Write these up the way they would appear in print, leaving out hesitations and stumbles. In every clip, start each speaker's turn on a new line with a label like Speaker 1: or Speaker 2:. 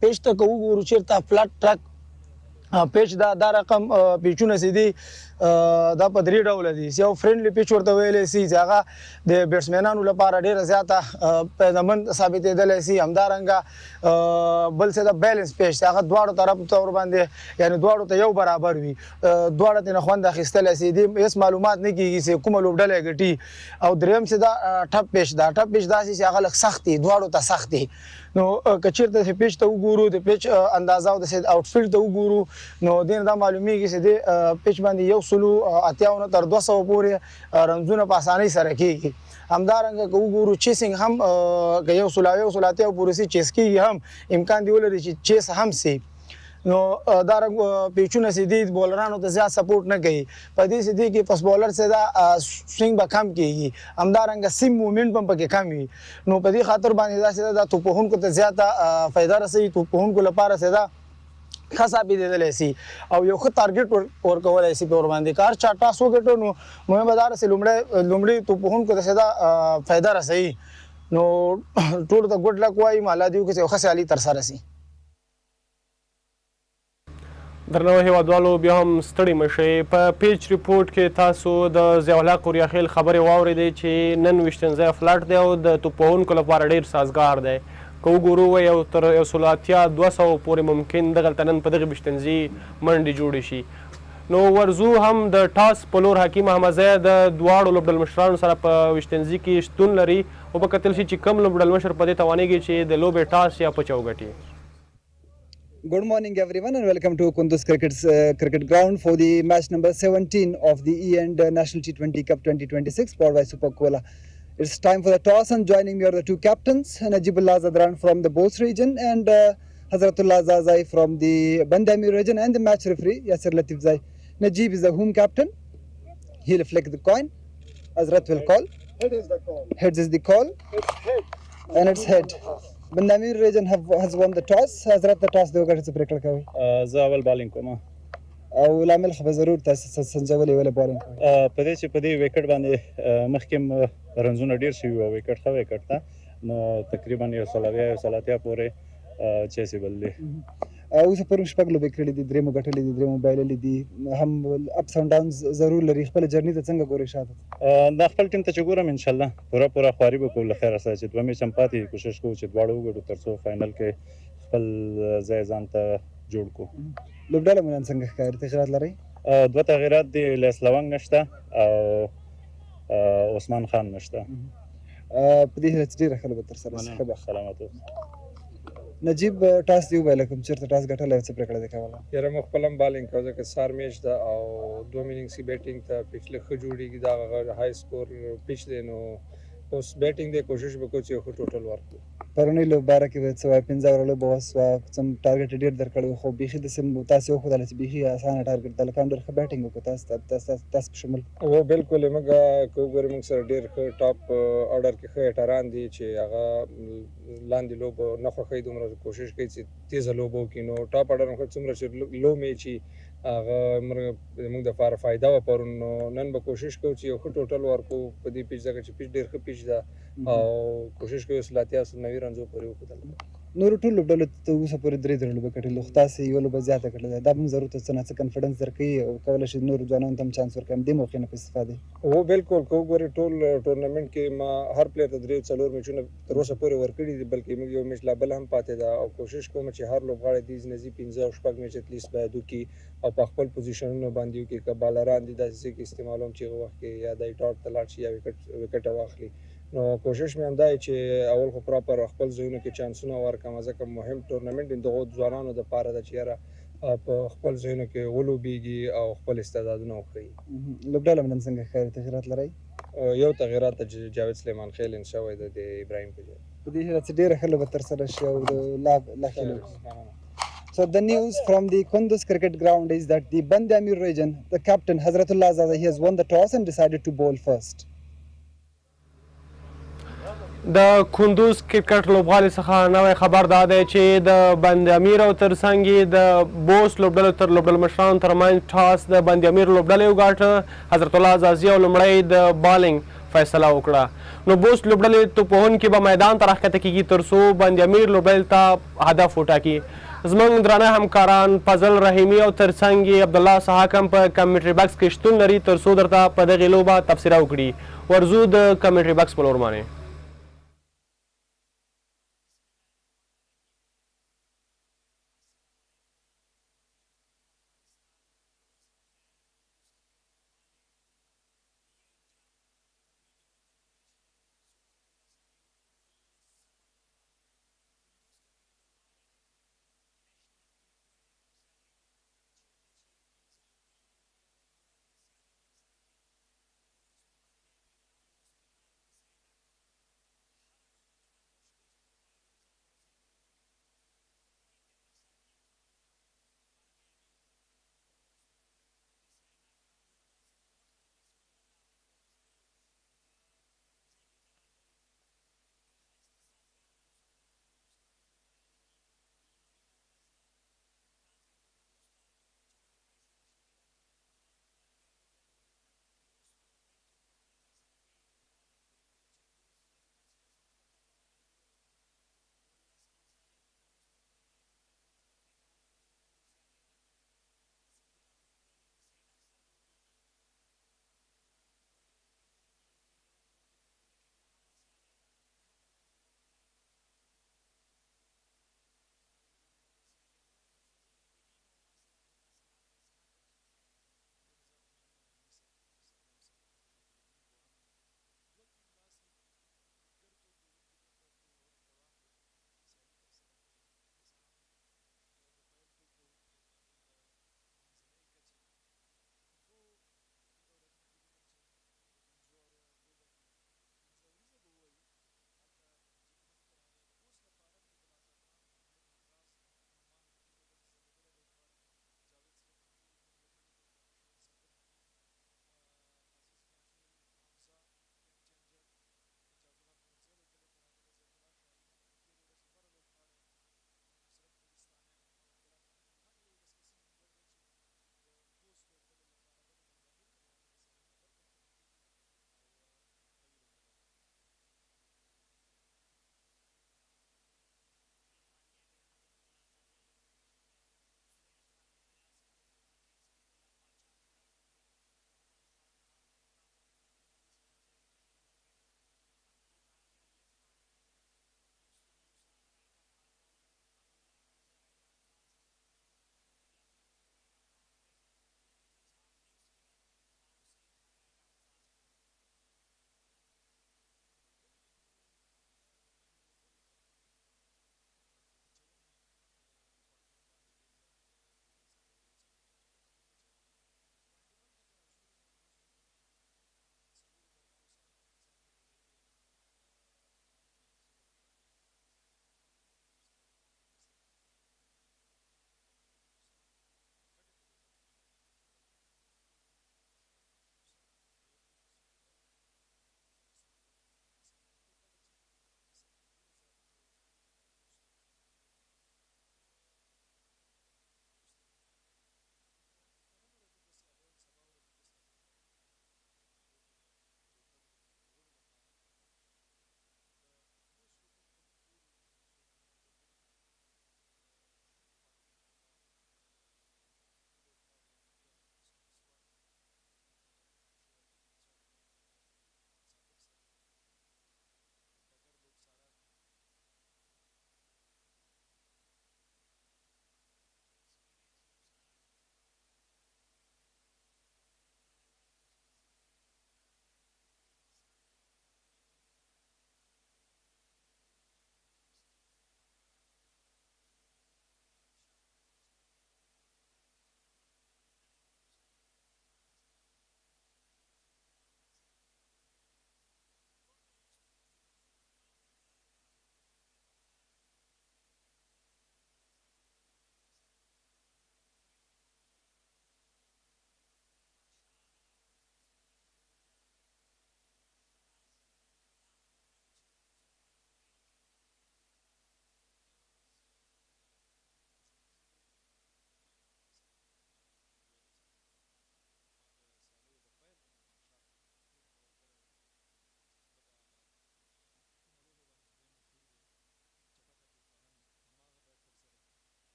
Speaker 1: پیچ ته که وګورو چېرته فلټ ټرک پیچ دا رقم پیچونه چې دي دا په 3 ډوله دي. یو فرندلی پیچ ورته ویلی سي چې هغه د بیټسمینانو لپاره ډېره زیاته فایدهمند ثابتېدلی سي. همدارنګه بل څه د بیلنس پیچ چې هغه دواړو طرفو ته ورباندې یعنې دواړو ته یو برابر وي، دواړه ترېنه خوند اخیستلی سي. دې هېڅ معلومات نه کېږي چې کومه لوبډله یې ګټي. او درېیم چې دا ټپ پیچ دا ټپ پیچ داسې چې هغه لږ سخت دي، دواړو ته سخت دي. نو که چېرته چې پیچ ته وګورو د پیچ اندازه او د آوټفیلډ ته وګورو نو دې نه دا معلومیږي چې دې پیچ باندې 180 تر 200 پورې رنزونه په اسانۍ سره کېږي. همدارنګه که وګورو چیسینګ هم که 180 پورې سي چیس کېږي هم امکان دی ولري چې چیس هم سي. نو دا پیچونه چې دي بولرانو ته زیات سپورټ نه کوي. په دې چې دي کې پس بولر چې دا سوینګ به کم کېږي، همدارنګه سیم مومنټ هم پکې کم وي. نو په دې خاطر باندې دا چې دا توپوهونکو ته زیاته فایده رسوي، توپوهونکو لپاره چې دا ښه ثابتېدلی سي او یو ښه ټارګېټ ورکولی سي په ورباندې. که هر چا ټاس وګټو نو مهمه دا ده چې لومړی توپوهونکو ته چې دا فایده رسوي. نو ټولو ته ګډ لک وایم، الله دې وکړي چې یو ښه سیالي ترسره سي.
Speaker 2: درنو هیوادوالو بیا هم ستړي مشئ. په پیچ ریپورټ کې تاسو د ضیاءالحق وریاخیل خبرې واورېدې چې نن ویشتنځی فلټ دی او د توپوهونکو لپاره ډېر سازګار دی. که وګورو یو تر 180-200 پورې ممکن دغلته نن په دغه ویشتنځي منډې جوړې شي. نو ورزو هم د ټاس په لور حکیم احمدزی د دواړو لوبډلمشرانو سره په ویشتنځي کې شتون لري. وبکتل شي چې کوم لوبډلمشر په دې توانېږي چې د لوبې ټاس یا پچه وګټي.
Speaker 3: Good morning everyone and welcome to Kunduz cricket ground for the match number 17 of the E-End National T20 Cup 2026 powered by Super Cola. It's time for the toss and joining me are the two captains, Najibullah Zadran from the Bost region and Hazratullah Zazai from the Band-e-Amir region, and the match referee Yasir Latif Zai. Najib is the home captain. He'll flick the coin. Hazrat will call.
Speaker 4: Head is the call.
Speaker 3: Heads is the call.
Speaker 4: It's head.
Speaker 3: And it's head. Band-e-Amir region has won the toss. Hazrat the toss دو ګټه څه پریکړه کوي؟
Speaker 5: زه اول بالینګ کوم.
Speaker 3: او لامل خو به ضرور تاسو سنجولې ولې بالینګ کوي؟
Speaker 5: په دې چې په دې وکټ باندې مخکې رنزونه ډېر شوي وو، وکټ ښه وکټ ده، نو تقریبا 130 پورې چیسیبل دی.
Speaker 3: اوس پرون شپږ لوبې کړې دي، درې مو ګټلې دي، درې مو بایللې دي. هم اپس اند ډاونز ضرور لري. خپل جرني ته څنګه ګورئ شاته؟
Speaker 5: دا خپل ټیم ته چې ګورم انشاءالله پوره خواري به کوو له خیره سره چې دوه میچ هم پاتې کوشش کوو چې دواړه وګټو تر څو فاینل کې خپل ځای ځان ته جوړ کړو.
Speaker 3: لوبډله مو نن څنګه ښکاري؟ تغیرات لرئ؟
Speaker 5: دوه تغیرات دي، لیس لونګ نشته او عثمان خان نشته.
Speaker 3: په دې هیله چې ډېره ښه لوبه ترسره شي. ښه بخت.
Speaker 5: سلامت اوسه.
Speaker 3: نجیب ټاس دی وبایله، کوم چېرته ټاس ګټلی څه پرېکړه دې کوله؟
Speaker 4: یاره مو خپل هم بالینګ کوه ځکه سهار میچ ده او 2 انینګس کې بیټینګ ته پیچ لږ ښه جوړېږي. دا های سکور پیچ دی، نو اوس بیټینګ دی، کوشش به کوو چې یو ښه ټوټل ورکړو.
Speaker 3: پرونۍ لوبه باره کې به څه وایي؟ 15 اوره لوبه وسوه، څه ټارګېټ یې ډېر درکړی و، خو بیخي داسې تاسې وښودله چې بیخي اسانه ټارګېټ ده. لکه ډېر ښه بیټینګ وکړو تاسو په شمول.
Speaker 4: هو بالکل موږ که وګورو موږ سره ډېر ښه ټاپ اورډر کې ښه هیټران دي چې هغه لاندې لوبه نه خوښوي، دومره کوشش کوي چې تیزه لوبه وکړي. نو ټاپ اورډر هم څومره چې لو میچ وي هغه موږ دپاره فایده وه پرون. نو نن به کوشش کوو چې یو ښه ټوټل ورکړو په دې پیچ ځکه چې پیچ ډېر ښه پیچ ده او کوشش کوو 190 رنزو پورې وکړو.
Speaker 3: نورو ټولو لوبډلو ته اوسه پورې 3 لوبې ګټلې، خو تاسې یوه لوبه زیاته کړې ده. دا به هم ضرور ته څه نه څه کنفیډنس درکوي او کولی شي نورو ځوانانو ته هم چانس ورکړي همدې موقع نه په استفادې.
Speaker 4: هو بالکل که وګورې ټول ټورنمنټ کې ما هر پلیر ته 3-4 میچونه تر اوسه پورې ورکړي دي، بلکې موږ یو میچ لا بل هم پاتې ده او کوشش کوم چې هر لوبغاړی دې نزدیک 15 او 16 میچ اتلیست باید وکړي او په خپل پوزیشنونو باندې وکړي. که بالران دي داسې څه کې استعمالوم چې هغه وخت کې یا دی ټاټ ته لاړ شي یا وکټه واخلي. نو کوشش مې هم دا چې اول خو پراپر خپل ځایونو کې چانسونه ورکړم ځکه مهم ټورنمنټ د دغو ځوانانو دپاره ده چې یاره په خپل ځایونو کې ولوبېږي او خپل استعدادونه وښیي.
Speaker 3: لوبډله نن څنګه ښکاري؟ تغیرات لرئ؟
Speaker 4: یو تغیرات د جاوید سلیمان خیل ان شوی ده د ابراهیم په ځای.
Speaker 3: په دې هیله چې ډېره ښه لوبه ترسره شي او د لاکې لوبه. So the news from the Kunduz cricket ground is that the Band-e-Amir region, the captain Hazratullah Zazai, he has won the toss and decided to bowl first.
Speaker 2: د کندوز کرکټ لوبغالي څخه نوی خبر دا دی چې د بند-امیر او ترڅنګ یې د بوست لوبډلو تر لوبډلمشرانو ترمنځ ټاس د بند-امیر لوبډلې وګاټه. حضرت الله زازي او لومړی د بالینګ فیصله وکړه. نو بوست لوبډلې توپوهونکي به میدان ته راښکته کیږي تر څو بند امیر لوبډلې ته هدف وټاکي. زموږ درانه همکاران فضل رحیمي او ترڅنګ یې عبدالله سحاک هم په کمنټري بکس کې شتون لري تر څو درته په دغې لوبه تبصره وکړي. ورځو د کمنټري بکس په لور باندې.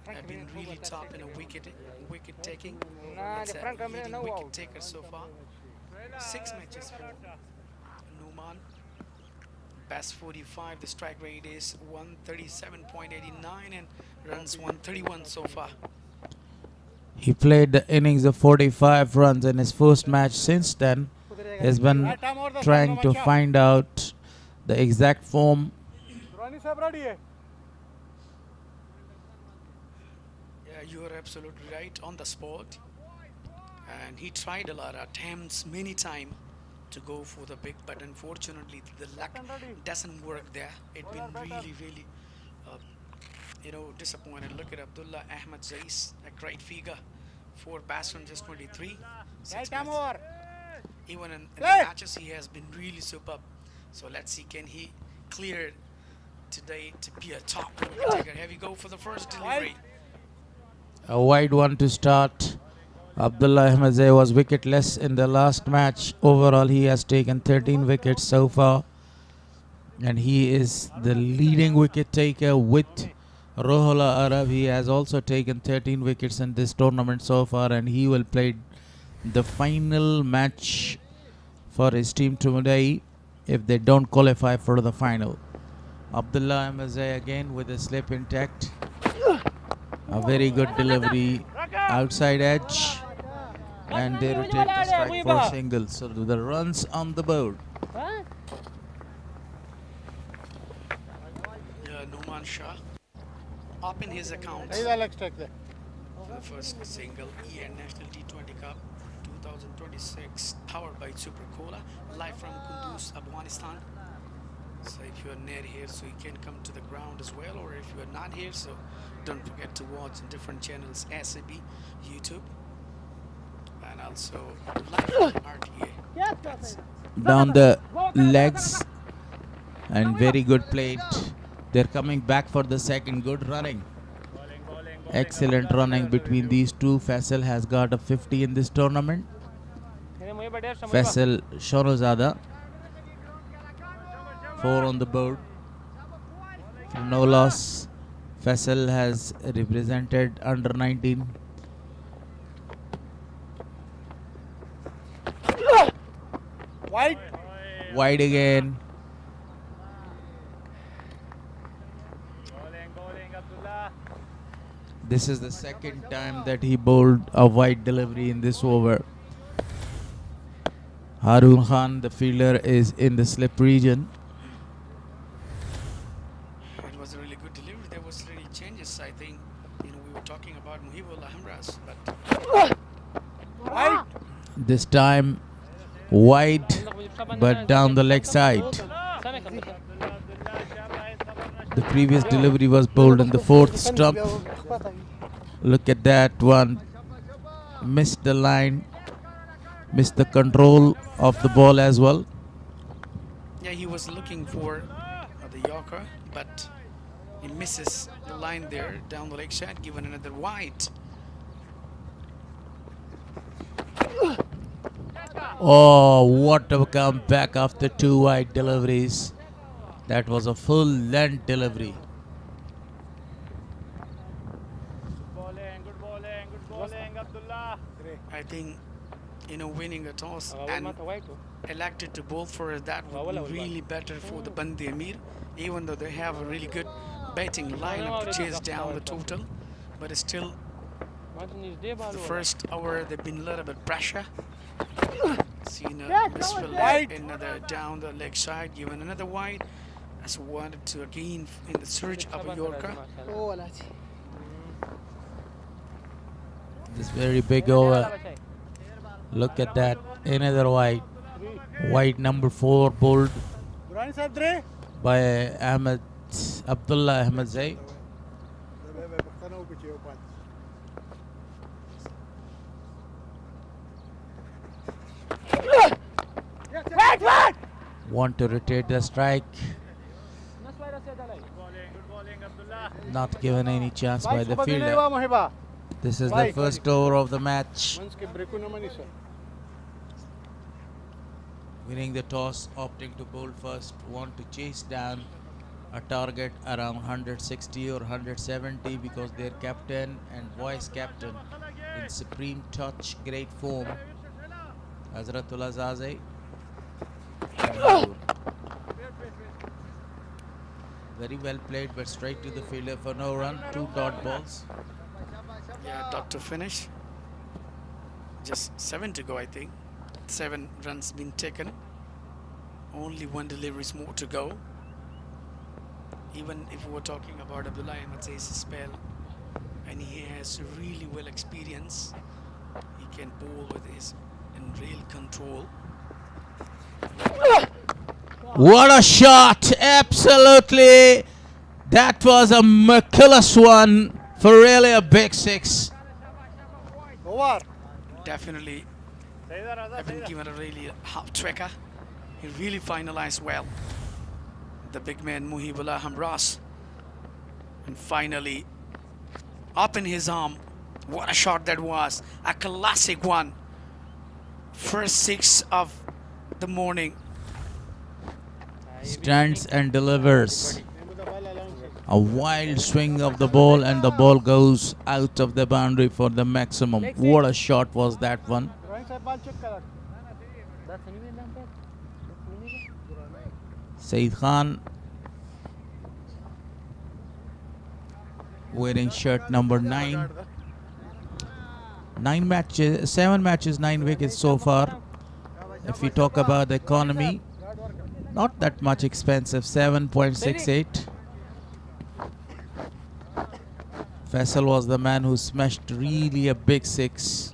Speaker 6: Have been really top in a wicket taking. It's a leading wicket taker so far. 6 matches for Numan. Best 45. The strike rate is 137.89 and runs 131 so far.
Speaker 7: He played the innings of 45 runs in his first match. Since then, he's been trying to find out the exact form.
Speaker 6: Yeah, you are absolutely right on the spot. And he tried a lot of attempts many times to go for the big, but unfortunately the luck doesn't work there. It's been really disappointed. Look at Abdullah Ahmed Zais, a great figure. 4 batsmen, just 23. 6 matches. Even in the matches he has been really superb. So let's see, can he clear today to be a top wicket taker? Here we go for the first delivery.
Speaker 7: A wide one to start. Abdullah Ahmed Zai was wicketless in the last match. Overall, he has taken 13 wickets so far. And he is the leading wicket taker with Rohola Arab. He has also taken 13 wickets in this tournament so far. And he will play the final match for his team today if they don't qualify for the final. Abdullah Ahmed Zai again with a slip intact. A very good delivery outside edge, and they rotate the strike for single. So the runs on the board.
Speaker 6: Numan Shah up in his account for the first single EN National T20 Cup 2026, powered by Super Cola, live from Kunduz, Afghanistan. So if you are near here, so you can come to the ground as well, or if you are not here, so don't forget to watch different channels, ACB, YouTube, and also live RTA.
Speaker 7: Down the legs, and very good plate. They're coming back for the second. Good running. Excellent running between these two. Faisal has got a 50 in this tournament. Faisal Shorozada. 4 on the board. No loss. Faisal has represented under 19. Wide again. This is the second time that he bowled a wide delivery in this over. Harun Khan, the fielder, is in the slip region.
Speaker 6: It was a really good delivery. There was really changes. I think, we were talking about Muhibullah Hamras, but
Speaker 7: This time wide, but down the leg side. The previous delivery was bowled in the 4th stump. Look at that one. Missed the line. Missed the control of the ball as well.
Speaker 6: yeah, he was looking for the Yorker, but he misses the line there down the leg side, given another wide.
Speaker 7: Oh, what a comeback after 2 wide deliveries. That was a full length delivery.
Speaker 6: I think, winning a toss and elected to bowl for that would be really better for the Band-e-Amir, even though they have a really good batting lineup to chase down the total. But still, the first hour they've been a little bit pressure. Seen a misfield, another down the leg side, given another wide. As wanted to again in the search of a Yorker.
Speaker 7: This very big over. Look at that. Another wide. Wide number 4 bowled by Abdullah Ahmed Zai. want to rotate the strike. Not given any chance by the fielder. This is the first over of the match. Winning the toss, opting to bowl first, want to chase down a target around 160 or 170 because their captain and vice captain in supreme touch, great form, Hazratullah Zaze. Very well played, but straight to the fielder for no run. 2 dot balls.
Speaker 6: Yeah, dot to finish. Just 7 to go, I think. 7 runs been taken. Only 1 delivery more to go. Even if we were talking about Abdullah Ahmed Zai's spell, and he has really well experience, he can bowl with his in real control.
Speaker 7: What a shot! Absolutely! That was a miraculous one for really a big 6.
Speaker 6: Definitely, I've been given a really half tracker. He really finalized well. The big man Muhibullah Hamras, and finally up in his arm. What a shot that was, a classic one. First 6 of the morning.
Speaker 7: Stands and delivers. A wild swing of the ball, and the ball goes out of the boundary for the maximum. What a shot was that one. Saeed Khan wearing shirt number 9. 7 matches, 9 wickets so far. If we talk about the economy, not that much expensive, 7.68. Faisal was the man who smashed really a big 6.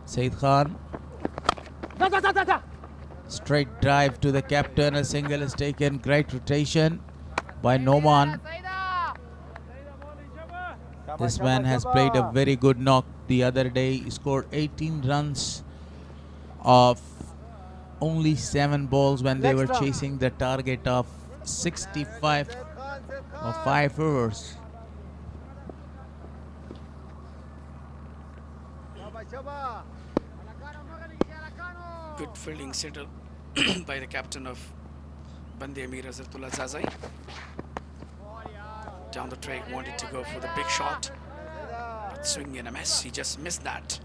Speaker 7: Saeed Khan. Straight drive to the captain. A single is taken. Great rotation by Noman. This man has played a very good knock the other day. He scored 18 runs of only 7 balls when they were chasing the target of 65 or 5 overs.
Speaker 6: Good fielding settle by the captain of Band-e-Amir, Hazratullah Zazai. Down the track, wanted to go for the big shot, but swing and a miss. He just missed that.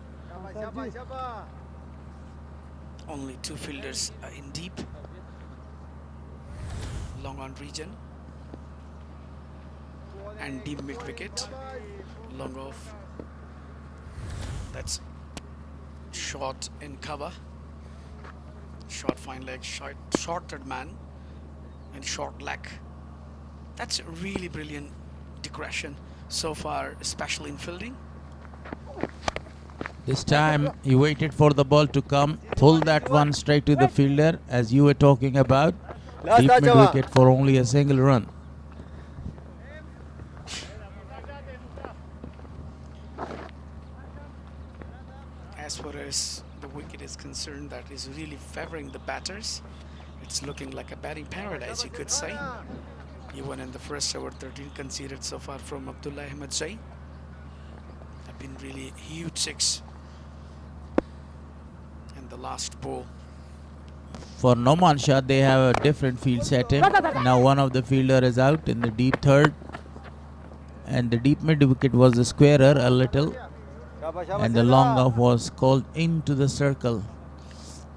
Speaker 6: Only 2 fielders in deep. Long on region and deep mid wicket. Long off. That's short in cover. Short fine leg, shorted man, and short leg. That's a really brilliant digression so far, especially in fielding.
Speaker 7: This time he waited for the ball to come, pulled that one straight to the fielder, as you were talking about. Deep mid wicket for only a single run.
Speaker 6: As far as the wicket is concerned, that is really favoring the batters. It's looking like a batting paradise, you could say. Even in the first over, 13 conceded so far from Abdullah Ahmed Zai. Have been really huge 6 in the last ball.
Speaker 7: For Noman Shah, they have a different field setting. Now one of the fielder is out in the deep third, and the deep mid wicket was a squarer a little, and the long off was called into the circle.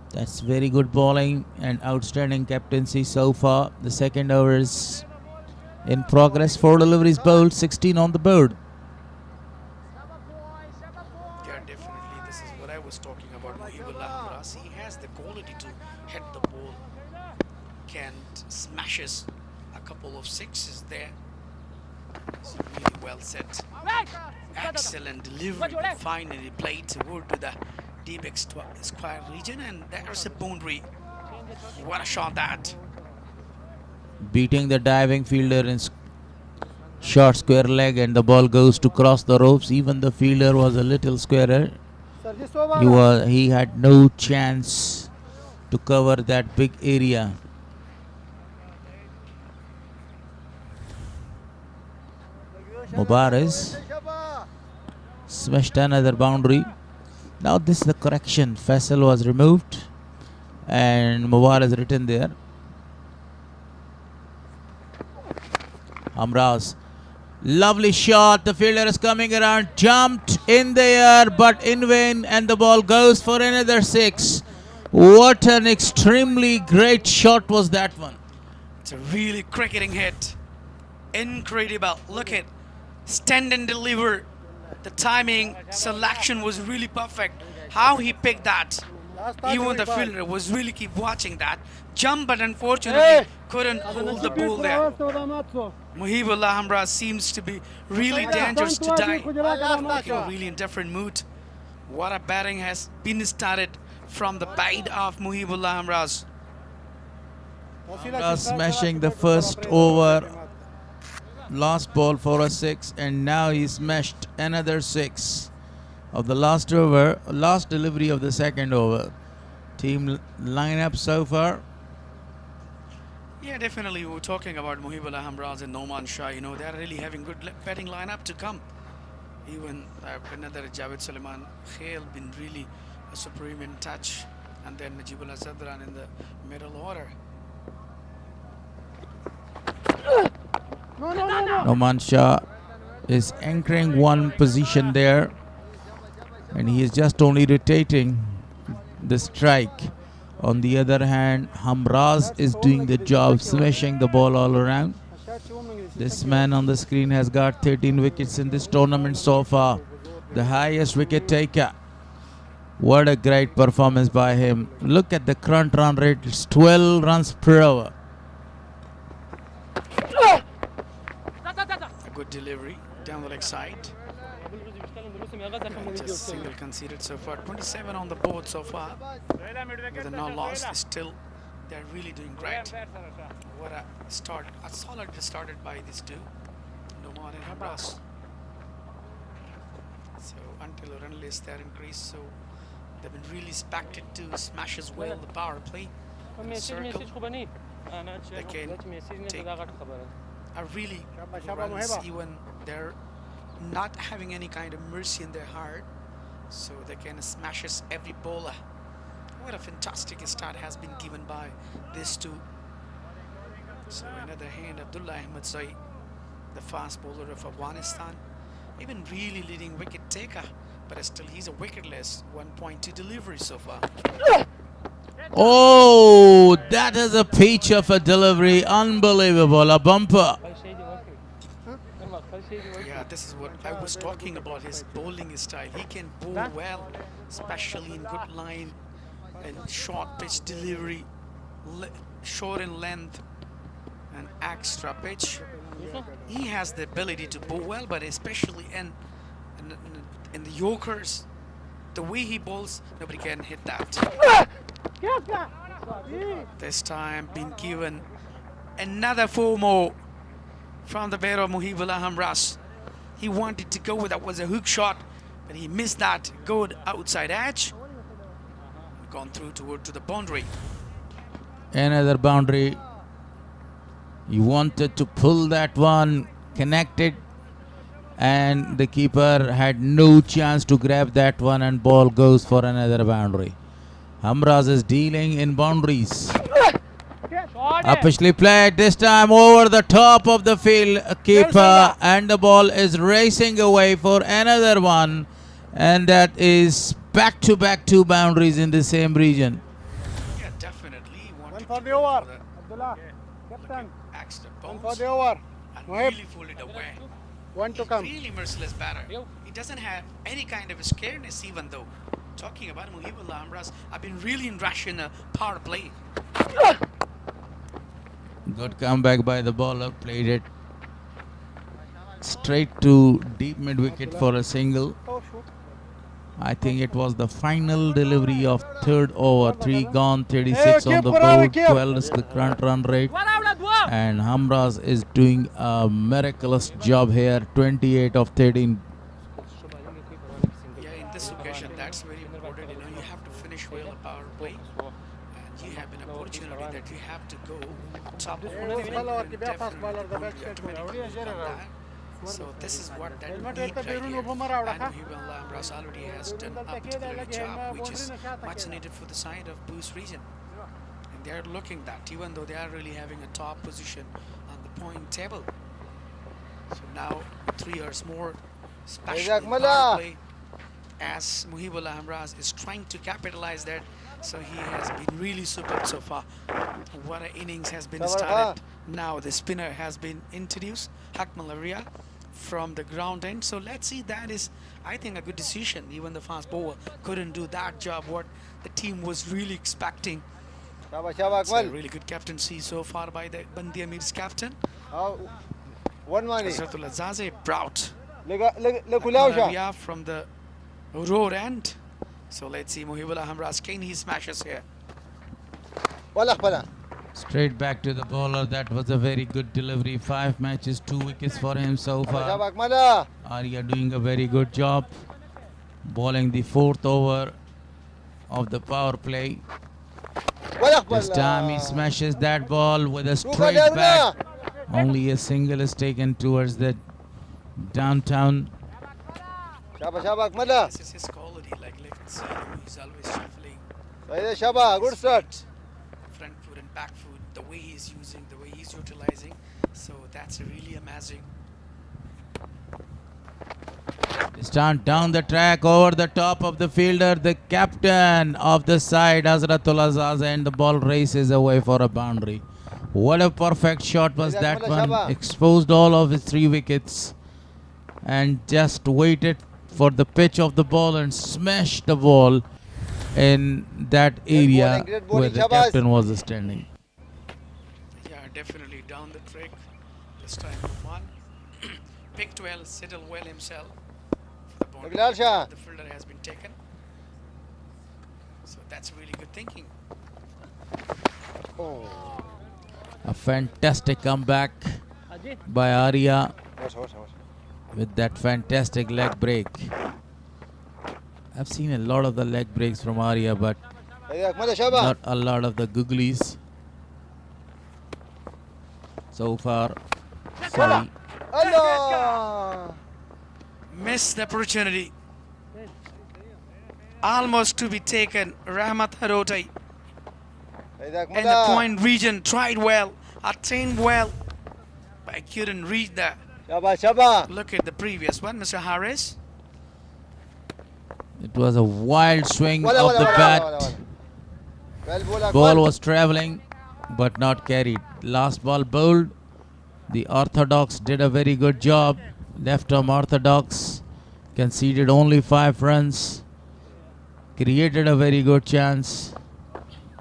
Speaker 7: That's very good bowling and outstanding captaincy so far. The second over is in progress. 4 deliveries bowled, 16 on the board.
Speaker 6: Yeah, definitely. This is what I was talking about. Muhibullah Hamras, he has the quality to hit the ball. Smashes a couple of 6s there. It's really well set. Excellent delivery. Finally played toward the deep square region, and there's a boundary. What a shot that!
Speaker 7: Beating the diving fielder in short square leg, and the ball goes to cross the ropes. Even the fielder was a little squarer. He had no chance to cover that big area. Mubarak smashed another boundary. Now this is the correction. Faisal was removed and Mubarak is written there. Amraz, lovely shot. The fielder is coming around, jumped in the air but in vain, and the ball goes for another 6. What an extremely great shot was that one.
Speaker 6: It's a really cricketing hit. Incredible. Look at stand and deliver. The timing selection was really perfect. How he picked that. Even the fielder was really keep watching that. Jump, but unfortunately couldn't hold the ball there. Muhibullah Hamra seems to be really dangerous today. Looking really in different mood. What a batting has been started from the bite of Muhibullah Hamraz.
Speaker 7: Hamra smashing the first over. Last ball for a 6, and now he smashed another 6 of the last over, last delivery of the second over. Team lineup so far.
Speaker 6: Yeah, definitely. We were talking about Muhibullah Hamraz and Noman Shah. You know, they're really having good batting lineup to come. Even another Javed Suleiman Khail been really a supreme in touch, and then Najibullah Zadran in the middle order.
Speaker 7: Noman Shah is anchoring one position there, and he is just only rotating the strike. On the other hand, Hamraz is doing the job, smashing the ball all around. This man on the screen has got 13 wickets in this tournament so far, the highest wicket taker. What a great performance by him. Look at the current run rate, it's 12 runs per hour.
Speaker 6: A good delivery down the leg side. Just single conceded so far. 27 on the board so far. With a no loss, still they're really doing great. What a start! A solid started by these two, Noman and Hamraz. So until run list they're increased, so they've been really expected to smash as well the power play. In the circle, they can take a really runs even they're not having any kind of mercy in their heart, so they can smash us every bowler. What a fantastic start has been given by these two. So another hand, Abdullah Ahmed Zai, the fast bowler of Afghanistan, even really leading wicket taker, but still he's a wicketless 1.2 delivery so far.
Speaker 7: Oh, that is a peach of a delivery, unbelievable, a bumper.
Speaker 6: Yeah, this is what I was talking about, his bowling style. He can bowl well, especially in good line and short pitch delivery, short in length and extra pitch. He has the ability to bowl well, but especially in the Yorkers, the way he bowls, nobody can hit that. This time been given another 4 more from the batter of Muhibullah Hamraz. He wanted to go with that was a hook shot, but he missed that good outside edge. Gone through toward to the boundary.
Speaker 7: Another boundary. He wanted to pull that one, connected, and the keeper had no chance to grab that one, and ball goes for another boundary. Hamraz is dealing in boundaries. Officially played, this time over the top of the field keeper, and the ball is racing away for another one, and that is back-to-back 2 boundaries in the same region.
Speaker 6: Yeah, definitely.
Speaker 8: One for the over. Abdullah, captain.
Speaker 6: Extra
Speaker 8: One
Speaker 6: bounce
Speaker 8: for the over.
Speaker 6: and really pulled it away.
Speaker 8: One to come.
Speaker 6: Really merciless batter. He doesn't have any kind of scaredness, even though. Talking about Muhibullah Hamraz, I've been really in rush in a power play.
Speaker 7: Good comeback by the bowler, played it straight to deep mid wicket for a single. I think it was the final delivery of third over. 3 gone, 36 on the board, 12 is the current run rate. And Hamraz is doing a miraculous job here, 28 of 13.
Speaker 6: Yeah, in this occasion, that's very important. You know, you have to finish well a power play, and you have an opportunity that you have to go top of one of them, and definitely that. So this is what that need right here. And Amraz already has done a particular job, which is much needed for the side of Bost region. And they are looking that, even though they are really having a top position on the point table. So now 3 years more, especially power play, as Muhibullah Hamraz is trying to capitalize that. So he has been really superb so far. What an innings has been started. Now the spinner has been introduced, Hakmal Aria, from the ground end. So let's see, that is, I think, a good decision. Even the fast bowler couldn't do that job what the team was really expecting. It's a really good captaincy so far by the Band-e-Amir's captain. Hazratullah Zaze Prout. Aria from the road end. So let's see Muhibullah Hamraz, can he smashes here?
Speaker 7: Straight back to the bowler. That was a very good delivery. 5 matches, 2 wickets for him so far. Arya doing a very good job, bowling the 4th over of the power play. This time he smashes that ball with a straight back. Only a single is taken towards the downtown.
Speaker 6: This is his quality, like let's see, he's always shuffling.
Speaker 3: Good start.
Speaker 6: Front foot and back foot, the way he's using, the way he's utilizing. So that's really amazing.
Speaker 7: This time down the track, over the top of the fielder, the captain of the side, Hazratullah Zaza, and the ball races away for a boundary. What a perfect shot was that one. Exposed all of his 3 wickets and just waited for the pitch of the ball and smashed the ball in that area where the captain was standing.
Speaker 6: Yeah, definitely down the track. This time one. Picked well, settled well himself. The fielder has been taken. So that's really good thinking.
Speaker 7: A fantastic comeback by Arya with that fantastic leg break. I've seen a lot of the leg breaks from Arya, but not a lot of the googlies. So far, sorry.
Speaker 6: Missed the opportunity. Almost to be taken. Rahmat Harotai. And the point region tried well, attained well, but I couldn't reach that. Look at the previous one, Mr. Harris.
Speaker 7: It was a wild swing of the bat. Ball was traveling, but not carried. Last ball bowled. The Orthodox did a very good job. Left arm Orthodox conceded only 5 runs. Created a very good chance.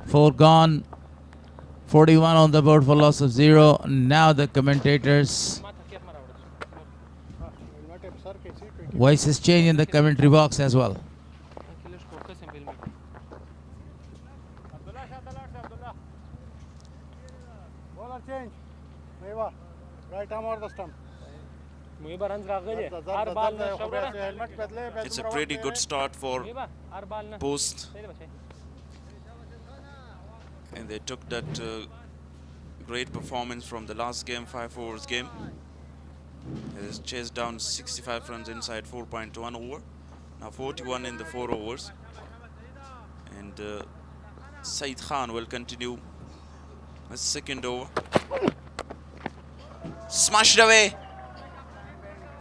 Speaker 7: 4 gone. 41 on the board for loss of 0. Now the commentators. Voices change in the commentary box as well.
Speaker 8: Bowler change. Right arm over the stump.
Speaker 9: It's a pretty good start for Bost. And they took that great performance from the last game, 5 overs game. They just chased down 65 runs inside 4.1 over. Now 41 in the 4 overs. And Saeed Khan will continue the 2nd over. Smashed away.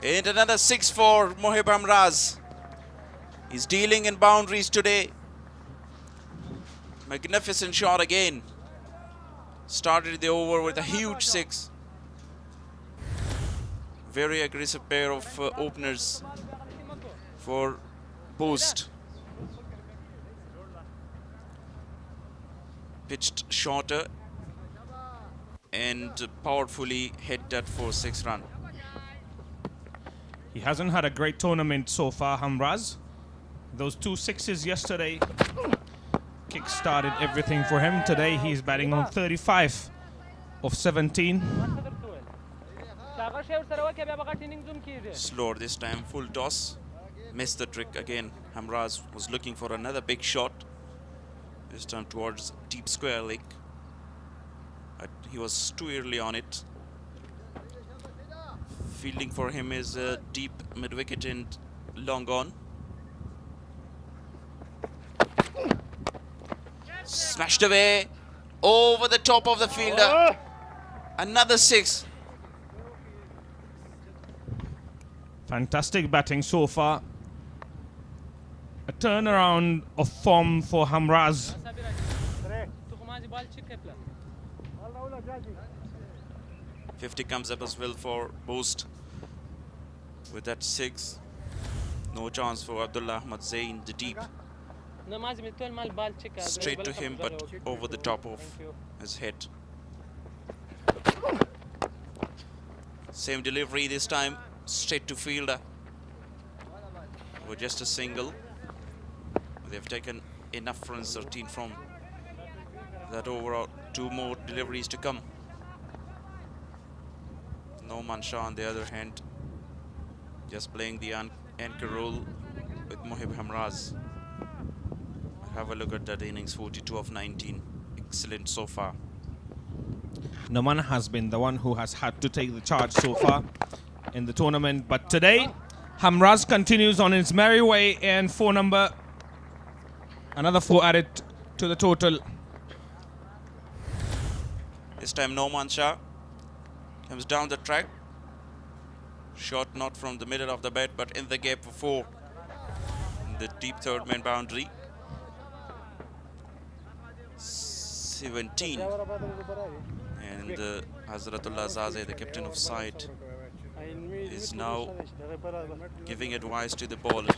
Speaker 9: And another 6 for Mohib Hamraz. He's dealing in boundaries today. Magnificent shot again. Started the over with a huge 6. Very aggressive pair of openers for Bost. Pitched shorter and powerfully hit that for 6 runs.
Speaker 10: He hasn't had a great tournament so far, Hamraz. Those 2 sixes yesterday kick-started everything for him. Today he's batting on 35 of 17.
Speaker 9: Slower this time, full toss. Missed the trick again. Hamraz was looking for another big shot. This time towards deep square leg. He was too early on it. Fielding for him is deep mid-wicket and long on. Smashed away over the top of the fielder. Another 6.
Speaker 10: Fantastic batting so far. A turnaround of form for Hamraz.
Speaker 9: 50 comes up as well for Bost with that 6. No chance for Abdullah Ahmad Zain, the deep. Straight to him, but over the top of his head. Same delivery this time, straight to fielder. With just a single. They've taken enough runs, 13 from that overall. 2 more deliveries to come. Noman Shah on the other hand, just playing the anchor role with Mohib Hamraz. Have a look at that innings, 42 of 19. Excellent so far.
Speaker 10: Noman has been the one who has had to take the charge so far in the tournament. But today, Hamraz continues on his merry way, and another 4 added to the total.
Speaker 9: This time Noman Shah comes down the track. Shot not from the middle of the bat, but in the gap for 4. In the deep third man boundary. 17. And Hazratullah Zaze, the captain of side, is now giving advice to the bowler.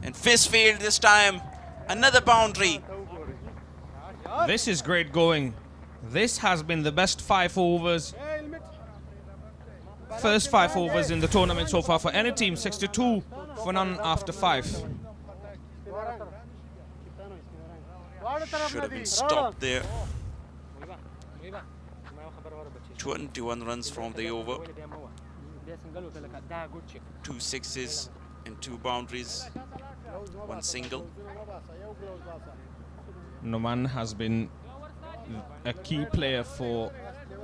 Speaker 9: And fist field this time. Another boundary.
Speaker 10: This is great going. This has been the best 5 overs. First 5 overs in the tournament so far for any team. 62 for none after 5.
Speaker 9: Should have been stopped there. 21 runs from the over. 2 sixes and 2 boundaries. 1 single.
Speaker 10: Noman has been a key player for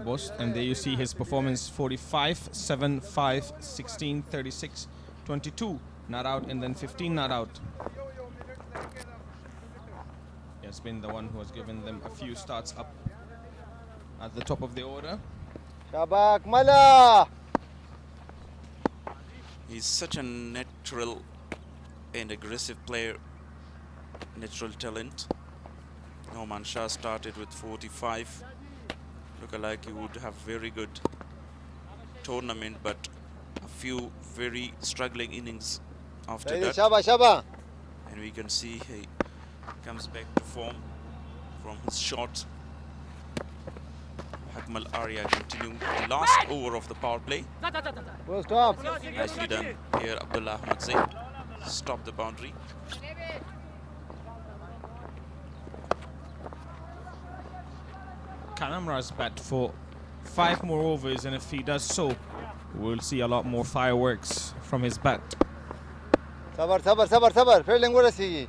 Speaker 10: Bost, and there you see his performance: 45, 7, 5, 16, 36, 22 not out, and then 15 not out. He has been the one who has given them a few starts up at the top of the order.
Speaker 3: Shabak Mala!
Speaker 9: He's such a natural and aggressive player, natural talent. Noman Shah started with 45. Look like he would have very good tournament, but a few very struggling innings after that.
Speaker 3: Shaba.
Speaker 9: And we can see he comes back to form from his shot. Hakmal Arya continuing the last over of the power play.
Speaker 3: Stop.
Speaker 9: Nicely done here, Abdullah Ahmad Zain. Stop the boundary.
Speaker 10: Can Hamraz bat for 5 more overs, and if he does so, we'll see a lot more fireworks from his bat.
Speaker 3: Sabar. Fielding what is he?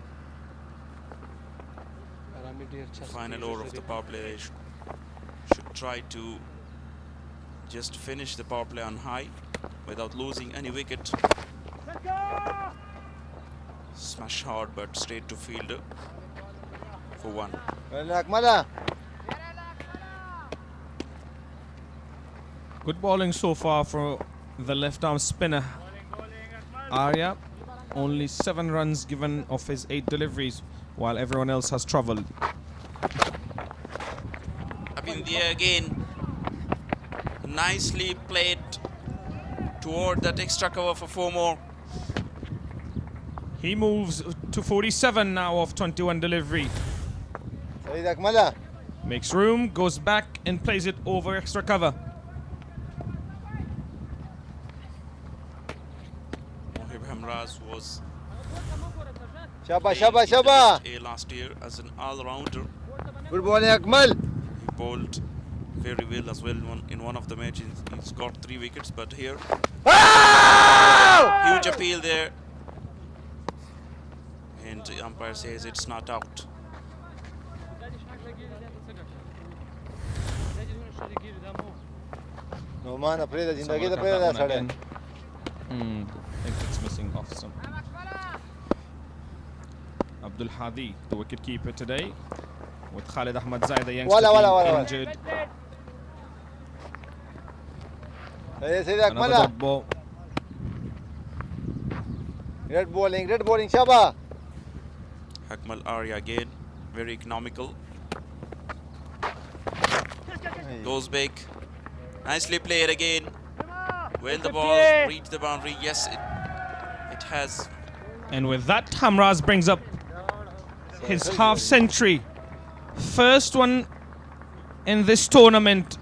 Speaker 9: Final over of the power play. They should try to just finish the power play on high without losing any wicket. Smash hard, but straight to fielder for 1.
Speaker 10: Good bowling so far for the left-arm spinner Arya. Only 7 runs given off his 8 deliveries, while everyone else has travelled.
Speaker 9: Up in the air again. Nicely played toward that extra cover for 4 more.
Speaker 10: He moves to 47 now of 21 delivery. Makes room, goes back and plays it over extra cover.
Speaker 9: Hamraz was
Speaker 11: Shaba.
Speaker 9: A last year as an all-rounder.
Speaker 11: Good morning, Akmal.
Speaker 9: He bowled very well as well in one of the matches. He's got 3 wickets, but here huge appeal there, and the umpire says it's not out.
Speaker 11: No man, afraid of zindagi da pehla sade.
Speaker 10: I think it's missing off some. Abdul Hadi, the wicket keeper today, with Khalid Ahmad Zaid, the youngster, being injured. Another dot ball.
Speaker 11: Red bowling, Shaba.
Speaker 9: Akmal Arya again, very economical. Goes big. Nicely played again. Will the ball reach the boundary? Yes, it has.
Speaker 10: And with that, Hamraz brings up his half century. First one in this tournament.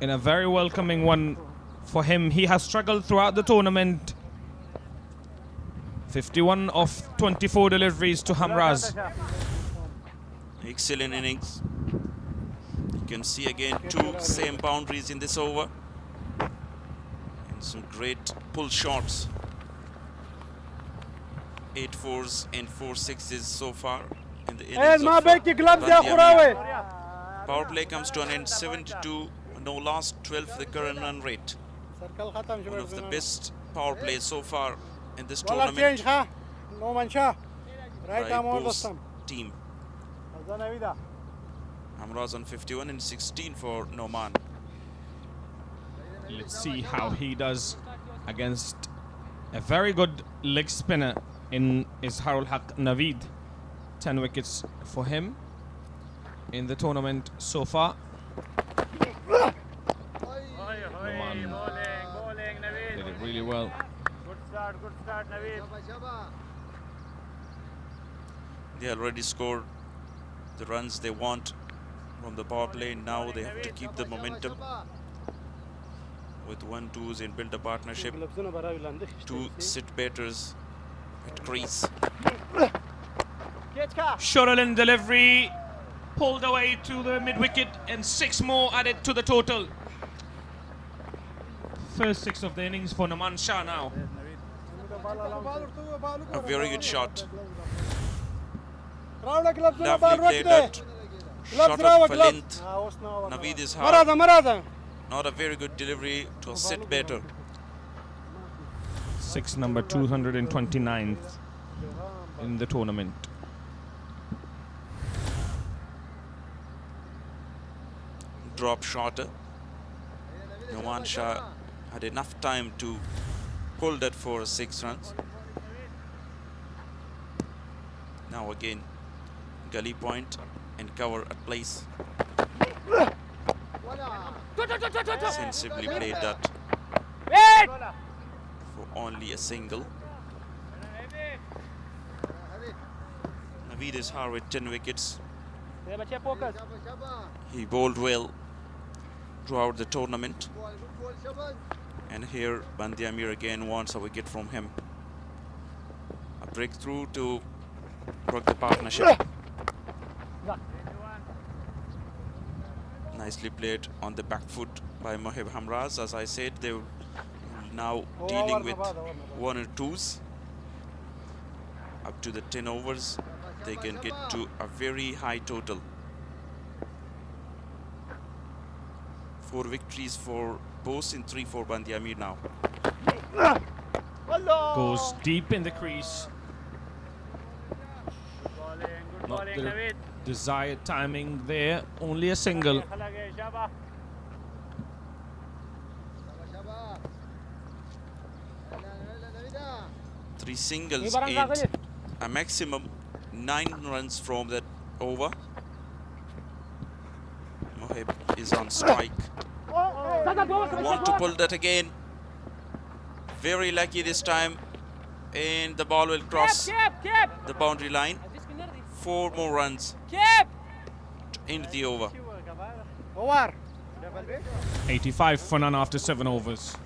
Speaker 10: In a very welcoming one for him. He has struggled throughout the tournament. 51 of 24 deliveries to Hamraz.
Speaker 9: Excellent innings. You can see again 2 same boundaries in this over. And some great pull shots. 8 4s and 4 6s so far in the innings of Band-e-Amir. Power play comes to an end, 72, no loss, 12 the current run rate. One of the best power plays so far in this tournament by Bost team. Hamraz on 51 and 16 for Noman.
Speaker 10: Let's see how he does against a very good leg spinner in Izharul Haq Naveed. 10 wickets for him in the tournament so far. Noman did it really well.
Speaker 8: Good start, Naveed.
Speaker 9: They already scored the runs they want from the power play. Now they have to keep the momentum with 1-2s and build a partnership. 2 sit batters at crease.
Speaker 10: Shortland delivery pulled away to the mid-wicket, and 6 more added to the total. First 6 of the innings for Naman Shah now.
Speaker 9: A very good shot. Lovely played that. Shot up for length. Naveed is hard. Not a very good delivery to a sit batter.
Speaker 10: 6 number 229th in the tournament.
Speaker 9: Drop shorter. Noman Shah had enough time to pull that for 6 runs. Now again, gully point and cover at place. Sensibly played that for only a single. Naveed is hard with 10 wickets. He bowled well throughout the tournament. And here Band-e-Amir again wants a wicket from him. A breakthrough to break the partnership. Nicely played on the back foot by Mohib Hamraz. As I said, they were now dealing with 1 or 2s. Up to the 10 overs, they can get to a very high total. 4 victories for Bost and 3 for Band-e-Amir now.
Speaker 10: Goes deep in the crease. Not the desired timing there, only a single.
Speaker 9: Three singles and a maximum 9 runs from that over. Mohib is on strike. Want to pull that again. Very lucky this time. And the ball will cross the boundary line. 4 more runs to end the over.
Speaker 10: 85 for none after 7 overs.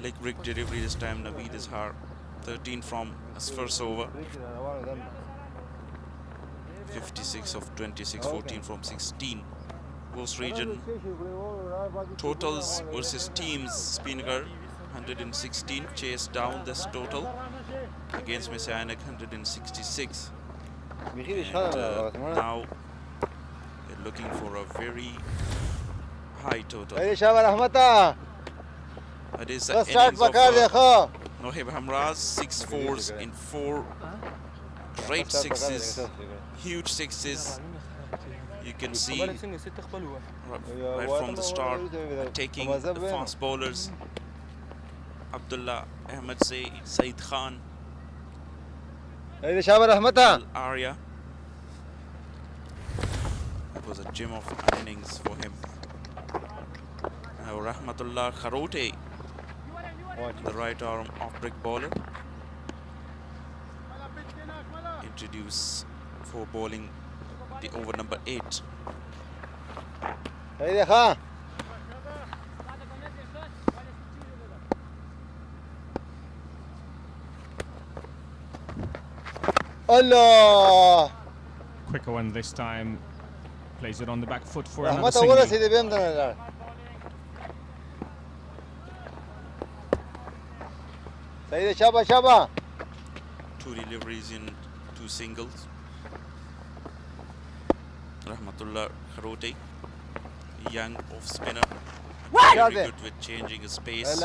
Speaker 9: Leg break delivery this time. Naveed Izhar, 13 from his first over. 56 of 26, 14 from 16. Bost region totals versus teams. Spinnaker 116 chased down this total against Messianic 166. And now they're looking for a very high total. That is the innings of Nohib Hamraz, 6 fours in 4 great sixes, huge sixes. You can see right from the start taking the fast bowlers. Abdullah Ahmed Said Khan, Arya. It was a gem of an innings for him. Now Rahmatullah Kharote, the right arm off-break bowler, introduced for bowling the over number 8.
Speaker 11: Allah!
Speaker 10: Quicker one this time. Plays it on the back foot for another single.
Speaker 9: Two deliveries in 2 singles. Rahmatullah Kharote, young off spinner, very good with changing his pace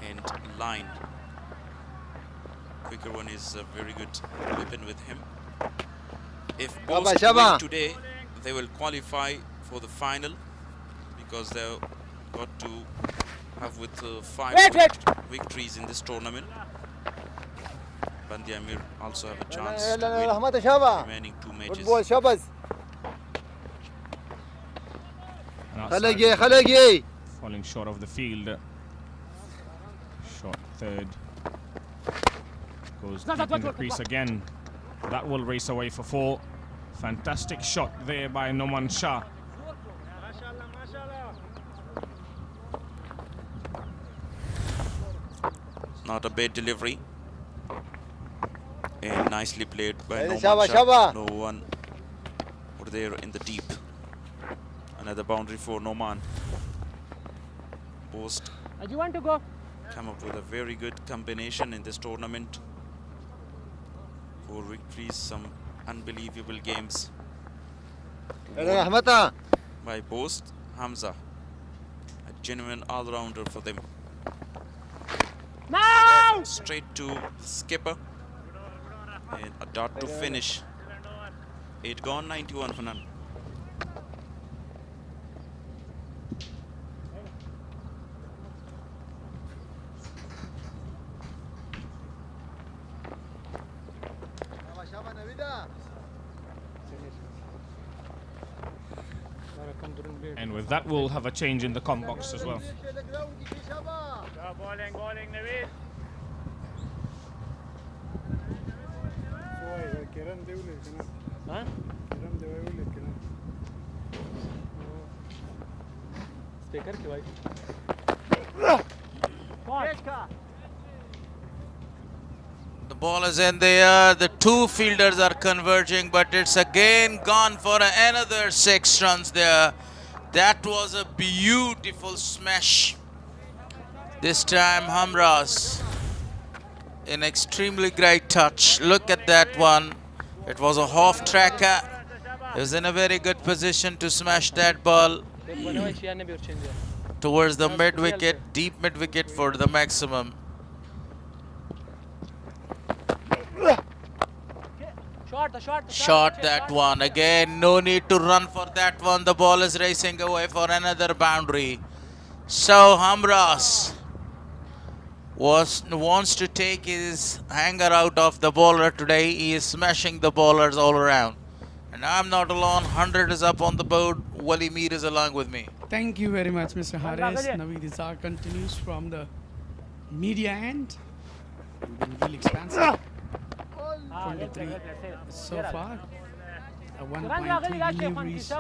Speaker 9: and line. Quicker one is a very good weapon with him. If Bost win today, they will qualify for the final because they've got to have with 5 victories in this tournament. Band-e-Amir also have a chance to win the remaining 2 matches.
Speaker 10: Falling short of the field. Short third. Goes deep in the crease again. That will race away for 4. Fantastic shot there by Noman Shah.
Speaker 9: Not a bad delivery. And nicely played by Noman Shah. No one over there in the deep. Another boundary for Noman. Bost come up with a very good combination in this tournament. 4 victories, some unbelievable games. By Bost, Hamza. A genuine all-rounder for them. Straight to the skipper. And a dot to finish. 8 gone, 91 for none.
Speaker 10: And with that, we'll have a change in the com box as well.
Speaker 7: The ball is in the air. The 2 fielders are converging, but it's again gone for another 6 runs there. That was a beautiful smash. This time Hamraz in extremely great touch. Look at that one. It was a half tracker. He was in a very good position to smash that ball towards the mid wicket, deep mid wicket for the maximum. Shot that one again. No need to run for that one. The ball is racing away for another boundary. So Hamraz wants to take his hanger out of the bowler today. He is smashing the bowlers all around. And I'm not alone. 100 is up on the board. Wali Mir is along with me.
Speaker 6: Thank you very much, Mr. Haris. Naveed Izhar continues from the media end. Been really expansive. 23 so far. 1.3 deliveries.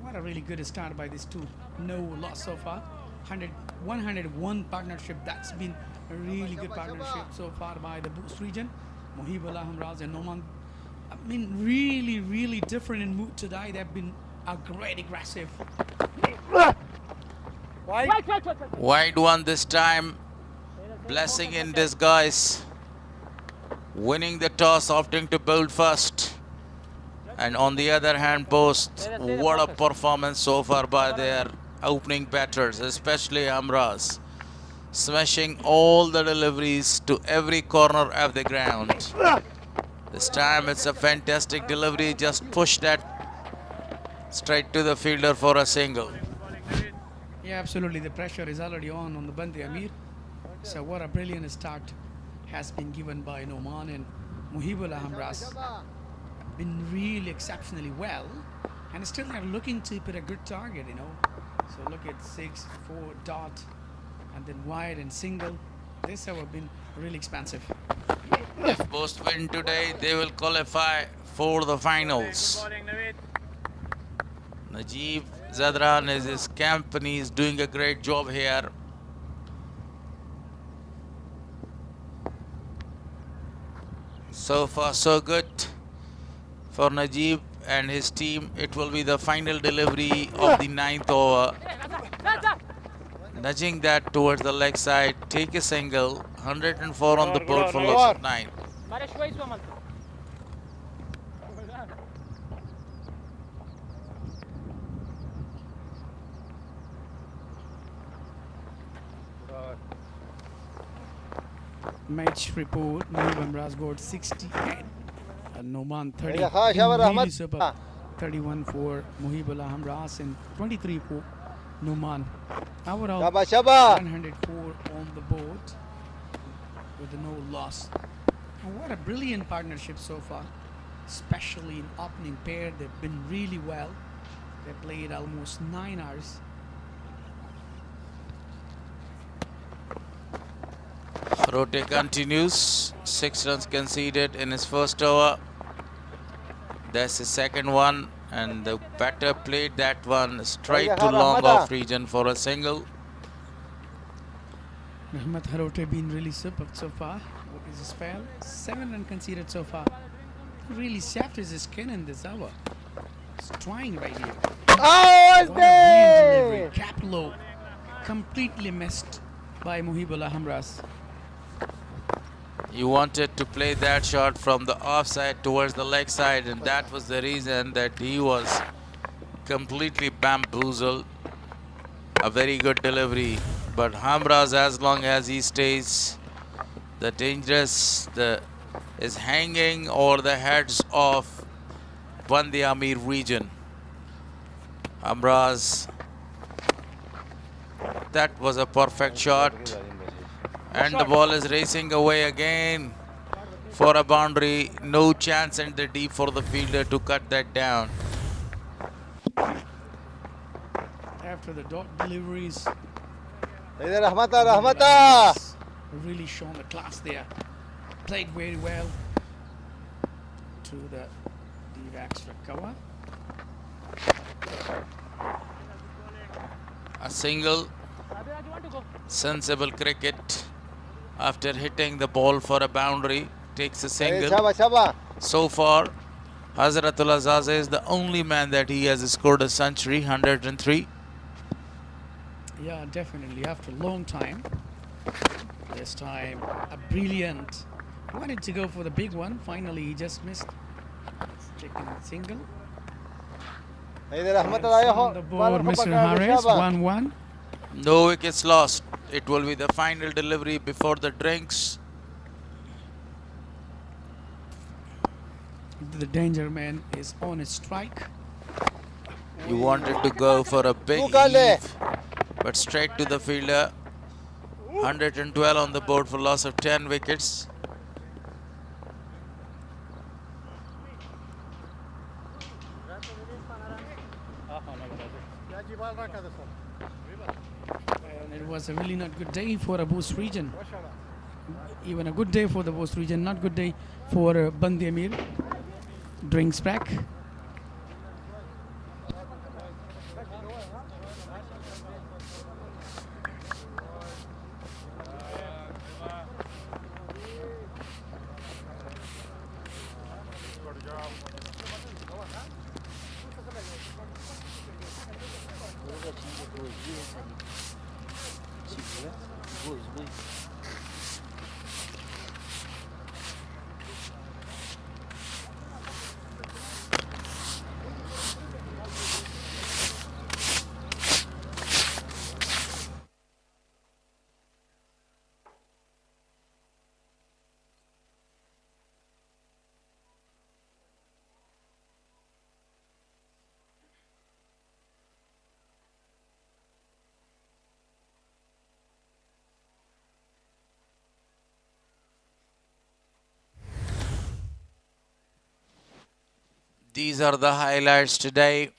Speaker 6: What a really good start by these two. No loss so far. 101 partnership. That's been a really good partnership so far by the Bost region. Mohibullah Hamraz and Noman. I mean, really different in mood today. They've been a great aggressive.
Speaker 7: Wide one this time. Blessing in disguise. Winning the toss, opting to bowl first. And on the other hand, Bost, what a performance so far by their opening batters, especially Hamraz. Smashing all the deliveries to every corner of the ground. This time it's a fantastic delivery, just push that straight to the fielder for a single.
Speaker 6: Yeah, absolutely. The pressure is already on the Band-e-Amir. So what a brilliant start has been given by Noman and Mohibullah Hamraz. Been really exceptionally well, and still they're looking to put a good target, you know. So look at 6, 4 dot, and then wide and single. This have been really expensive.
Speaker 7: If Bost win today, they will qualify for the finals. Najib Zadran is his camp and he's doing a great job here. So far so good for Najib and his team. It will be the final delivery of the 9th over. Nudging that towards the leg side, take a single, 104 on the board for loss of 9.
Speaker 6: Match report, Mohib Hamraz got 68 and Noman 30. Really super. 31 for Mohibullah Hamraz and 23 for Noman. Overall, 104 on the board with no loss. And what a brilliant partnership so far, especially in opening pair. They've been really well. They played almost 9 hours.
Speaker 7: Rote continues, 6 runs conceded in his first over. That's his second one, and the batter played that one straight to long off region for a single.
Speaker 6: Rahmat Harote been really superb so far with his spell. 7 runs conceded so far. He really saved his skin in this hour. He's trying right here.
Speaker 11: Oh,
Speaker 6: what a brilliant delivery. Cap low. Completely missed by Mohibullah Hamraz.
Speaker 7: You wanted to play that shot from the offside towards the leg side, and that was the reason that he was completely bamboozled. A very good delivery, but Hamraz, as long as he stays, the dangerous is hanging over the heads of Band-e-Amir region. Hamraz, that was a perfect shot. And the ball is racing away again for a boundary. No chance in the deep for the fielder to cut that down.
Speaker 6: After the dot deliveries,
Speaker 11: Rahmata.
Speaker 6: really shown the class there. Played very well to the D-backs recover.
Speaker 7: A single, sensible cricket. After hitting the ball for a boundary, takes a single. So far, Hazratul Azaze is the only man that he has scored a century, 103.
Speaker 6: Yeah, definitely. After a long time. This time, a brilliant. Wanted to go for the big one. Finally, he just missed. Taking a single. On the board, Mr. Harris, 1-1.
Speaker 7: No wickets lost. It will be the final delivery before the drinks.
Speaker 6: The danger man is on his strike.
Speaker 7: You wanted to go for a big heave, but straight to the fielder. 112 on the board for loss of 10 wickets.
Speaker 6: And it was a really not good day for a Bost region. Even a good day for the Bost region, not good day for Band-e-Amir. Drinks back.
Speaker 7: These are the highlights today.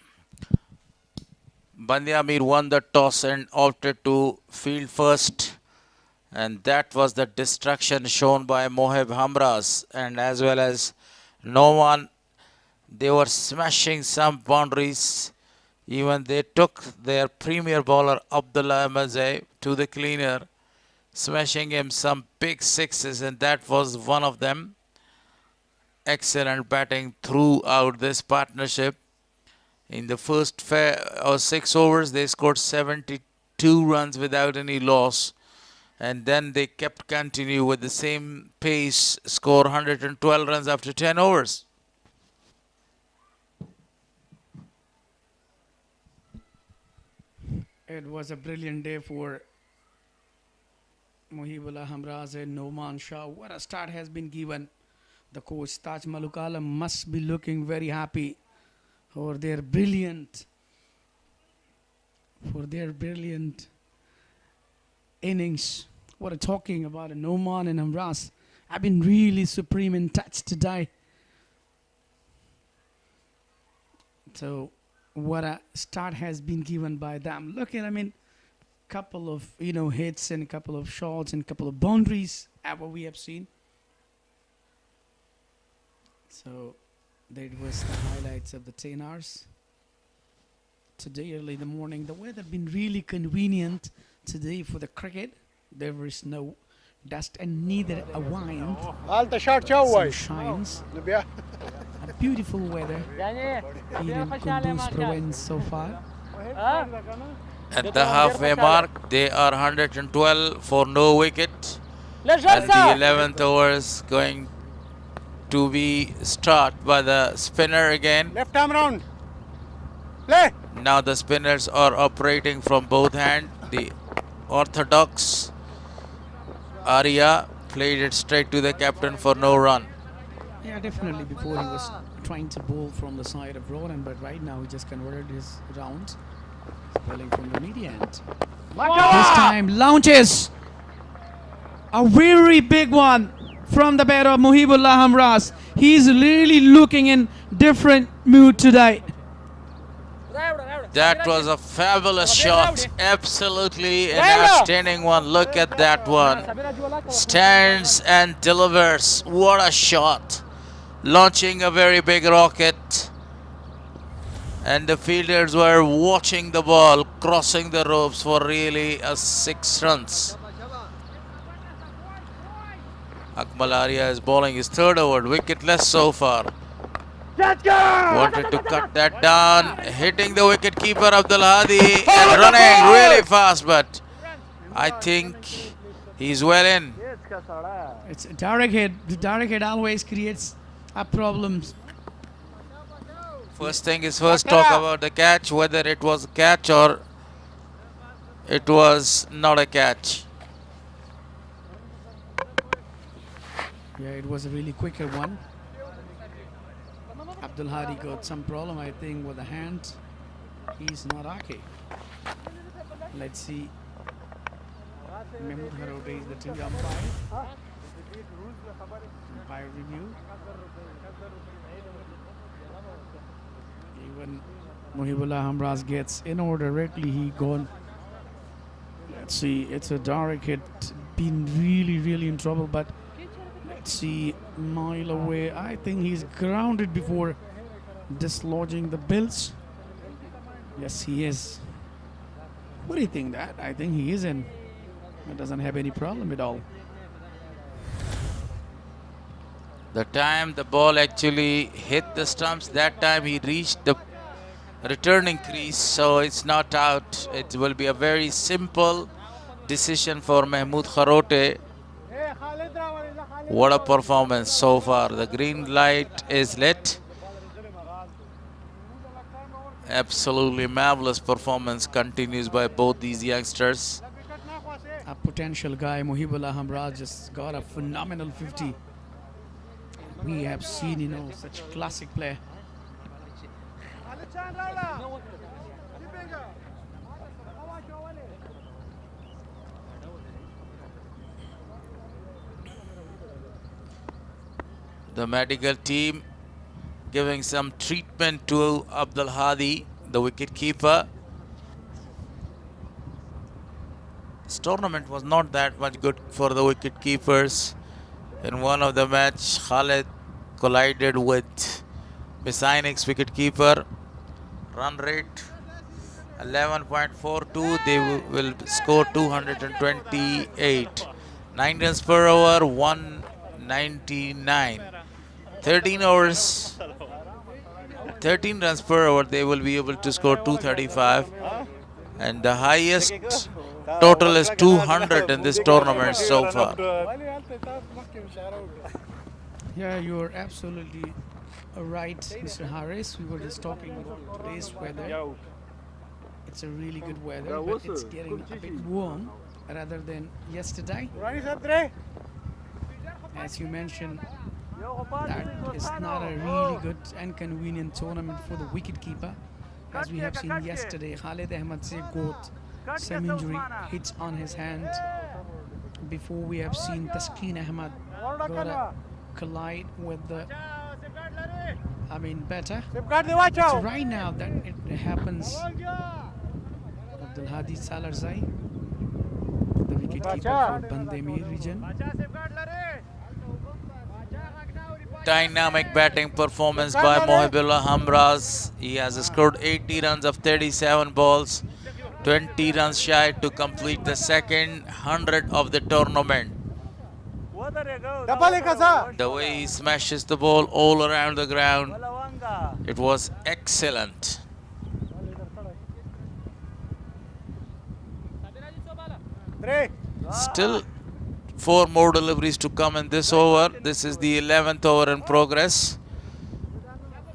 Speaker 7: Band-e-Amir won the toss and opted to field first. And that was the destruction shown by Mohib Hamras and as well as Noman. They were smashing some boundaries. Even they took their premier bowler Abdullah Ahmadzai to the cleaner, smashing him some big sixes, and that was one of them. Excellent batting throughout this partnership. In the first 6 overs, they scored 72 runs without any loss. And then they kept continue with the same pace, score 112 runs after 10 overs.
Speaker 6: It was a brilliant day for Mohibullah Hamraz and Noman Shah. What a start has been given. The coach Taj Malukala must be looking very happy for their brilliant innings. What a talking about it. Noman and Hamraz have been really supreme in touch today. So what a start has been given by them. Look at, couple of hits and a couple of shots and a couple of boundaries what we have seen. So that was the highlights of the 10 hours. Today early in the morning, the weather been really convenient today for the cricket. There is no dust and neither a wind. Sun shines. A beautiful weather here in Kunduz province so far.
Speaker 7: At the halfway mark, they are 112 for no wicket. And the 11th over is going to be start by the spinner again.
Speaker 8: Left arm round. Play.
Speaker 7: Now the spinners are operating from both hands. The orthodox Arya played it straight to the captain for no run.
Speaker 6: Yeah, definitely. Before he was trying to bowl from the side of Ronan, but right now he just converted his round, bowling from the media end. This time launches a very big one from the bat of Mohibullah Hamraz. He's really looking in different mood today.
Speaker 7: That was a fabulous shot. Absolutely an outstanding one. Look at that one. Stands and delivers. What a shot. Launching a very big rocket. And the fielders were watching the ball crossing the ropes for really a 6 runs. Akmal Arya is bowling his 3rd over, wicketless so far. Wanted to cut that down, hitting the wicket keeper Abdul Hadi and running really fast, but I think he's well in.
Speaker 6: It's a direct hit. The direct hit always creates problems.
Speaker 7: First thing is first, talk about the catch, whether it was a catch or it was not a catch.
Speaker 6: Yeah, it was a really quicker one. Abdul Hadi got some problem, I think, with the hand. He's not okay. Let's see. Mahmood Harote is the team umpire. Umpire review. Even Mohibullah Hamraz gets in order directly, he gone. Let's see, it's a direct hit. Been really in trouble, but let's see, mile away. I think he's grounded before dislodging the bills. Yes, he is. What do you think that? I think he is in. He doesn't have any problem at all.
Speaker 7: The time the ball actually hit the stumps, that time he reached the returning crease, so it's not out. It will be a very simple decision for Mahmoud Kharote. What a performance so far. The green light is lit. Absolutely marvelous performance continues by both these youngsters.
Speaker 6: A potential guy, Muhibullah Hamra, just got a phenomenal 50. We have seen, you know, such classic play.
Speaker 7: The medical team giving some treatment to Abdul Hadi, the wicketkeeper. This tournament was not that much good for the wicketkeepers. In one of the match, Khalid collided with Mid-innings wicketkeeper. Run rate 11.42. They will score 228. 9 runs per over, 199. 13 overs, 13 runs per over. They will be able to score 235. And the highest total is 200 in this tournament so far.
Speaker 6: Yeah, you're absolutely right, Mr. Harris. We were just talking about today's weather. It's a really good weather, but it's getting a bit warm rather than yesterday. As you mentioned, that is not a really good and convenient tournament for the wicketkeeper. As we have seen yesterday, Khalid Ahmed got some injury, hits on his hand. Before we have seen Taskeen Ahmed got a collide with the batter. So right now that it happens, Abdul Hadi Salarzai, the wicketkeeper for Band-e-Amir region.
Speaker 7: Dynamic batting performance by Mohibullah Hamraz. He has scored 80 runs of 37 balls, 20 runs shy to complete the second 100 of the tournament. The way he smashes the ball all around the ground, it was excellent. Still 4 more deliveries to come in this over. This is the 11th over in progress.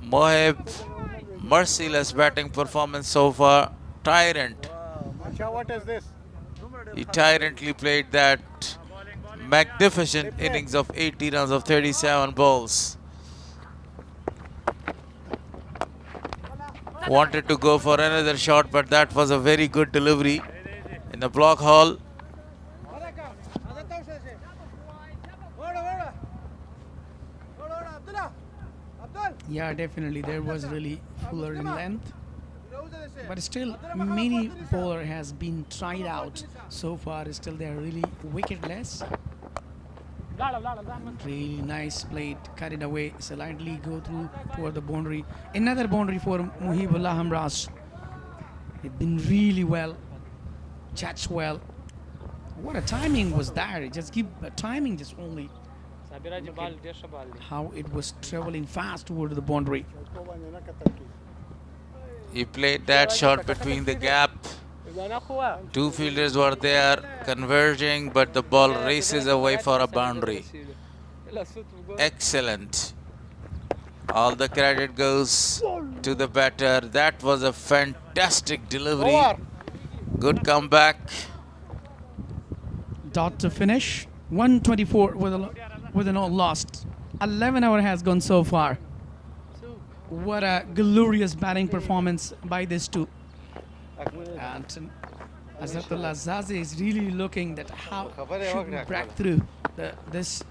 Speaker 7: Mohib, merciless batting performance so far. Tyrant.
Speaker 8: What is this?
Speaker 7: He tyrantly played that magnificent innings of 80 runs of 37 balls. Wanted to go for another shot, but that was a very good delivery in the block hole.
Speaker 6: Yeah, definitely there was really fuller in length, but still many bowler has been tried out so far. Still they are really wicketless. Really nice played, carried away, slightly go through toward the boundary. Another boundary for Muhibullah Hamraz. It's been really well, judged well. What a timing was that? Just give a timing, just only how it was traveling fast toward the boundary.
Speaker 7: He played that shot between the gap. 2 fielders were there converging, but the ball races away for a boundary. Excellent. All the credit goes to the batter. That was a fantastic delivery. Good comeback.
Speaker 6: Dot to finish. 124 with an all lost. 11 hour has gone so far. What a glorious batting performance by these two. And Azatullah Zaze is really looking at how should we break through this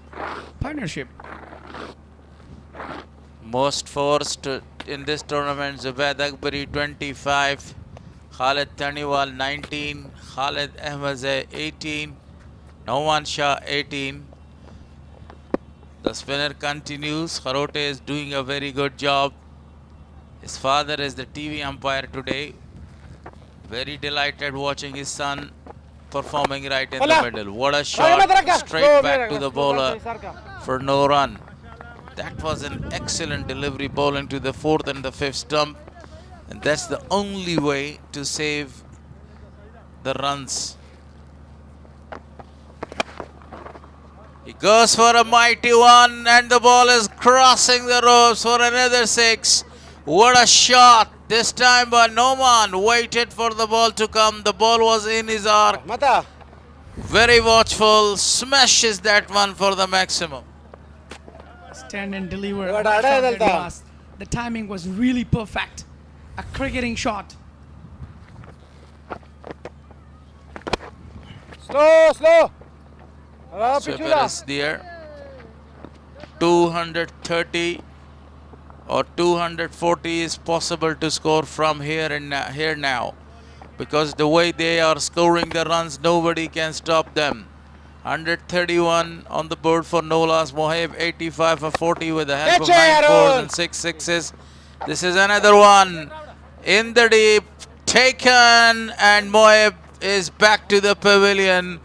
Speaker 6: partnership.
Speaker 7: Most forced in this tournament, Zubaid Akbari 25, Khalid Taniwal 19, Khalid Ahmazeh 18, Nauman Shah 18. The spinner continues. Kharote is doing a very good job. His father is the TV umpire today. Very delighted watching his son performing right in the middle. What a shot, straight back to the bowler for no run. That was an excellent delivery, bowling to the 4th and the 5th stump. And that's the only way to save the runs. He goes for a mighty one, and the ball is crossing the ropes for another 6. What a shot! This time by Noman. Waited for the ball to come. The ball was in his arc. Very watchful. Smashes that one for the maximum.
Speaker 6: Stand and deliver. The timing was really perfect. A cricketing shot.
Speaker 8: Slow.
Speaker 7: Swipper is there. 230 or 240 is possible to score from here and here now, because the way they are scoring the runs, nobody can stop them. 131 on the board for no loss. Mohib 85 for 40 with the help of 9 fours and 6 sixes. This is another one in the deep, taken, and Mohib is back to the pavilion.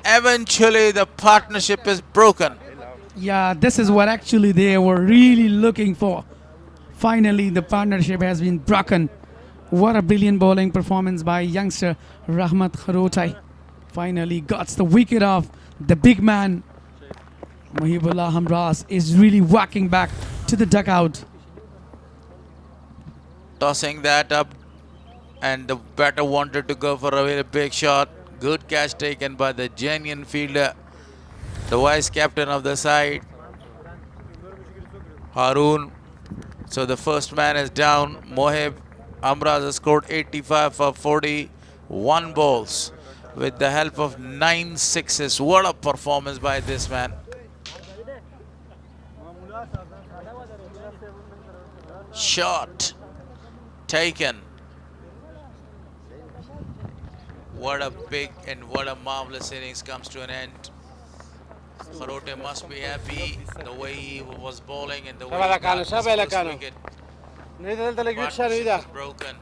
Speaker 7: Eventually the partnership is broken.
Speaker 6: Yeah, this is what actually they were really looking for. Finally, the partnership has been broken. What a brilliant bowling performance by youngster Rahmat Kharotai. Finally got the wicket off. The big man, Mahibullah Hamraz, is really whacking back to the dugout.
Speaker 7: Tossing that up, and the batter wanted to go for a very big shot. Good catch taken by the genuine fielder, the vice captain of the side, Haroon. So the first man is down. Mohib Amraz has scored 85 for 41 balls with the help of 9 sixes. What a performance by this man. Shot taken. What a big and what a marvelous innings comes to an end. Kharote must be happy the way he was bowling and the way he got his first wicket. Partnership is broken.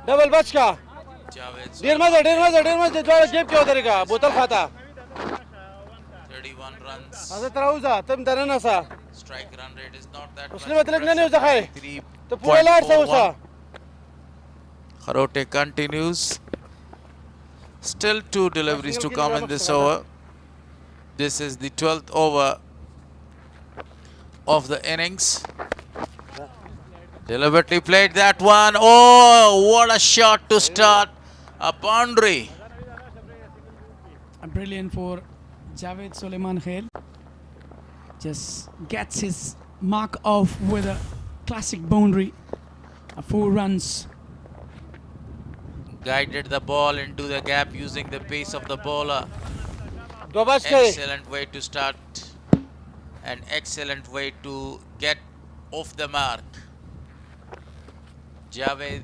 Speaker 8: Double बच का डेढ़ मजा
Speaker 7: 31 runs.
Speaker 8: هذا تراوزا تم درنسا
Speaker 7: Strike run rate is not that
Speaker 8: उसने
Speaker 7: much.
Speaker 8: मतलब नहीं उसे खाए तो पूरा लाड़ सा उसा
Speaker 7: Kharote continues. Still 2 deliveries to come in this over. This is the 12th over of the innings. Deliberately played that one. Oh, what a shot to start. A boundary.
Speaker 6: Brilliant for Javed Suleiman Khail. Just gets his mark off with a classic boundary. 4 runs.
Speaker 7: Guided the ball into the gap using the pace of the bowler.
Speaker 8: दोबारा
Speaker 7: Excellent way to start. An excellent way to get off the mark. Javed.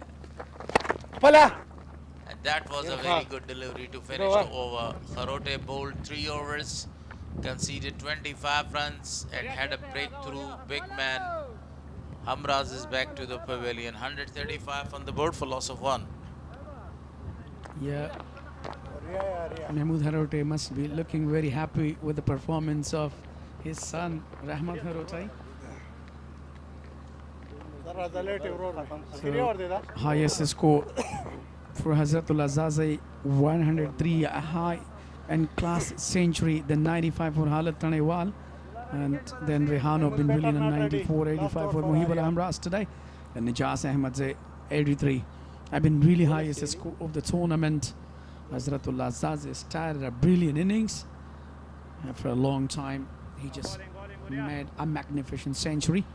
Speaker 7: And that was a very good delivery to finish the over. Kharote bowled 3 overs, conceded 25 runs and had a breakthrough. Big man Hamraz is back to the pavilion. 135 on the board for loss of 1.
Speaker 6: Yeah. Mahmood Kharote must be looking very happy with the performance of his son Rahmat Kharote. Highest score for Hazratullah Zazi, 103, a high and class century, then 95 for Halat Tanewal, and then Rehano bin Willian 94, 85 for Mohib Al-Hamraz today, and Nijas Ahmad 83. I've been really highest score of the tournament. Hazratullah Zazi started a brilliant innings. For a long time, he just made a magnificent century.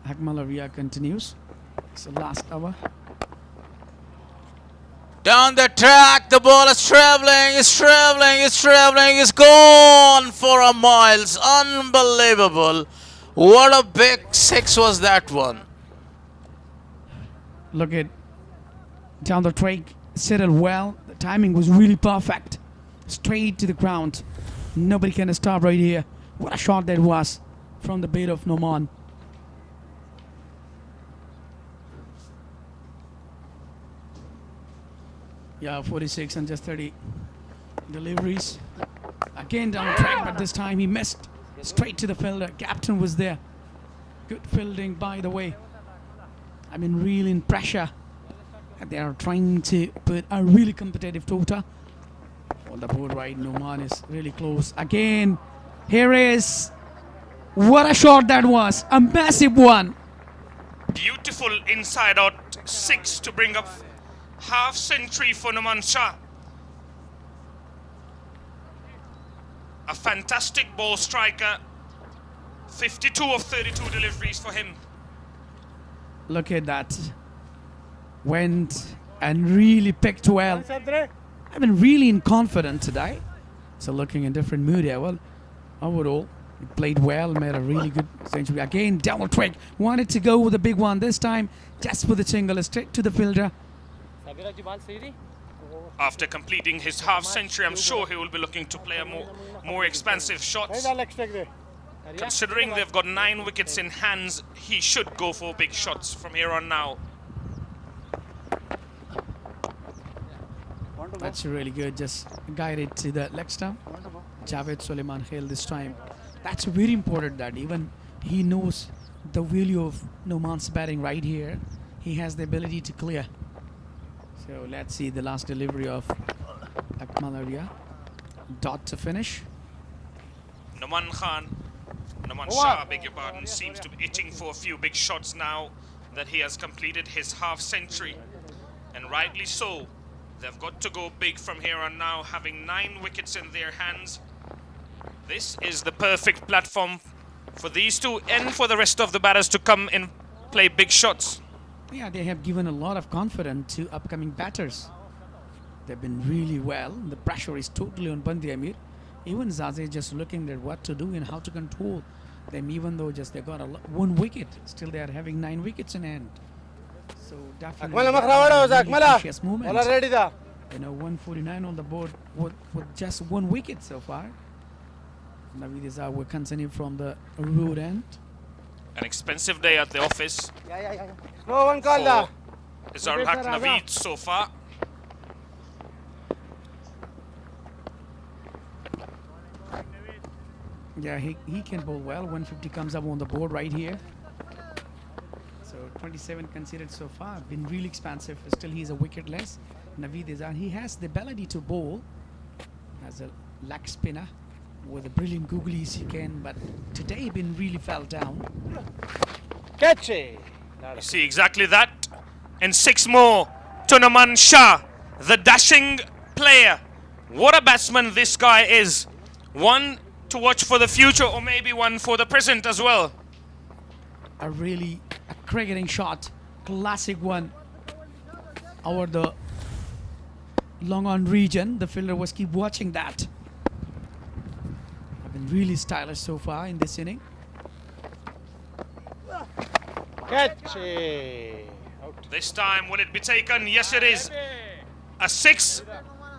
Speaker 6: Hakmalaria continues. It's the last over.
Speaker 7: Down the track, the ball is traveling, it's gone for a miles. Unbelievable. What a big 6 was that one.
Speaker 6: Look at down the track, settled well. The timing was really perfect. Straight to the ground. Nobody can stop right here. What a shot that was from the bait of Noman. Yeah, 46 and just 30 deliveries. A Again down track, but this time he missed straight to the fielder. Captain was there. Good fielding, by the way. I mean, really in pressure. And they are trying to put a really competitive Tota on the board. Right, Noman is really close. Again, here is. What a shot that was. A massive one.
Speaker 12: Beautiful inside out 6 to bring up half century for Noman Shah. A fantastic ball striker. 52 of 32 deliveries for him.
Speaker 6: Look at that. Went and really picked well. I've been really in confident today. So looking in different mood here. Well, overall, he played well, made a really good century. Again, double trick. Wanted to go with a big one this time. Just with the single, straight to the fielder.
Speaker 12: After completing his half century, I'm sure he will be looking to play a more expansive shots. Considering they've got 9 wickets in hands, he should go for big shots from here on now.
Speaker 6: That's really good. Just guided to the leg stump. Javed Suleiman Khail this time. That's very important that even he knows the value of Noman's batting right here. He has the ability to clear. So let's see the last delivery of Akmal Arya. Dot to finish.
Speaker 12: Noman Shah, beg your pardon, seems to be itching for a few big shots now that he has completed his half century. And rightly so. They've got to go big from here on now, having 9 wickets in their hands. This is the perfect platform for these two and for the rest of the batters to come and play big shots.
Speaker 6: Yeah, they have given a lot of confidence to upcoming batters. They've been really well. The pressure is totally on Band-e-Amir. Even Zaze just looking at what to do and how to control them, even though just they got 1 wicket. Still they are having 9 wickets in hand. So definitely precious movement. You know, 149 on the board with just 1 wicket so far. Naveed Izar will continue from the road end.
Speaker 12: An expensive day at the office.
Speaker 11: No one called that.
Speaker 12: Izarul Haq Naveed so far.
Speaker 6: Yeah, he can bowl well. 150 comes up on the board right here. So 27 considered so far. Been really expansive. Still he's a wicket less. Naveed Izar, he has the ability to bowl as a leg spinner with a brilliant googlies he can, but today been really fell down.
Speaker 11: Catch it.
Speaker 12: You see exactly that. And 6 more to Noman Shah, the dashing player. What a batsman this guy is. One to watch for the future, or maybe one for the present as well.
Speaker 6: A really cricketing shot, classic one over the long on region. The fielder was keep watching that. I've been really stylish so far in this inning.
Speaker 11: Catch it.
Speaker 12: This time will it be taken? Yes it is. A 6,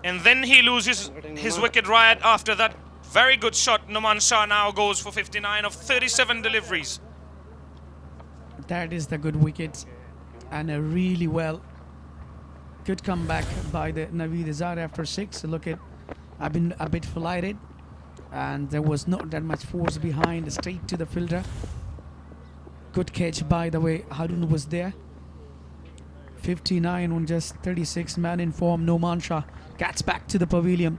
Speaker 12: and then he loses his wicket right after that. Very good shot. Noman Shah now goes for 59 of 37 deliveries.
Speaker 6: That is the good wicket, and a really good comeback by the Naveed Izar after 6. Look at, I've been a bit flighted, and there was not that much force behind, straight to the fielder. Good catch, by the way. Harun was there. 59 on just 36. Man in form. Noman Shah gets back to the pavilion.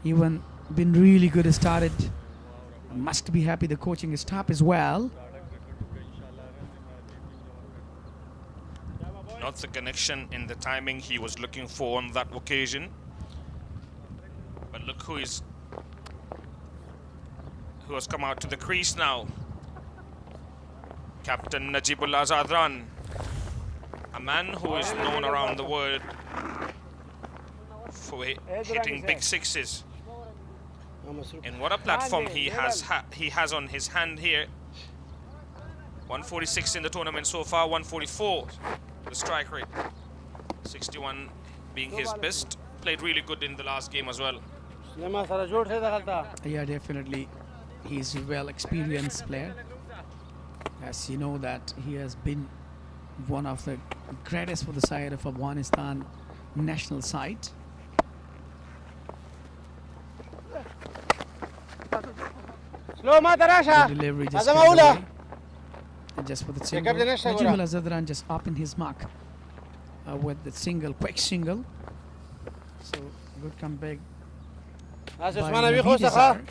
Speaker 6: Even been really good started. Must be happy the coaching staff as well.
Speaker 12: Not the connection in the timing he was looking for on that occasion. But look who has come out to the crease now. Captain Najibullah Zadran, a man who is known around the world for hitting big 6s. And what a platform he has on his hand here. 146 in the tournament so far, 144 the strike rate. 61 being his best. Played really good in the last game as well.
Speaker 6: Yeah, definitely. He's a well-experienced player. As you know that he has been one of the greatest for the side of Afghanistan national side.
Speaker 11: سلو ما تراشا
Speaker 6: The delivery just
Speaker 11: هذا
Speaker 6: came
Speaker 11: مولى
Speaker 6: away. And just for the single,
Speaker 11: captain is
Speaker 6: Najib
Speaker 11: Shagura.
Speaker 6: Al-Zadran just up in his mark with the single, quick single. So good comeback by
Speaker 11: عثمان
Speaker 6: Naveed
Speaker 11: بيخوسها
Speaker 6: Izar.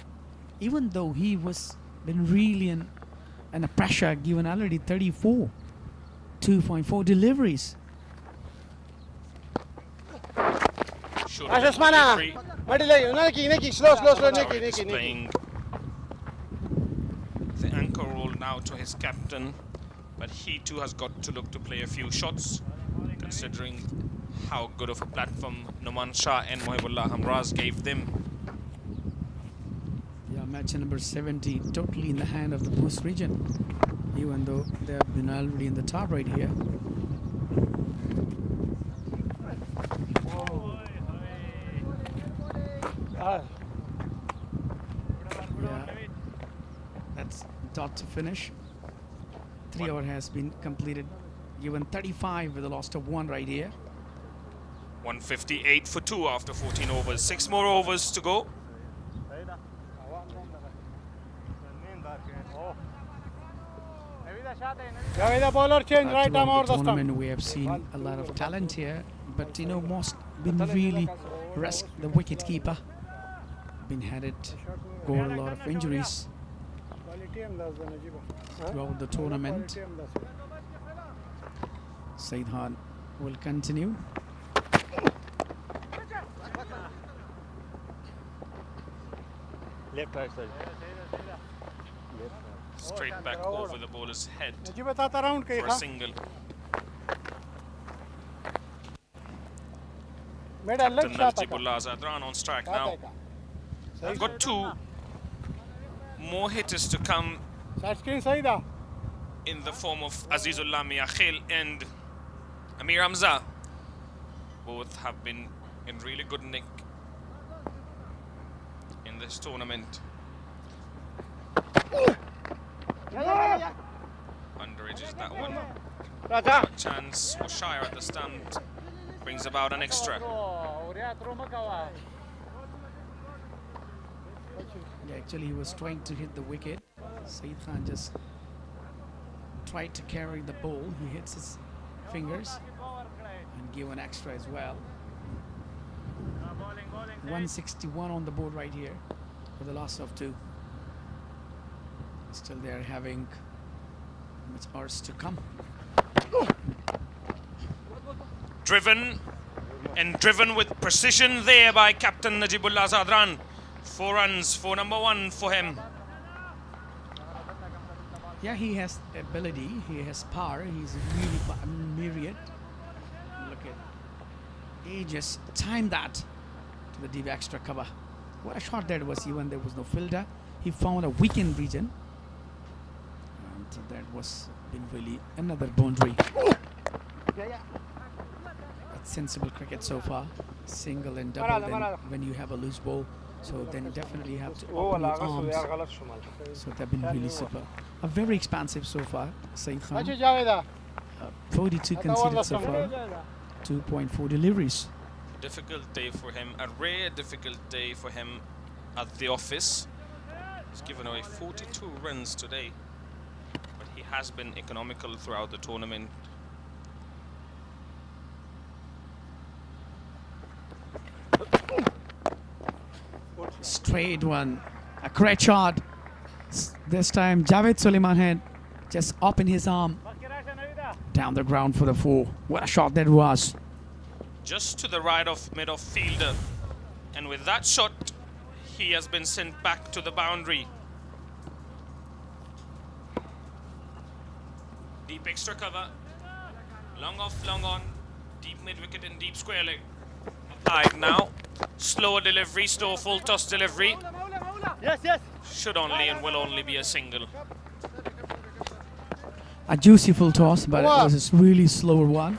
Speaker 6: Even though he was been really in a pressure, given already 34, 2.4 deliveries.
Speaker 12: Should
Speaker 11: عاش
Speaker 12: have been
Speaker 11: عثمان
Speaker 12: free.
Speaker 11: ما ادري نيكي نيكي سلو سلو سلو نيكي
Speaker 12: Is
Speaker 11: نيكي نيكي
Speaker 12: playing the anchor role now to his captain, but he too has got to look to play a few shots, considering how good of a platform Noman Shah and Mohibullah Hamraz gave them.
Speaker 6: Yeah, match number 70, totally in the hand of the Bost region, even though they have been already in the top right here. Yeah, that's dot to finish. 3 hour has been completed, given 35 with a loss of 1 right here.
Speaker 12: 158 for 2 after 14 overs. 6 more overs to go.
Speaker 11: جاويدا بولر تشينج رايت ارم اور
Speaker 6: Throughout the
Speaker 11: ذا ستامب
Speaker 6: tournament, we have seen a lot of talent here, but most been really risk the wicket keeper. Been headed, got a lot of injuries throughout the tournament. Said Khan will continue.
Speaker 11: left right side
Speaker 12: Straight back over the bowler's head
Speaker 11: نجيب بتاعت راوند
Speaker 12: for a
Speaker 11: كيف
Speaker 12: single.
Speaker 11: ميدا
Speaker 12: Captain
Speaker 11: ليفت شاطك
Speaker 12: Najibullah Zadran on strike now. I've got 2 more hitters to come
Speaker 11: سايد سكرين سيدا
Speaker 12: in the form of Azizullah Miakhil and Amir Hamza. Both have been in really good nick in this tournament. Underages that one. A chance for Shire at the stand brings about an extra.
Speaker 6: Yeah, actually, he was trying to hit the wicket. Said Khan just tried to carry the ball. He hits his fingers and give an extra as well. 161 on the board right here for the loss of 2. Still they're having much hours to come.
Speaker 12: Driven with precision there by Captain Najibullah Zadran. 4 runs for number 1 for him.
Speaker 6: Yeah, he has ability, he has power, he's really myriad. Look at, he just timed that to the deep extra cover. What a shot that was, even there was no fielder. He found a weakened region. And that was been really another boundary. That's sensible cricket so far. Single and double, then when you have a loose ball, so then definitely have to open your arms. So they've been really super. A very expansive so far, Said Khan. 42 conceded so far, 2.4 deliveries.
Speaker 12: Difficult day for him, a rare difficult day for him at the office. He's given away 42 runs today, but he has been economical throughout the tournament.
Speaker 6: Straight one, a great shot. This time Javed Suleiman had just up in his arm, down the ground for the 4. What a shot that was.
Speaker 12: Just to the right of mid-off fielder, and with that shot he has been sent back to the boundary. Deep extra cover, long off, long on, deep mid-wicket and deep square leg. Applied now, slower delivery, slow full toss delivery.
Speaker 11: Yes.
Speaker 12: Should only and will only be a single.
Speaker 6: A juicy full toss, but it was a really slower one.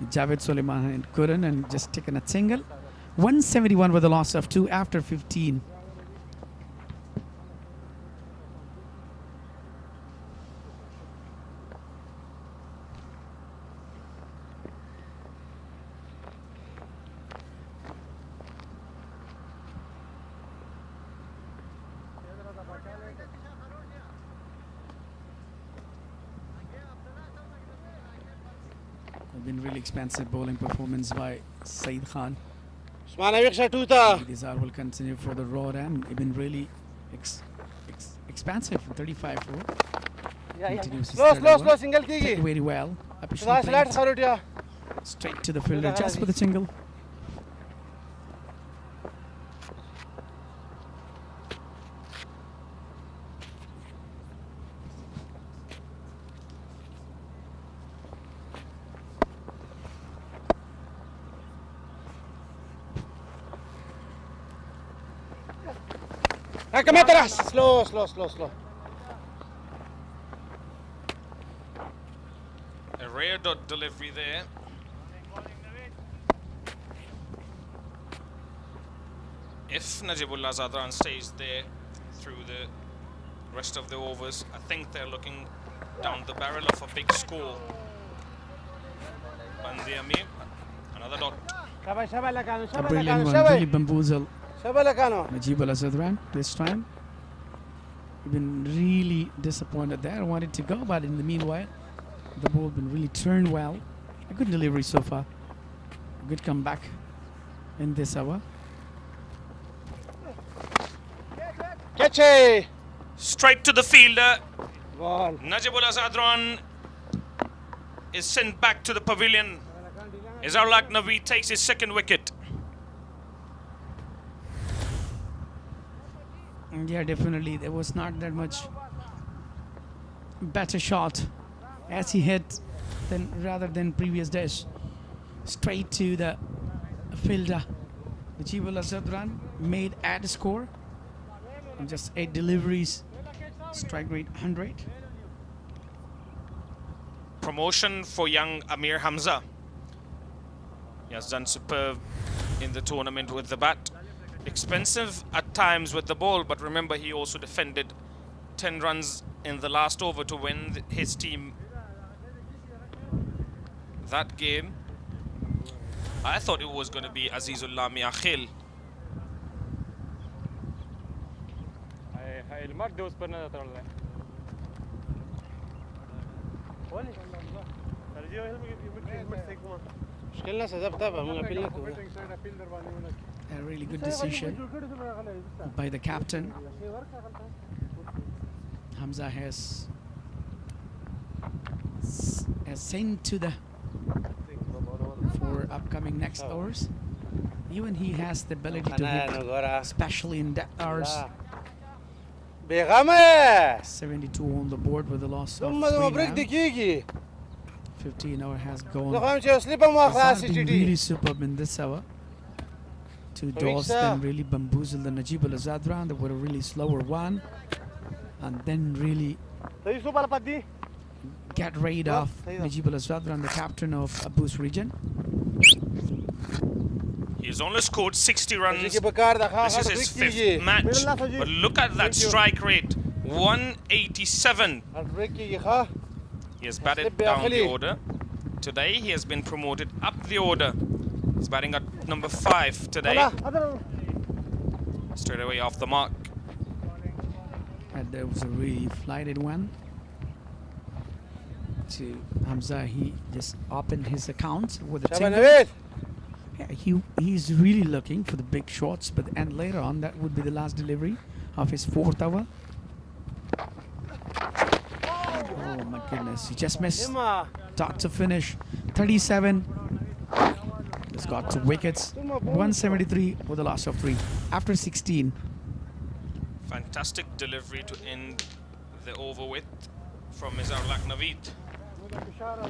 Speaker 6: Javed Suleiman couldn't and just taken a single. 171 with a loss of 2 after 15. Been really expensive bowling performance by Saeed Khan. These will continue for the road and been really expensive. 35 for.
Speaker 11: Slow, single
Speaker 6: Played very well. Straight to the fielder just for the single.
Speaker 11: Slow.
Speaker 12: A rare dot delivery there. If Najibullah Zadran stays there through the rest of the overs, I think they're looking down the barrel of a big score. Band-e-Amir, another dot.
Speaker 6: A brilliant one, really bamboozle Najibullah Zadran this time. He's been really disappointed there. Wanted to go, but in the meanwhile, the ball been really turned well. A good delivery so far. A good comeback in this hour.
Speaker 11: Catch it!
Speaker 12: Straight to the fielder. Najibullah Zadran is sent back to the pavilion. Izarullah Naveed takes his second wicket.
Speaker 6: Yeah, definitely. There was not that much better shot as he hit rather than previous days. Straight to the fielder. Najibullah Zadran made at score. And just 8 deliveries. Strike rate 100.
Speaker 12: Promotion for young Amir Hamza. He has done superb in the tournament with the bat. Expensive at times with the ball, but remember he also defended 10 runs in the last over to win his team that game. I thought it was going to be Azizullah Miakhil.
Speaker 6: A really good decision by the captain. Hamza has sent to the for upcoming next hours. Even he has the ability to hit, especially in death hours. 72 on the board with a loss of 3 now. 15 hour has gone. Azhar been really superb in this hour. 2 doors, then really bamboozled the Najibullah Zadran. They were a really slower one, and then really get rid of Najibullah Zadran, the captain of Bost region.
Speaker 12: He's only scored 60 runs. This is his 5th match. But look at that strike rate, 187. He has batted down the order. Today he has been promoted up the order. He's batting at number 5 today. Straight away off the mark.
Speaker 6: And there was a really flighted one to Hamza. He just opened his account with a single. Yeah, he's really looking for the big shots, and later on that would be the last delivery of his 4th hour. Oh my goodness, he just missed. Dot to finish. 37. He's got 2 wickets. 173 with a loss of 3 after 16.
Speaker 12: Fantastic delivery to end the over with from Izarullah Naveed.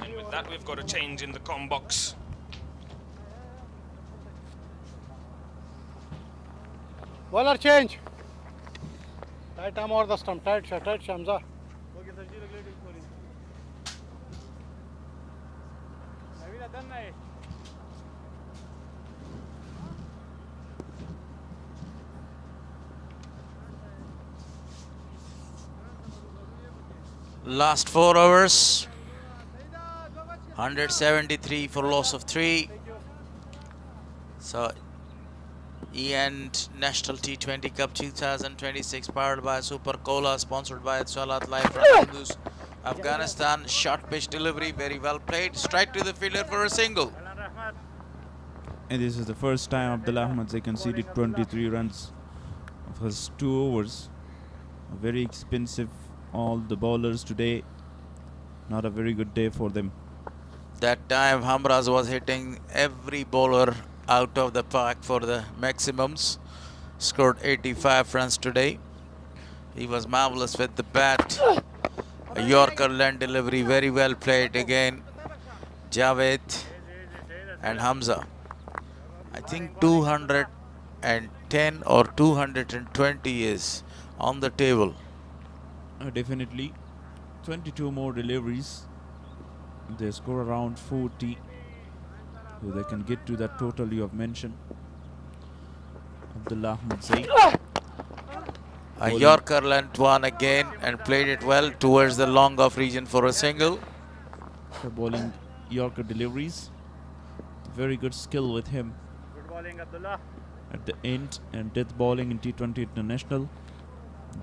Speaker 12: And with that, we've got a change in the com box.
Speaker 11: Bowler change. Tight arm over the stump. Tight Hamza.
Speaker 7: Last 4 overs. 173 for loss of 3. So E-end National T20 Cup 2026 powered by Super Cola, sponsored by Salat Life from Afghanistan, short pitch delivery, very well played. Strike to the fielder for a single.
Speaker 13: And this is the first time Abdullah Ahmadzai conceded 23 runs of his 2 overs. Very expensive, all the bowlers today. Not a very good day for them.
Speaker 7: That time Hamraz was hitting every bowler out of the park for the maximums. Scored 85 runs today. He was marvelous with the bat. A Yorker land delivery, very well played again. Javed and Hamza. I think 210 or 220 is on the table.
Speaker 13: Definitely 22 more deliveries. They score around 40, so they can get to that total you have mentioned. Abdullah Ahmadzai.
Speaker 7: A Yorker length one again and played it well towards the long off region for a single.
Speaker 13: The bowling Yorker deliveries. Very good skill with him.
Speaker 11: Good bowling, Abdullah.
Speaker 13: At the end, and death bowling in T20 International.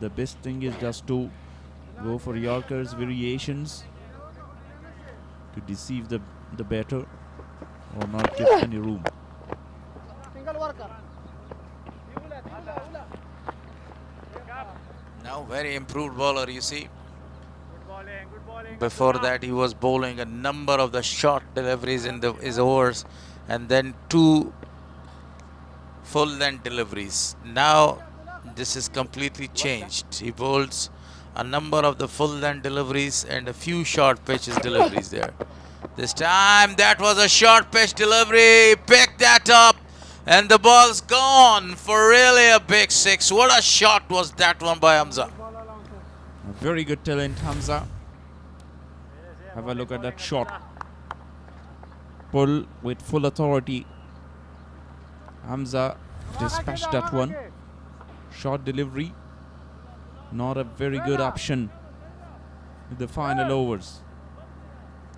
Speaker 13: The best thing is just to go for Yorkers, variations, to deceive the batter or not give any room.
Speaker 11: Single worker.
Speaker 7: Now very improved bowler, you see.
Speaker 11: Good bowling.
Speaker 7: Before that he was bowling a number of the short deliveries in his overs and then 2 full length deliveries. Now this is completely changed. He bowls a number of the full length deliveries and a few short pitches deliveries there. This time that was a short pitch delivery. Pick that up and the ball's gone for really a big 6. What a shot was that one by Hamza.
Speaker 13: A very good talent, Hamza. Have a look at that shot. Pull with full authority. Hamza dispatched that one. Short delivery. Not a very good option in the final overs.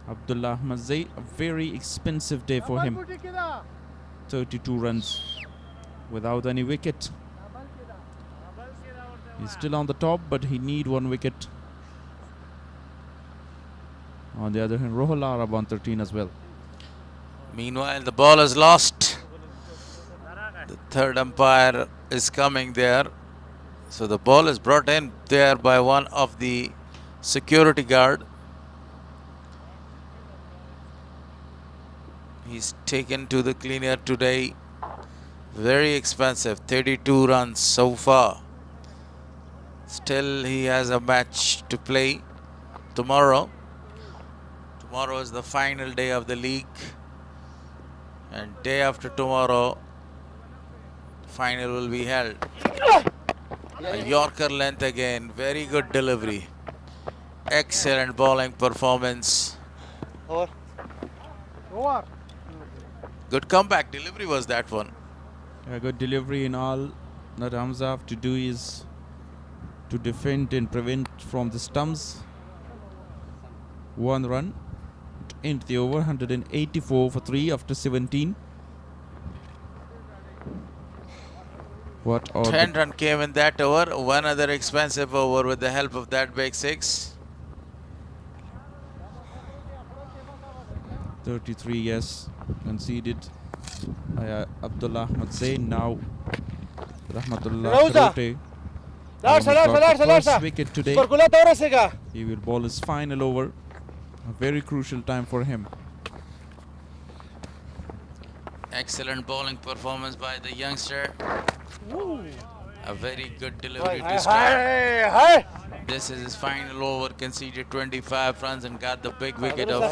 Speaker 13: Abdullah Ahmadzai, a very expensive day for him. 32 runs without any wicket. He's still on the top, but he need 1 wicket. On the other hand, Rohal Arab on 13 as well.
Speaker 7: Meanwhile, the ball is lost. The third umpire is coming there. So the ball is brought in there by one of the security guard. He's taken to the cleaner today. Very expensive, 32 runs so far. Still he has a match to play tomorrow. Tomorrow is the final day of the league. And day after tomorrow, final will be held. A Yorker length again, very good delivery. Excellent bowling performance. Good comeback delivery was that one.
Speaker 13: A good delivery in all that Hamza have to do is to defend and prevent from the stumps. 1 run to end the over, 184 for 3 after 17. What
Speaker 7: 10 run came in that over. One other expensive over with the help of that big 6.
Speaker 13: 33, yes, conceded by Abdullah Ahmadzai. Now Rahmatullah Karote first wicket today. He will bowl his final over. A very crucial time for him.
Speaker 7: Excellent bowling performance by the youngster. A very good delivery to strike. This is his final over, conceded 25 runs and got the big wicket of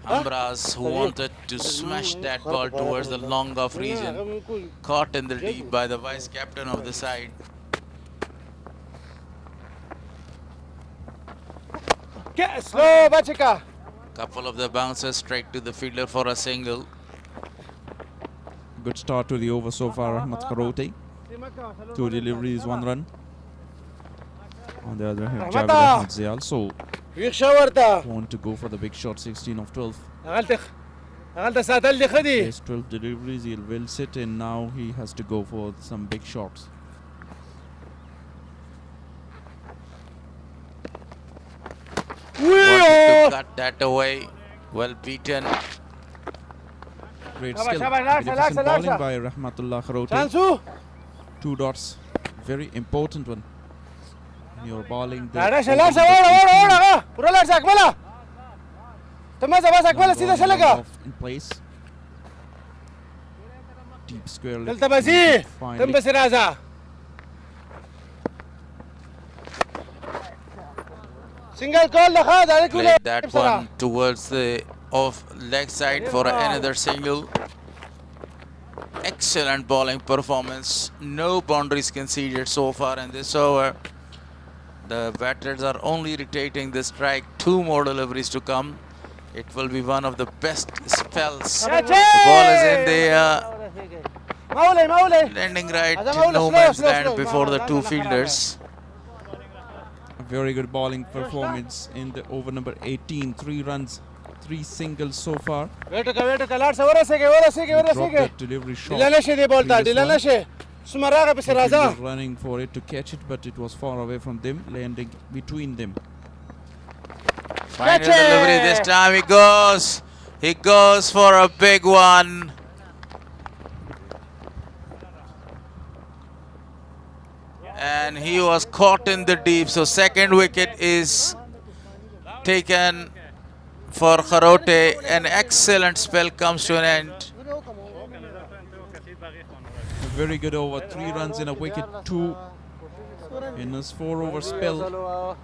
Speaker 7: Hamraz, who wanted to smash that ball towards the long off region. Caught in the deep by the vice captain of the side.
Speaker 11: Slow, Bachika.
Speaker 7: Couple of the bounces straight to the fielder for a single.
Speaker 13: Good start to the over so far, Ahmad Karote. 2 deliveries, 1 run. On the other hand, Javed Ahmadzai also want to go for the big shot, 16 of 12. Yes, 12 deliveries, he'll well sit, and now he has to go for some big shots.
Speaker 7: Wanted to cut that away. Well beaten.
Speaker 10: Great skill. Magnificent bowling by Rahmatullah Kharote. 2 dots. Very important one. You're bowling the in place. Deep square leg.
Speaker 11: Single call
Speaker 7: Played that one towards the off leg side for another single. Excellent bowling performance. No boundaries conceded so far in this over. The batters are only rotating the strike. 2 more deliveries to come. It will be one of the best spells. The ball is in the landing right, no man's land before the 2 fielders.
Speaker 10: A very good bowling performance in the over number 18. 3 runs, 3 singles so far. Dropped that delivery shot. Running for it to catch it, but it was far away from them, landing between them.
Speaker 7: Final delivery this time. He goes for a big one. And he was caught in the deep. So second wicket is taken for Kharote. An excellent spell comes to an end.
Speaker 10: A very good over. 3 runs in a wicket, 2 in his 4-over spell.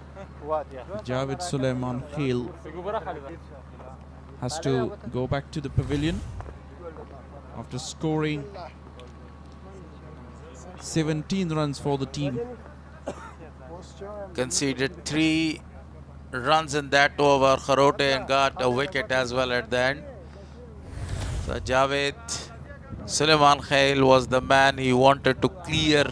Speaker 10: Javed Sulaiman Khil has to go back to the pavilion after scoring 17 runs for the team.
Speaker 7: Conceded 3 runs in that over. Kharote and got a wicket as well at the end. So Javed Sulaiman Khail was the man. He wanted to clear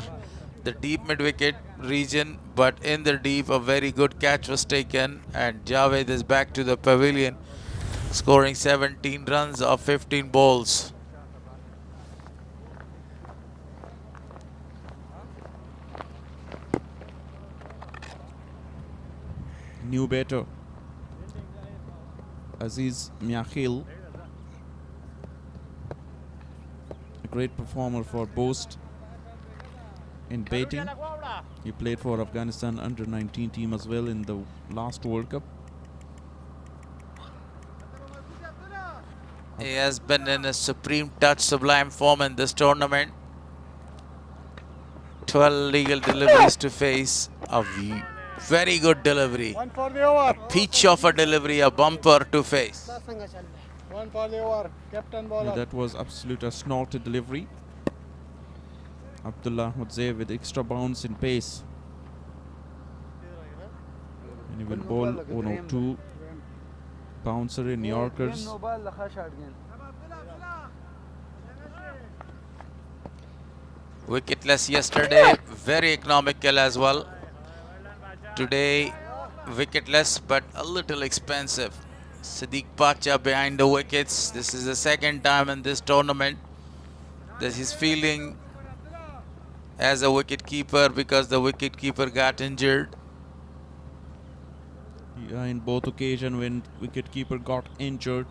Speaker 7: the deep mid-wicket region, but in the deep a very good catch was taken, and Javed is back to the pavilion scoring 17 runs of 15 balls.
Speaker 10: New batter Aziz Miakhil, a great performer for Bost in batting. He played for Afghanistan under-19 team as well in the last World Cup.
Speaker 7: He has been in a supreme touch, sublime form in this tournament. 12 legal deliveries to face. A very good delivery. A peach of a delivery, a bumper to face.
Speaker 11: 1 for the over, captain bowler.
Speaker 10: That was absolute a snorted delivery. Abdullah Mudzeh with extra bounce in pace. And he will bowl 102. Bouncer in Yorkers.
Speaker 7: Wicketless yesterday, very economical as well. Today, wicketless but a little expensive. Siddiq Pacha behind the wickets. This is the second time in this tournament that he's feeling as a wicketkeeper because the wicketkeeper got injured.
Speaker 10: Yeah, in both occasions when wicketkeeper got injured,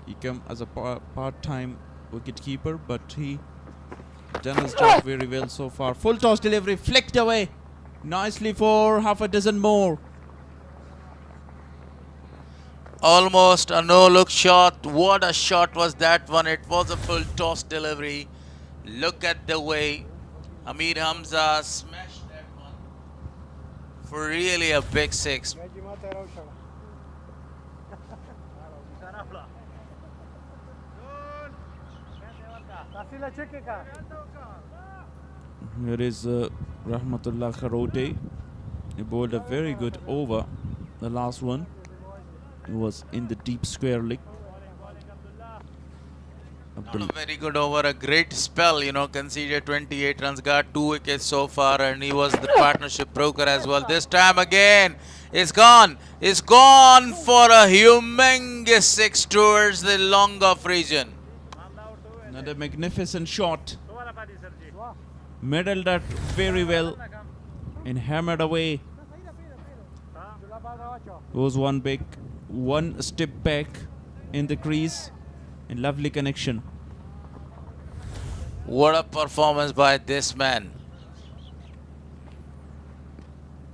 Speaker 10: he came as a part-time wicketkeeper, but he done his job very well so far. Full toss delivery flicked away nicely for half a dozen more.
Speaker 7: Almost a no-look shot. What a shot was that one. It was a full toss delivery. Look at the way Amir Hamza smashed that one for really a big 6.
Speaker 10: Here is Rahmatullah Kharote. He bowled a very good over. The last one, he was in the deep square leg.
Speaker 7: Not a very good over, a great spell, you know, conceded 28 runs, got 2 wickets so far, and he was the partnership broker as well. This time again, it's gone. It's gone for a humongous 6 towards the long off region.
Speaker 10: Another magnificent shot. Middled that very well and hammered away
Speaker 13: Goes one step back in the crease, and lovely connection.
Speaker 7: What a performance by this man.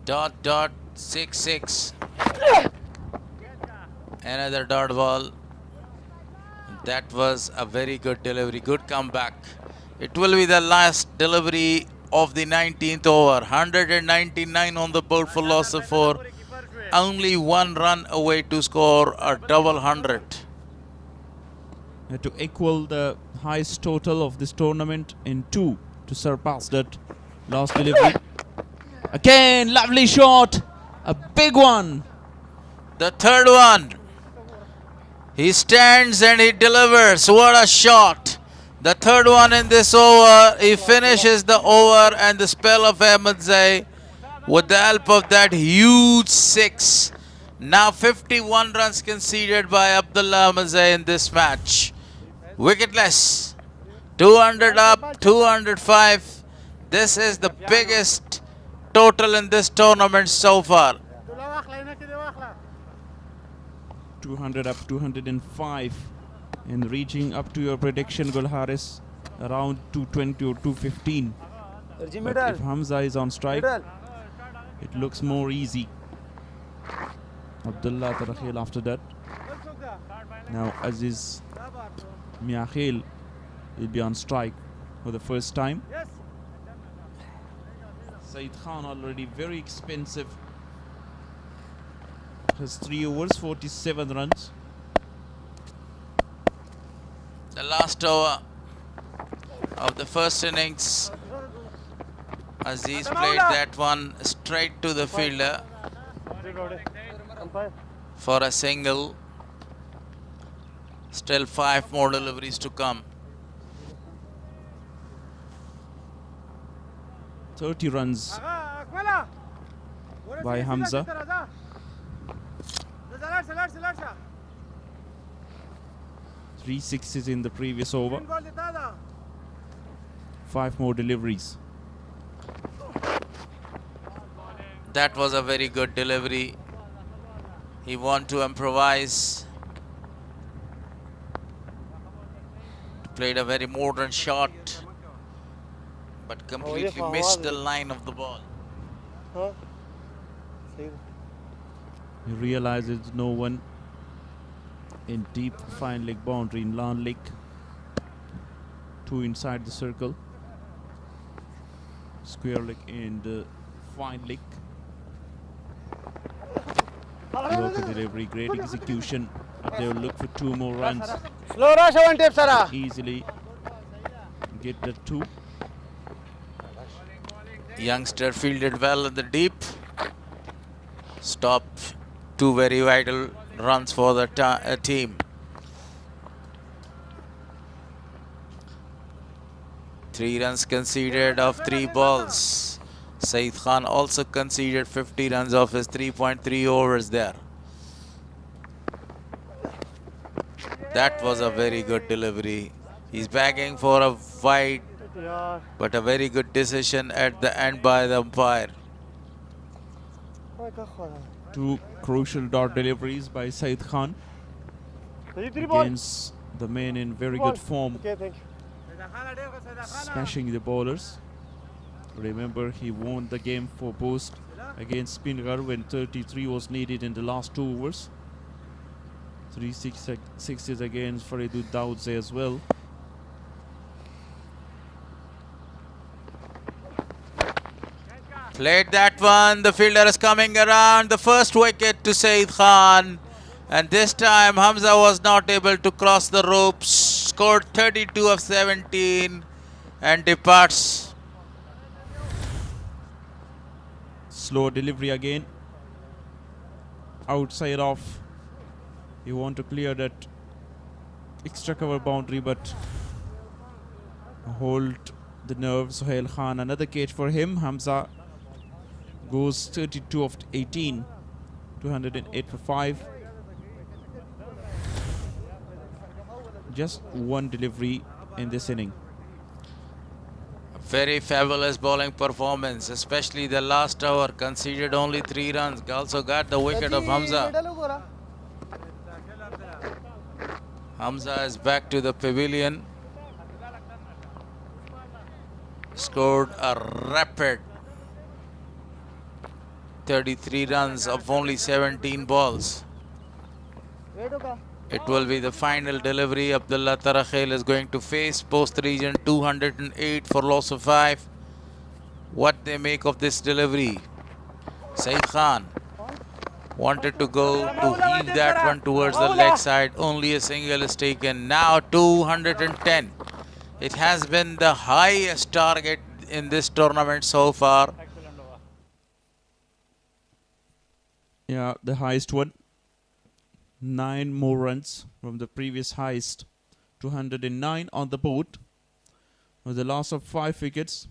Speaker 7: .66. Another dot ball. That was a very good delivery, good comeback. It will be the last delivery of the 19th over. 199 on the board for loss of 4. Only 1 run away to score a double 100.
Speaker 13: To equal the highest total of this tournament in 2 to surpass that last delivery. Again, lovely shot, a big one.
Speaker 7: The third one. He stands and he delivers. What a shot. The third one in this over. He finishes the over and the spell of Ahmed Zai with the help of that huge 6. Now 51 runs conceded by Abdullah Ahmed Zai in this match. Wicketless. 200 up, 205. This is the biggest total in this tournament so far.
Speaker 13: 200 up, 205, and reaching up to your prediction, Gulharis, around 220 or 215. But if Hamza is on strike, it looks more easy. Abdullah Tarakhil after that. Now Aziz Miakhil will be on strike for the first time. Saeed Khan already very expensive. Has 3 overs, 47 runs.
Speaker 7: The last over of the first innings. Aziz played that one straight to the fielder for a single. Still 5 more deliveries to come.
Speaker 13: 30 runs by Hamza. 3 sixes in the previous over. 5 more deliveries.
Speaker 7: That was a very good delivery. He wanted to improvise. Played a very modern shot, but completely missed the line of the ball.
Speaker 13: He realizes no one in deep fine leg boundary in long leg. 2 inside the circle. Square leg and fine leg. Local delivery, great execution. They will look for 2 more runs.
Speaker 11: Slow rush one tape, Sara.
Speaker 13: Easily get the 2.
Speaker 7: Youngster fielded well in the deep. Stopped 2 very vital runs for the team. 3 runs conceded of 3 balls. Saeed Khan also conceded 50 runs of his 3.3 overs there. That was a very good delivery. He's begging for a wide, but a very good decision at the end by the umpire.
Speaker 13: 2 crucial dot deliveries by Saeed Khan against the man in very good form, smashing the bowlers. Remember, he won the game for Bost against Spingar when 33 was needed in the last 2 overs. 3 sixes against Faridud Daudze as well.
Speaker 7: Played that one. The fielder is coming around. The first wicket to Saeed Khan. And this time Hamza was not able to cross the ropes. Scored 32 of 17 and departs.
Speaker 13: Slow delivery again. Outside off. You want to clear that extra cover boundary, but hold the nerve. Sohail Khan, another catch for him. Hamza goes 32 of 18. 208 for 5. Just 1 delivery in this inning.
Speaker 7: Very fabulous bowling performance, especially the last over. Conceded only 3 runs. Also got the wicket of Hamza. Hamza is back to the pavilion. Scored a rapid 33 runs of only 17 balls. It will be the final delivery. Abdullah Tarakhel is going to face Bost region 208 for loss of 5. What they make of this delivery? Saeed Khan wanted to go to heave that one towards the leg side. Only a single is taken. Now 210. It has been the highest target in this tournament so far.
Speaker 13: Yeah, the highest one. 9 more runs from the previous highest. 209 on the board. With the loss of 5 wickets.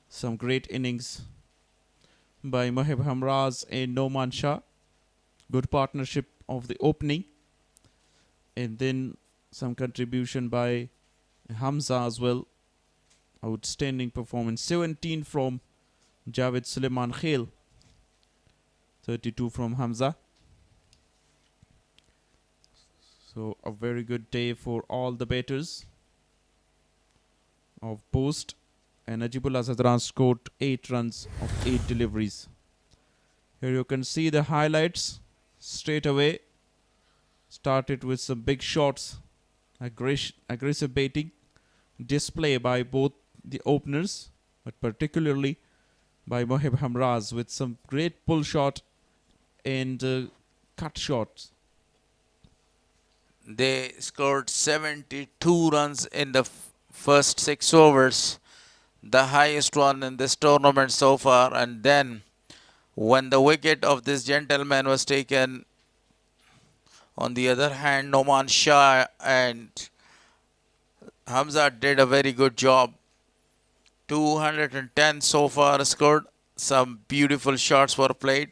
Speaker 13: Some great innings by Mohib Hamraz and Noman Shah. Good partnership of the opening. And then some contribution by Hamza as well. Outstanding performance. 17 from Javed Suleiman Khail. 32 from Hamza. So a very good day for all the batters of Bost. And Najibullah Zadran scored 8 runs of 8 deliveries. Here you can see the highlights straight away. Started with some big shots, aggressive batting, display by both the openers, but particularly by Mohib Hamraz with some great pull shot and cut shots.
Speaker 7: They scored 72 runs in the first 6 overs, the highest one in this tournament so far. And then when the wicket of this gentleman was taken, on the other hand, Noman Shah and Hamza did a very good job. 210 so far scored. Some beautiful shots were played.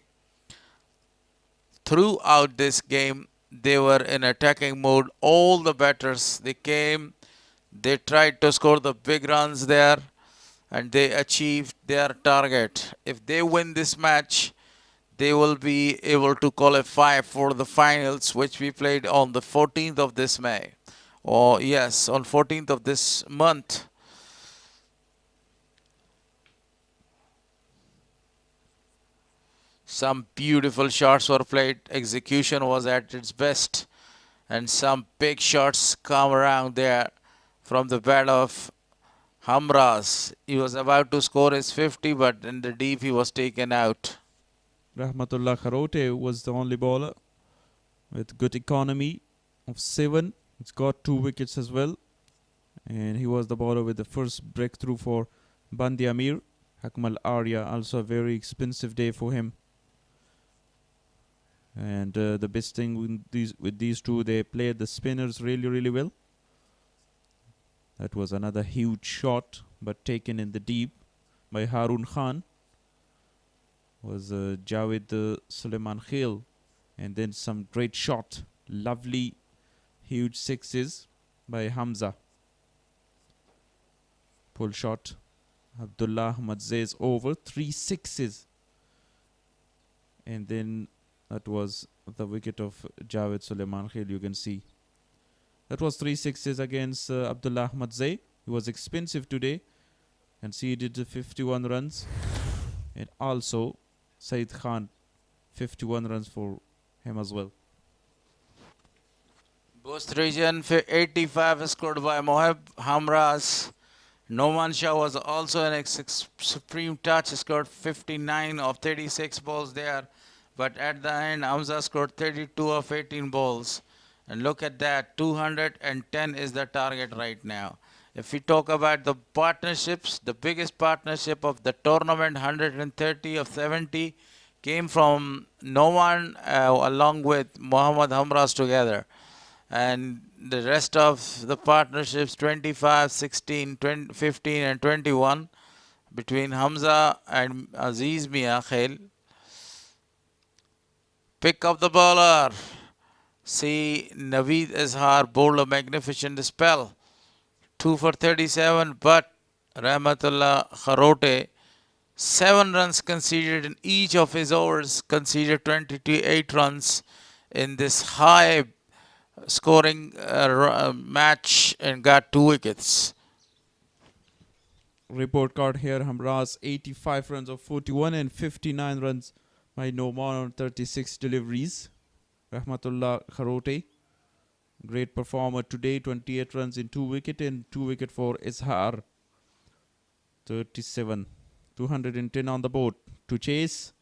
Speaker 7: Throughout this game, they were in attacking mode. All the batters, they came, they tried to score the big runs there, and they achieved their target. If they win this match, they will be able to qualify for the finals, which we played on the 14th of this May. Or yes, on 14th of this month. Some beautiful shots were played. Execution was at its best. And some big shots come around there from the bat of Hamraz. He was about to score his 50, but in the deep he was taken out.
Speaker 13: Rahmatullah Kharote was the only bowler with good economy of 7. He's got 2 wickets as well. And he was the bowler with the first breakthrough for Band-e-Amir. Hakmal Arya, also a very expensive day for him. And the best thing with these two, they played the spinners really well. That was another huge shot, but taken in the deep by Harun Khan. Was Javed Suleiman Khail. And then some great shot. Lovely, huge 6s by Hamza. Pull shot. Abdullah Ahmadzai's over. 3 6s. And then that was the wicket of Javed Suleiman Khail, you can see. That was 3 6s against Abdullah Ahmadzai. He was expensive today. And see, he did 51 runs. And also, Saeed Khan, 51 runs for him as well.
Speaker 7: Bost region 85 scored by Mohib Hamraz. Noman Shah was also an supreme touch, scored 59 of 36 balls there. But at the end, Hamza scored 32 of 18 balls. And look at that, 210 is the target right now. If we talk about the partnerships, the biggest partnership of the tournament, 130 of 70, came from Noman along with Muhammad Hamraz together. And the rest of the partnerships, 25, 16, 20, 15 and 21, between Hamza and Aziz Mia Khail. Pick up the bowler. See, Naveed Azhar bowled a magnificent spell. 2 for 37, but Rahmatullah Kharote, 7 runs conceded in each of his overs, conceded 28 runs in this high scoring match and got 2 wickets.
Speaker 13: Report card here, Hamraz 85 runs of 41 and 59 runs by Noman on 36 deliveries. Rahmatullah Kharote, great performer today, 28 runs in 2 wicket and 2 wicket for Izhar. 37, 210 on the board. To chase,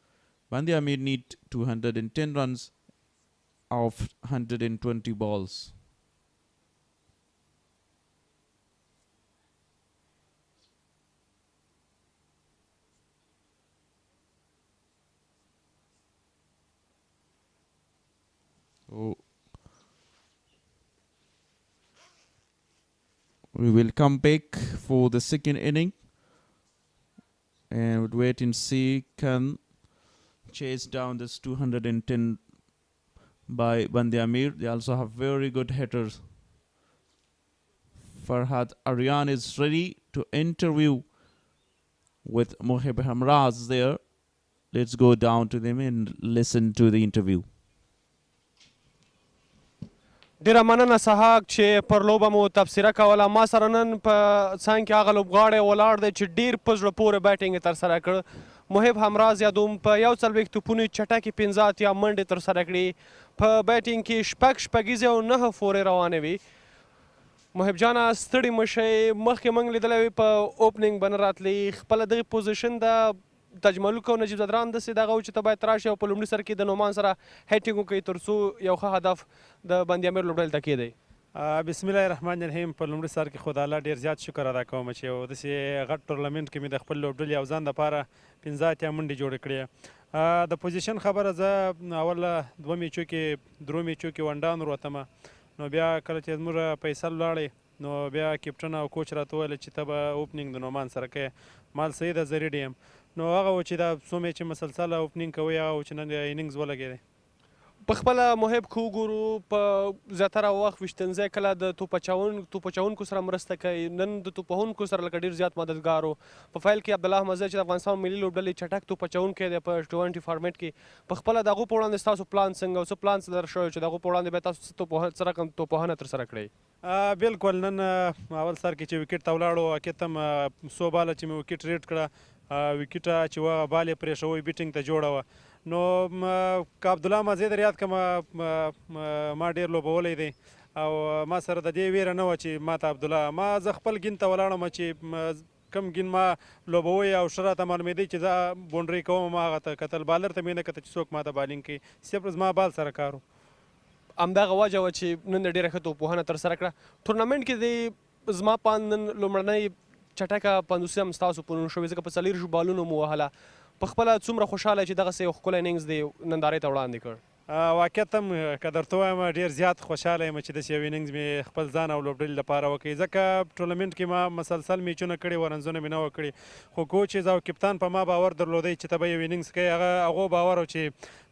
Speaker 13: Band-e-Amir need 210 runs of 120 balls. So we will come back for the second inning and would wait and see can chase down this 210 by Band-e-Amir. They also have very good hitters. Farhad Aryan is ready to interview with Mohib Hamraz there. Let's go down to them and listen to the interview.
Speaker 2: ډیره مننه سهاک چې پر لوبه مو تبصره کوله. ما سره نن په څنګ کې هغه لوبغاړی ولاړ دی چې ډیر په زړه پورې بیټینګ یې ترسره کړ. محب همراز یادوم په 41 توپونو چټکې 15 اتیا منډې ترسره کړي. په بیټینګ کې شپږیزې او 9 فورې روانې وي. محب جانه ستړي مه شئ، مخکې موږ لیدلی وي په اوپننګ به نه راتلي، خپله دغې پوزیشن د تجملک او نجیب زدران داسې دغه و چې ته باید راشي او په لومړي سر کې د نومان سره هیټینګ وکړي تر څو یو ښه هدف د بند-امیر لوبډلې ته کېدی.
Speaker 14: بسم الله الرحمن الرحیم. په لومړي سر کې خو د الله ډېر زیات شکر ادا کوم چې یو داسې غټ ټورنمنټ کې مې د خپل لوبډلې او ځان دپاره 15 اتیا منډې جوړې کړې. د پوزیشن خبره زه اوله 2 میچو کې 3 میچو کې ونډان وروتمه، نو بیا کله چې زموږ فیصل ولاړې نو بیا کیپټن او کوچ راته وویل چې ته به اوپننګ د نومان سره کوې. مال صحیح ده، زه ریډي یم. نو هغه و چې دا څو میچې مسلسل اوپننګ کوئ، هغه و چې نن اننګز ولګېدی.
Speaker 2: په خپله محب که وګورو په زیاتره وخت ویشتنځی کله د توپچونکو سره مرسته کوي، نن د توپوهونکو سره لکه ډېر زیات مددګار و. په فایل کې عبدالله احمدزی چې د افغانستان ملي لوبډلې چټک توپچونکی دی په T20 فارمیټ کې، په خپله د هغو په وړاندې ستاسو پلان څنګه او څه پلان څه در شوی چې د هغو په وړاندې بیا تاسو څه رقم توپوهنه ترسره کړئ؟
Speaker 14: بالکل نن اول سر کې چې وکټ ته ولاړو، اکې ته م 100 باله چې مې وکټ ریډ کړه، وکټه چې وه بال یې پرېښوی بیټینګ ته جوړه وه. نو که عبدالله احمدزی در یاد کړم ما ډېر لوبولی دی او ما سره د دې ویره نه وه چې ما ته عبدالله، ما زه خپل ګین ته ولاړم چې کم ګین ما لوبوی او ښه راته معلومېدی چې زه بونډري کوم، ما هغه ته کتل، بالر ته مې نه کتل چې څوک ما ته بالینګ کوي، صرف زما بال سره کار و.
Speaker 2: همدغه وجه وه چې نن د ډېره ښه توپوهنه ترسره کړه. ټورنمنټ کې د زما په اند نن لومړنۍ چټکه 50 هم ستاسو په نوم شوې، ځکه په 40 بالونو مو وهله. په خپله څومره خوشحاله چې دغسې یو ښکلی اننګز دی نندارې ته وړاندې کړ؟
Speaker 14: واقعیت هم که درته ووایم ډېر زیات خوشحاله یم چې داسې یو اننګز مې خپل ځان او لوبډلې لپاره وکړي، ځکه ټورنمنټ کې ما مسلسل میچونه کړي وو، رنزونه مې نه وه کړي، خو کوچز او کپتان په ما باور درلودی چې ته به یو اننګز کوې. هغو باور و چې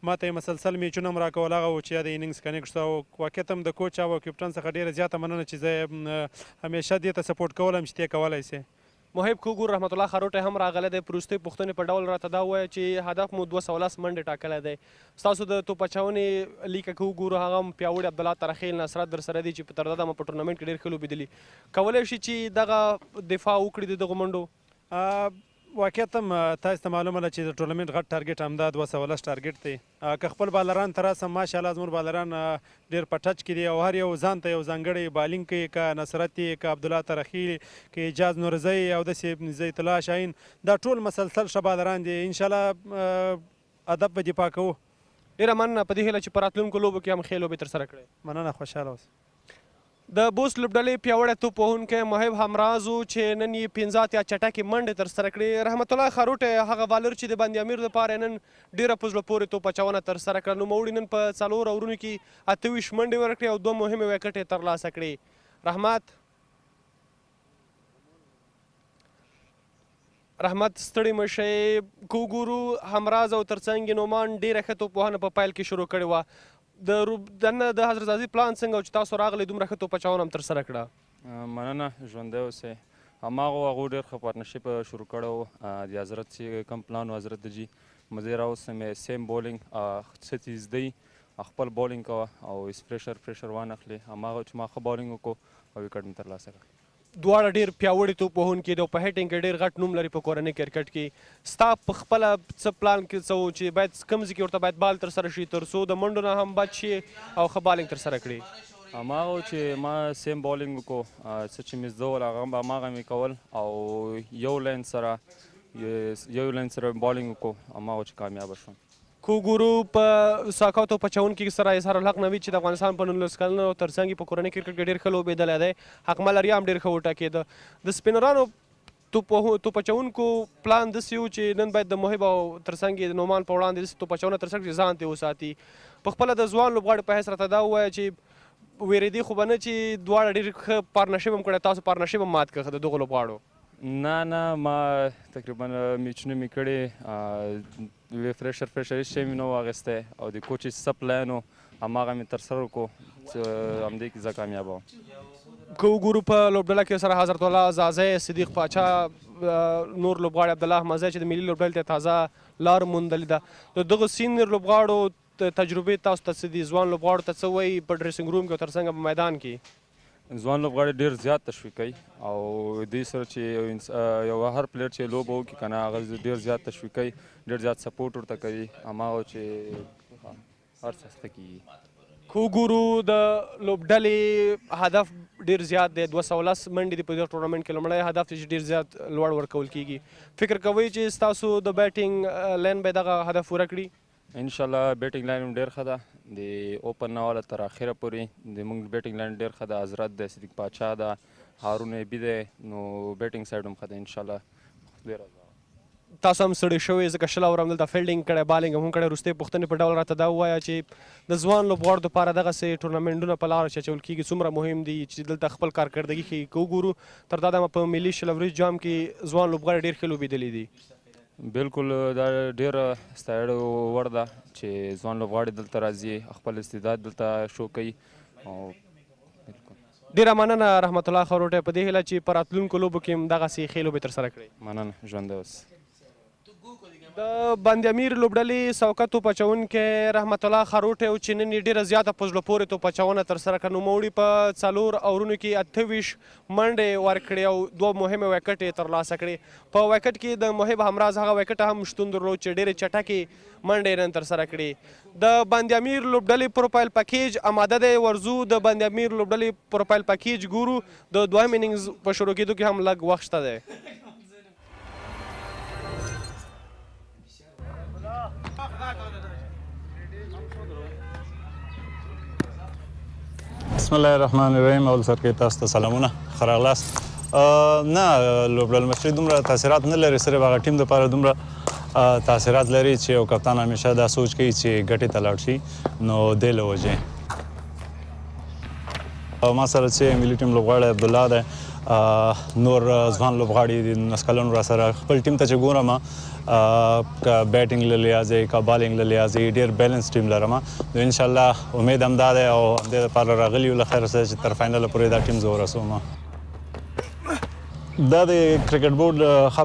Speaker 14: ما ته یې مسلسل میچونه هم راکول، هغه و چې یا د اننګز کنیکټ شو. او واقعیت هم د کوچ او کپتان څخه ډېره زیاته مننه چې زه همیشه دې ته سپورټ کولم چې ته یې کولی سې.
Speaker 2: محب که وګورو رحمت الله خروټی هم راغلی دی، په وروستۍ پوښتنې په ډول راته دا ووایه چې هدف مو 210 منډې ټاکلی دی. ستاسو د توپچونې لیکه که وګورو هغه هم پیاوړي عبدالله ترخیل نصرت در سره دي چې په تر دده مو په ټورنمنټ کې ډېر ښه لوبېدلي. کولی شي چې دغه دفاع وکړي د دغو منډو؟
Speaker 14: واقعیت هم تاسو ته معلومه ده چې د ټورنمنټ غټ ټارګېټ همدا 210 ټارګېټ دی. که خپل بالران ته راسم ماشاءالله زموږ بالران ډېر په ټچ کې دي او هر یو ځان ته یو ځانګړی بالینګ کوي، که نصرت دی، که عبدالله ترخیل، که اجاز نورزی او داسې زید الله شاهین، دا ټول مسلسل ښه بالران دي. انشاءالله ادب به دفاع کوو.
Speaker 2: ډېره مننه، په دې هیله چې په راتلونکو لوبو کې هم ښې لوبې ترسره کړئ.
Speaker 14: مننه، خوشحاله اوسئ.
Speaker 2: د بوست لوبډلې پیاوړی توپوهونکی محب همراز و چې نن یې 15 اتیا چټکې منډې ترسره کړې. رحمت الله خروټی هغه بالر چې د بند-امیر دپاره نن ډېره په زړه پورې توپچونه ترسره کړه، نوموړي نن په 4 اورونو کې 28 منډې ورکړې او 2 مهمې وکټې ترلاسه کړې. رحمت ستړي مه شئ. که وګورو همراز او ترڅنګ یې نومان ډېره ښه توپوهنه په پیل کې شروع کړې وه. د حضرت عزیز پلان څنګه و چې تاسو راغلی دومره ښه توپچونه هم ترسره کړه؟
Speaker 15: مننه، ژوندی اوسئ. هماغه هغو ډېر ښه پارتنرشپ شروع کړی و د حضرت چې کوم پلان و حضرت د جي مزه راوستم سیم بولینګ څه چې زده خپل بولینګ کوه او پریشر وانخلې هماغه چې ما ښه بولینګ وکړو او وکټ مې ترلاسه کړ.
Speaker 2: دواړه ډېر پیاوړي توپ وهونکي دي او په هیټینګ کې ډېر غټ نوم لري په کورنۍ کرکټ کې. ستا په خپله څه پلان کې څه و چې باید کوم ځای کې ورته باید بال ترسره شي تر څو د منډو نه هم بچ شي او ښه بالینګ ترسره کړي؟
Speaker 15: هماغه چې ما سیم بالینګ وکړو څه چې مې زده ول هماغه مې کول او یو لاین سره بالینګ وکړو هماغه چې کامیابه شوم.
Speaker 2: که وګورو په ساکاتو په چونکي سره اظهار الحق نوید چې د افغانستان په 19 کلنو ترڅنګ په کورنۍ کرکټ کې ډېر ښه لوبېدلی دی، حقمل اریا هم ډېر ښه وټاکېده. د سپینرانو توپ اچونکو پلان داسې و چې نن باید د محب او ترڅنګ یې د نومان په وړاندې داسې توپ اچونه ترسره کړي ځان ته وساتي. په خپله د ځوان لوبغاړي په حیث راته دا ووایه چې ویرېدې خو به نه چې دواړه ډېر ښه پارتنرشپ هم کړی، تاسو پارتنرشپ هم مات کړ د دغو لوبغاړو؟
Speaker 15: نه ما تقریبا میچونه مې کړي پریشر هیڅ شی مې نه و اخیستی او د کوچ څه پلان و هماغه مې ترسره وکړو همدې کې زه کامیابه وم.
Speaker 2: که وګورو په لوبډله کې سره حضرت الله زازی، صدیق پاچا، نور لوبغاړي عبدالله احمدزی چې د ملي لوبډلې ته تازه لار موندلې ده. د دغو سینیر لوبغاړو تجربې تاسو ته څه دي؟ ځوان لوبغاړو ته څه وایي په ډریسنګ روم کې او ترڅنګ په میدان کې؟
Speaker 15: ځوان لوبغاړي ډېر زیات تشویق کوي او دوی سره چې یو هر پلیر چې لوبه وکړي که نه هغه ډېر زیات تشویق کوي، ډېر زیات سپورټ ورته کوي هماغه چې هر څه زده کېږي.
Speaker 2: که وګورو د لوبډلې هدف ډېر زیات دی، 210 منډې دي په دغه ټورنمنټ کې. لومړی هدف چې ډېر زیات لوړ ورکول کېږي. فکر کوئ چې ستاسو د بیټینګ لین به دغه هدف پوره کړي؟
Speaker 15: انشاءالله بیټینګ لاین هم ډېر ښه ده، د اوپن نه واله تر اخره پورې زموږ بیټینګ لاین ډېر ښه ده. حضرت دی، صدیق پاچا ده، هارون ایبي دی، نو بیټینګ سایډ هم ښه ده انشاءالله.
Speaker 2: تاسو هم ستړي شوي ځکه 20 اوور هم دلته فیلډینګ کړی، بالینګ هم کړی. وروستۍ پوښتنې په ډول راته دا ووایه چې د ځوان لوبغاړو دپاره دغسې ټورنمنټونه په لاره چې اچول کېږي څومره مهم دي چې دلته خپل کارکردګي ښیي؟ که وګورو تر دا دمه په ملي شلوريز جام کې ځوان لوبغاړي ډېر ښه لوبېدلي دي.
Speaker 15: بالکل دا ډېره ستایلو وړ ده چې ځوان لوبغاړي دلته راځي، خپل استعداد دلته شو کوي.
Speaker 2: ډېره مننه رحمت الله خروټی، په دې هیله چې په راتلونکو لوبو کې هم دغسې ښې لوبې ترسره کړئ.
Speaker 15: مننه، ژوندی اوسئ.
Speaker 2: د بند امیر لوبډلې سوکه توپ اچوونکی رحمت الله خروټی و چې نن یې ډېره زیاته په زړه پورې توپ اچونه ترسره کړه. نوموړي په 4 اورونو کې 28 منډې ورکړې او 2 مهمې ویکټې یې ترلاسه کړې. په ویکټ کې د محب همراز هغه ویکټ هم شتون درلود چې ډېرې چټکې منډې نن ترسره کړې. د بند امیر لوبډلې پروفایل پکیج آماده دی، ورځو د بند امیر لوبډلې پروفایل پکیج ګورو. د دویم اننګز په شروع کېدو کې هم لږ وخت شته دی.
Speaker 5: بسم الله الرحمن الرحیم. اول سر کې تاسو ته سلامونه، ښه راغلاست. نه لوبډله مشري دومره تاثیرات نه لري، صرف هغه ټیم دپاره دومره تاثیرات لري چې یو کپتان همیشه دا سوچ کوي چې ګټې ته لاړ شي، نو دې له وجې ما سره چې ملي ټیم لوبغاړی عبدالله دی، نور ځوان لوبغاړي دي 19 کلن راسره. خپل ټیم ته چې ګورم که بیټینګ له لحاظه که بالینګ له لحاظه ډېر بیلنس ټیم لرم. نو انشاءالله امید همدا دی او همدې دپاره راغلي یو له خیر سره چې تر فاینله پورې دا ټیم زه ورسوم. دا د کرکټ بورډ ښه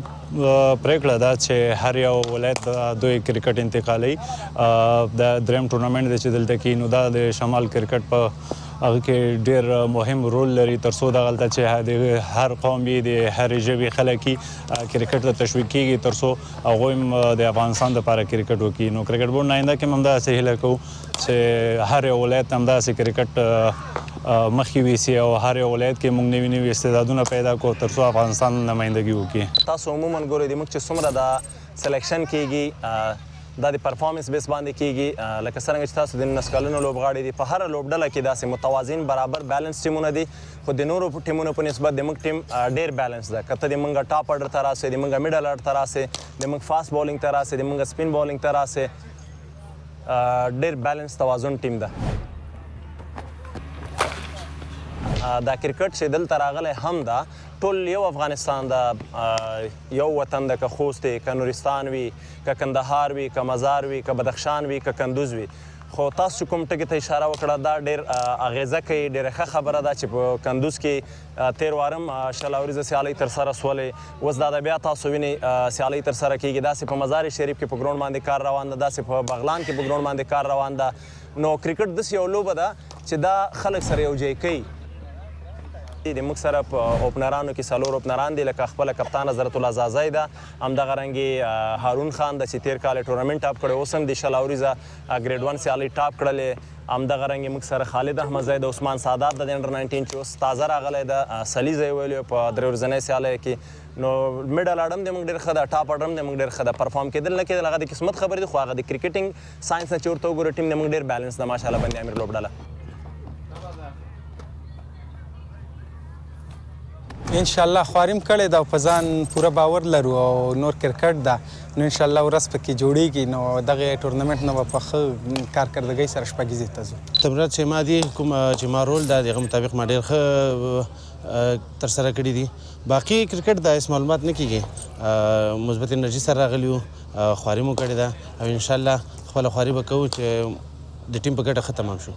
Speaker 5: پرېکړه ده چې هر یو ولایت دوی کرکټ انتقالوي. دا دریم ټورنمنټ دی چې دلته کېږي، نو دا د شمال کرکټ په هغه کې ډېر مهم رول لري تر څو دغلته چې د هر قوم وي، د هرې ژبې خلک وي، کرکټ ته تشویق کېږي تر څو هغوی هم د افغانستان دپاره کرکټ وکړي. نو کرکټ بورډ آینده کې هم همداسې هیله کوو چې هر یو ولایت همداسې کرکټ مخکې ویسي او هر یو ولایت کې موږ نوي نوي استعدادونه پیدا کړو تر څو افغانستان نمایندګي وکړي.
Speaker 16: تاسو عموما ګورئ زموږ چې څومره د سلیکشن کېږي دا د پرفارمنس بیس باندې کېږي. لکه څرنګه چې تاسو د 19 کلنو لوبغاړي دي، په هره لوبډله کې داسې متوازن برابر بیلنس ټیمونه دي، خو د نورو ټیمونو په نسبت د موږ ټیم ډېر بیلنس ده. که ته د موږ ټاپ اډر ته راسې، د موږ میډل اډر ته راسې، د موږ فاسټ بالینګ ته راسې، د موږ سپین بالینګ ته راسې، ډېر بیلنس توازن ټیم ده. دا کرکټ چې دلته راغلی هم ده، ټول یو افغانستان ده، یو وطن ده. که خوست وي، که نورستان وي، که کندهار وي، که مزار وي، که بدخشان وي، که کندوز وي، خو تاسو کوم ټکي ته اشاره وکړه دا ډېر اغیزه کوي ډېره ښه خبره ده چې په کندوز کې تیر وارم شل اوریزه سیالۍ ترسره سولې اوس دا بیا تاسو وینئ سیالۍ ترسره کیږي داسې په مزار شریف کې په ګراوند باندې کار روان ده داسې په بغلان کې په ګراوند باندې کار روان ده نو کرکټ داسې یو لوبه ده چې دا خلک سره یو ځای کوي د موږ سره په اوپنرانو کې څلور اوپنران دي لکه خپله کپتان حضرت الله زازی ده همدغه رنګې هارون خان ده چې تیر کال یې ټورنمنټ ټاپ کړی اوس هم د شل اوریزه ګریډ 1 سیالۍ ټاپ کړلې همدغه رنګې موږ سره خالد احمدزی د عثمان سادات د انډر 19 چې اوس تازه راغلی ده سلیزه یې ویلي په درې ورځنۍ سیالیو کې نو میډل اډم د موږ ډېر ښه ده ټاپ اډم د موږ ډېر ښه ده پرفارم کېدل نه کېدل هغه د قسمت خبرې دي خو هغه د کرکټینګ ساینس نه چې ورته وګورو ټیم د موږ ډېر بیلنس ده ماشاءالله بندي امیر لوبډله
Speaker 17: ان شاء الله خواریم کړی دا په ځان پوره باور لرو او نور کرکټ ده نو ان شاء الله ورځ پکې جوړیږي نو دغه ټورنمنټ نه په ښه کارکردګۍ سره شپږیزې ته ځو
Speaker 18: تمرینات چې ما دي کوم چې ما رول ده دغه مطابق ما ډېر ښه ترسره کړي دي باقي کرکټ دا هېڅ معلومات نه کېږي مثبت انرژي سره راغلي یو خواري مو کړې ده او ان شاء الله خپله خواري به کوو چې د ټیم په ګټه ښه تمام شو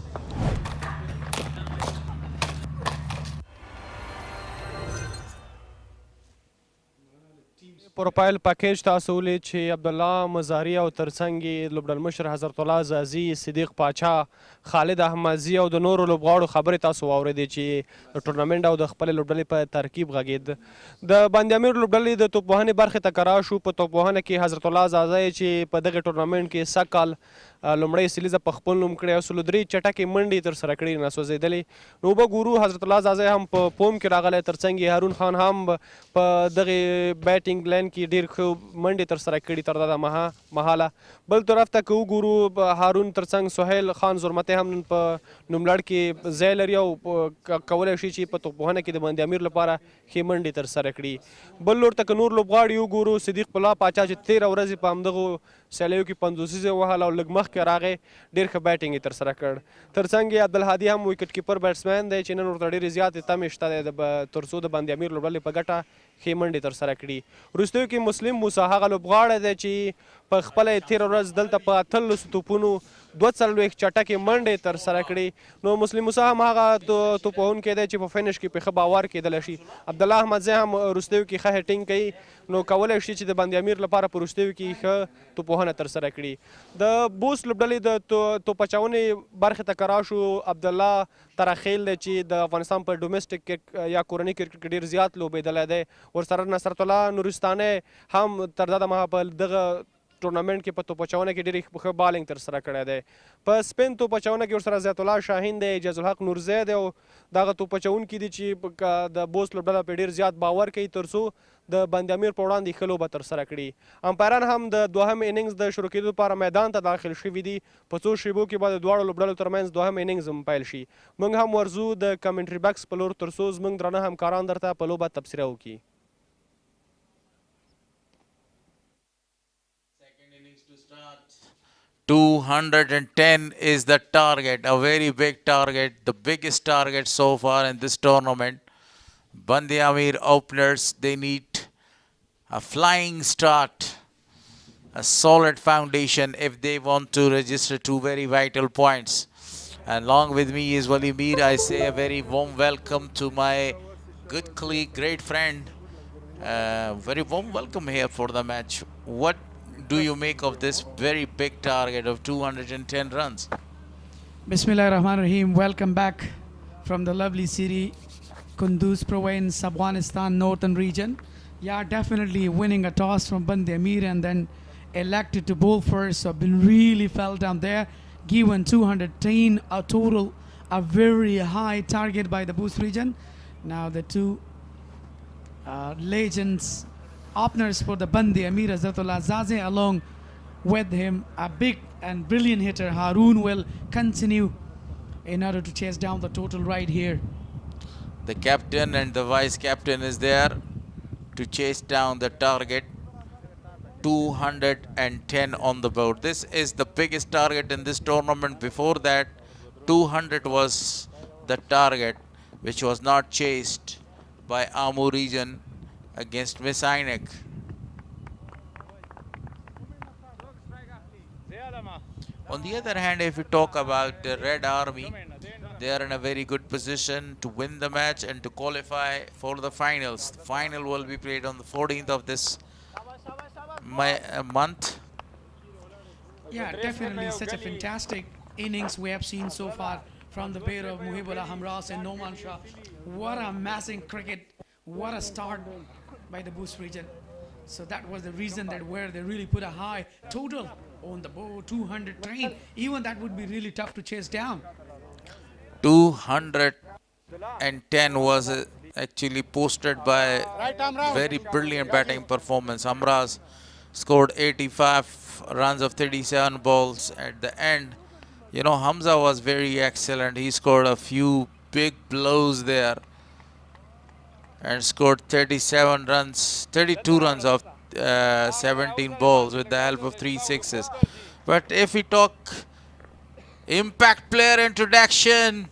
Speaker 2: پروفایل پاکیج تاسو ولید چې عبدالله مزاري او ترڅنګ یې لوبډلمشر حضرت الله زازي صدیق پاچا خالد احمدزي او د نورو لوبغاړو خبرې تاسو واورېدې چې د ټورنمنټ او د خپلې لوبډلې په ترکیب غږېد د بند-امیر لوبډلې د توپوهنې برخې ته کرا شو په توپوهنه کې حضرت الله زازي چې په دغه ټورنمنټ کې سږ کال لومړی سلیزه په خپل نوم کړې او سلو درې چټکې منډې ترسره کړې ناسوځېدلې نو به ګورو حضرت الله زازی هم په پوم کې راغلی ترڅنګ یې هارون خان هم په دغې بیټینګ لین کې ډېر ښه منډې ترسره کړي تر دا مهاله بل طرف ته که وګورو هارون ترڅنګ سهیل خان زرمتی هم په نوملړ کې ځای لري او کولی شي چې په توپوهنه کې د بند-امیر لپاره ښې منډې ترسره کړي بل لور ته که نور لوبغاړي وګورو صدیق الله پاچا چې 13 ورځې په همدغو سیالیو کې 50 وهل او لږ مخکې راغی ډېر ښه بیټینګ یې ترسره کړ ترڅنګ یې عبدالهادي هم ویکټ کیپر بیټسمین دی چې نن ورته ډېرې زیاتې تمې شته دی تر څو د بند-امیر لوبډلې په ګټه ښې منډې ترسره کړي وروستیو کې مسلم موسی هغه لوبغاړی دی چې په خپله یې تېره ورځ دلته په 18 توپونو 42 چټکې منډې ترسره کړي نو مسلم موسی هم هغه توپوهونکی دی چې په فینش کې په ښه باور کېدلی شي عبدالله احمدزی هم وروستیو کې ښه هیټینګ کوي نو کولی شي چې د بند-امیر لپاره په وروستیو کې ښه توپوهنه ترسره کړي د بوست لوبډلې د توپچونې برخې ته کرا شو عبدالله تراخیل دی چې د افغانستان په ډومسټک یا کورني کرکټ کې ډېر زیات لوبېدلی دی ورسره نصرت الله نورستاني هم تر دا دمه په دغه ټورنمنټ کې په توپچونه کې ډېر ښه بالینګ ترسره کړی دی په سپین توپچونه کې ورسره ضیاء الله شاهین دی اجاز الحق نورزی دی او دغه توپچونکي دي چې د بوست لوبډله پرې ډېر زیات باور کوي تر څو د بند-امیر په وړاندې ښه لوبه ترسره کړي امپایران هم د دوهم اننګز د شروع کېدو لپاره میدان ته داخل شوي دي په څو شیبو کې به د دواړو لوبډلو ترمنځ دوهم اننګز هم پیل شي موږ هم ورځو د کمنټري بکس په لور تر څو زموږ درانه همکاران درته په لوبه تبصره وکړي
Speaker 7: 210 is the target, a very big target, the biggest target so far in this tournament. Band-e-Amir openers, they need a flying start, a solid foundation if they want to register 2 very vital points. And along with me is Wali Mir. I say a very warm welcome to my good colleague, great friend. Very warm welcome here for the match. What do you make of this very big target of 210 runs?
Speaker 6: Bismillahirrahmanirrahim. Welcome back from the lovely city, Kunduz province, Afghanistan, northern region. Yeah, definitely winning a toss from Band-e-Amir and then elected to bowl first. So been really fell down there. Given 210 a total, a very high target by the Bost region. Now the two legends, openers for the Band-e-Amir, Hazratullah Zaze, along with him a big and brilliant hitter Haroon will continue in order to chase down the total right here.
Speaker 7: The captain and the vice captain is there to chase down the target. 210 on the board. This is the biggest target in this tournament. Before that, 200 was the target which was not chased by Amur region against Miss Ainek. On the other hand, if we talk about the Red Army, they are in a very good position to win the match and to qualify for the finals. The final will be played on the 14th of this month.
Speaker 6: Yeah, definitely such a fantastic innings we have seen so far from the pair of Muhibullah Hamras and Noman Shah. What a amazing cricket, what a start by the Bost region. So that was the reason that where they really put a high total on the board, 210. Even that would be really tough to chase down.
Speaker 7: 210 was actually posted by very brilliant batting performance. Hamras scored 85 runs of 37 balls at the end. You know, Hamza was very excellent. He scored a few big blows there and scored 32 runs of 17 balls with the help of 3 sixes. But if we talk impact player introduction,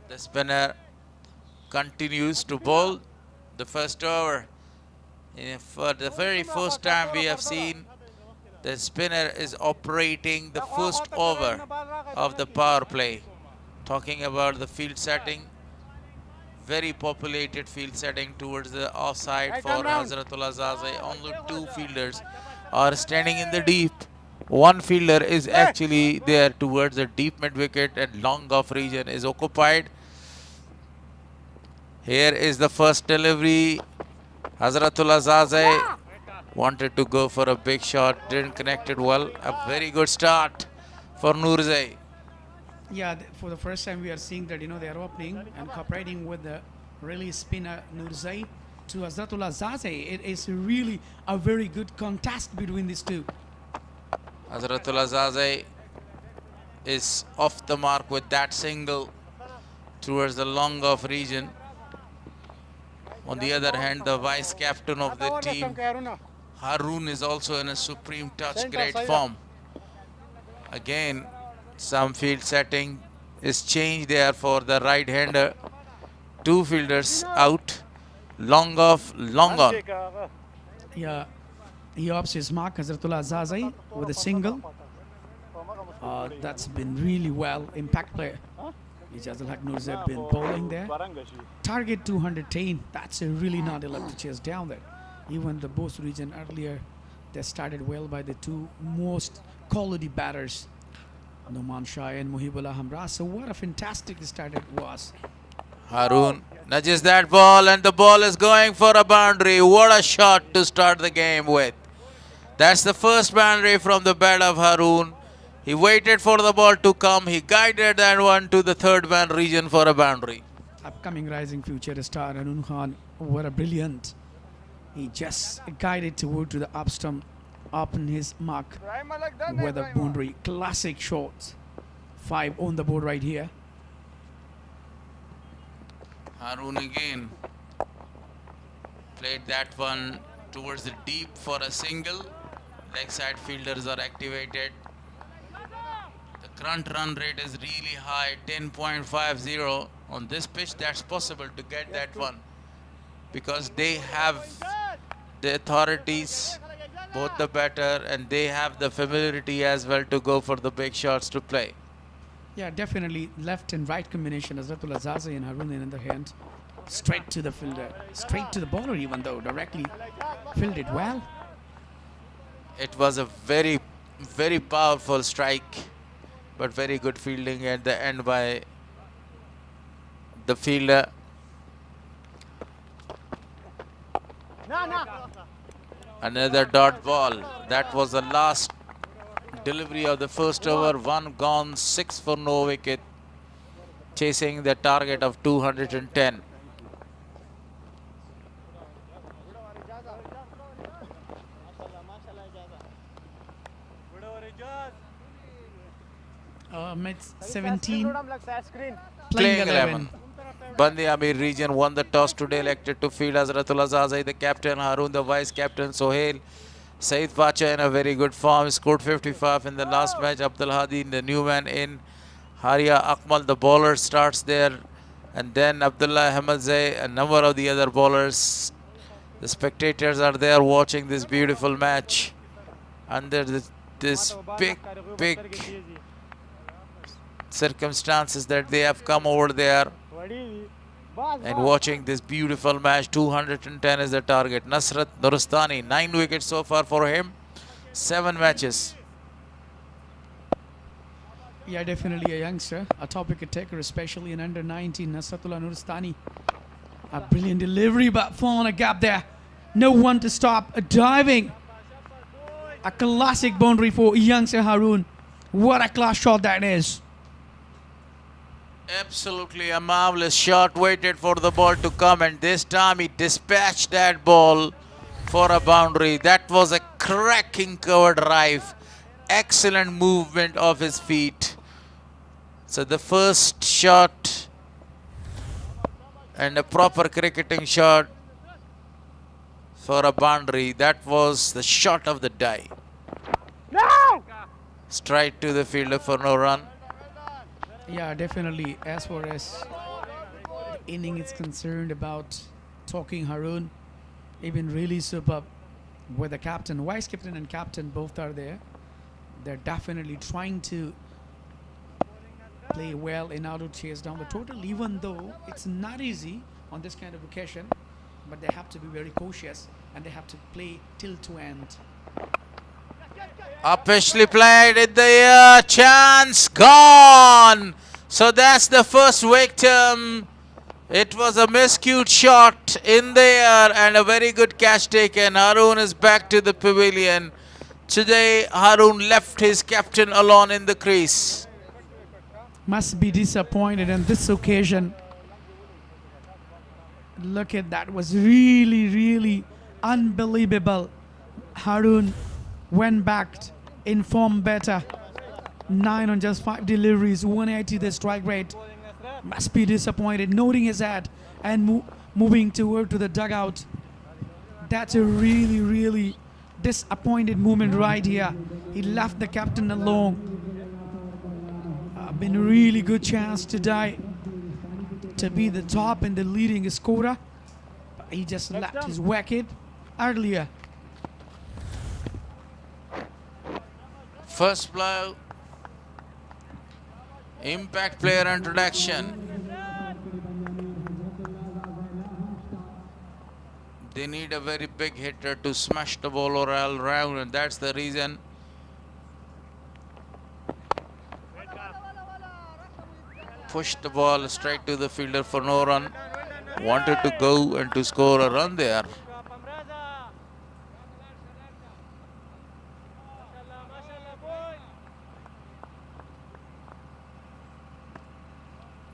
Speaker 7: the spinner continues to bowl the first over. For the very first time we have seen the spinner is operating the first over of the power play. Talking about the field setting, very populated field setting towards the offside for Hazratul Azazai. Only 2 fielders are standing in the deep. 1 fielder is actually there towards the deep mid wicket, and long off region is occupied. Here is the first delivery. Hazratul Azazai wanted to go for a big shot, didn't connect it well. A very good start for Noorzai.
Speaker 6: Yeah, for the first time we are seeing that, you know, they are opening and cooperating with the really spinner Noorzai to Hazratul Azazai. It is really a very good contest between these two.
Speaker 7: Hazratul Azazai is off the mark with that single towards the long off region. On the other hand, the vice captain of the team, Haroon, is also in a supreme touch, great form. Again, some field setting is changed there for the right hander. 2 fielders out, long off, long on.
Speaker 6: Yeah, he opts his mark, Hazratullah Azazai, with a single. That's been really well. Impact player. Ijazul Haq Noorzai have been bowling there. Target 210. That's really not enough to chase down there. Even the Bost region earlier, they started well by the 2 most quality batters, Noman Shah and Muhibullah Hamra. So what a fantastic start it was.
Speaker 7: Haroon nudges that ball, and the ball is going for a boundary. What a shot to start the game with. That's the first boundary from the bat of Haroon. He waited for the ball to come. He guided that one to the third man region for a boundary.
Speaker 6: Upcoming rising future star Anun Khan, what a brilliant. He just guided toward to the up stump, up in his mark with a boundary. Classic shots. 5 on the board right here.
Speaker 7: Haroon again played that one towards the deep for a single. Leg side fielders are activated. The current run rate is really high, 10.50 on this pitch. That's possible to get that one because they have the authorities, both the batter, and they have the familiarity as well to go for the big shots to play.
Speaker 6: Yeah, definitely left and right combination. Hazratul Azazai and Haroon in the hand. Straight to the fielder, straight to the bowler, even though directly fielded well.
Speaker 7: It was a very, very powerful strike, but very good fielding at the end by the fielder. Another dot ball. That was the last delivery of the first over. 1 gone, 6 for no wicket, chasing the target of 210.
Speaker 6: Mid 17,
Speaker 7: playing 11. Band-e-Amir region won the toss today, elected to field Hazratul Azazai, the captain, Haroon, the vice captain, Sohail. Saeed Pacha in a very good form, scored 55 in the last match. Abdul Hadi, the new man in. Haria Akmal, the bowler, starts there. And then Abdullah Ahmadzai, a number of the other bowlers The spectators are there watching this beautiful match under this big circumstances that they have come over there and watching this beautiful match. 210 is the target. Nasrat Nuristani, 9 wickets so far for him, 7 matches.
Speaker 6: Yeah, definitely a youngster, a top wicket taker, especially in under 19. Nasratullah Nuristani, a brilliant delivery, but falling a gap there. No one to stop. A diving, a classic boundary for youngster Haroon. What a class shot that is.
Speaker 7: Absolutely a marvelous shot. Waited for the ball to come, and this time he dispatched that ball for a boundary. That was a cracking cover drive. Excellent movement of his feet. So the first shot and a proper cricketing shot for a boundary. That was the shot of the day. No! Straight to the fielder for no run.
Speaker 6: Yeah, definitely. As far as the inning is concerned about talking Haroon, even really superb with the captain, vice captain and captain both are there. They're definitely trying to play well in order to chase down the total, even though it's not easy on this kind of occasion, but they have to be very cautious and they have to play till to end.
Speaker 7: Officially played in the air, chance gone. So that's the first victim. It was a miscued shot in the air and a very good catch taken. Haroon is back to the pavilion. Today, Haroon left his captain alone in the crease.
Speaker 6: Must be disappointed on this occasion. Look at that, was really unbelievable. Haroon went back, informed better. 9 on just 5 deliveries, 180 the strike rate. Must be disappointed, nodding his head and moving toward to the dugout. That's a really disappointed moment right here. He left the captain alone. Been a really good chance today to be the top and the leading scorer. But he just left his wicket earlier.
Speaker 7: First blow. Impact player introduction. They need a very big hitter to smash the ball all around, and that's the reason. Pushed the ball straight to the fielder for no run. Wanted to go and to score a run there.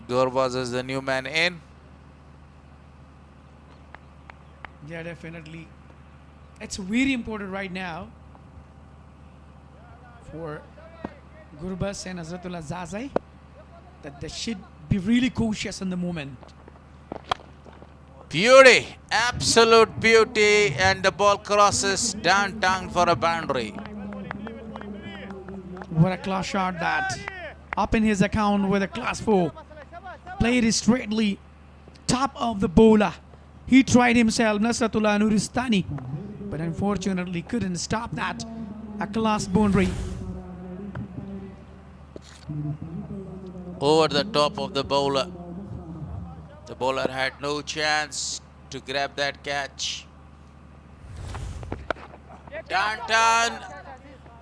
Speaker 7: Gurbaz is the new man in.
Speaker 6: Yeah, definitely. It's very important right now for Gurbaz and Azratullah Zazai that they should be really cautious in the moment.
Speaker 7: Beauty, absolute beauty, and the ball crosses downtown for a boundary.
Speaker 6: What a class shot that. Up in his account with a class 4. Played it straightly, top of the bowler. He tried himself, Nasratullah Nuristani, but unfortunately couldn't stop that. A class boundary.
Speaker 7: Over the top of the bowler. The bowler had no chance to grab that catch. Downtown,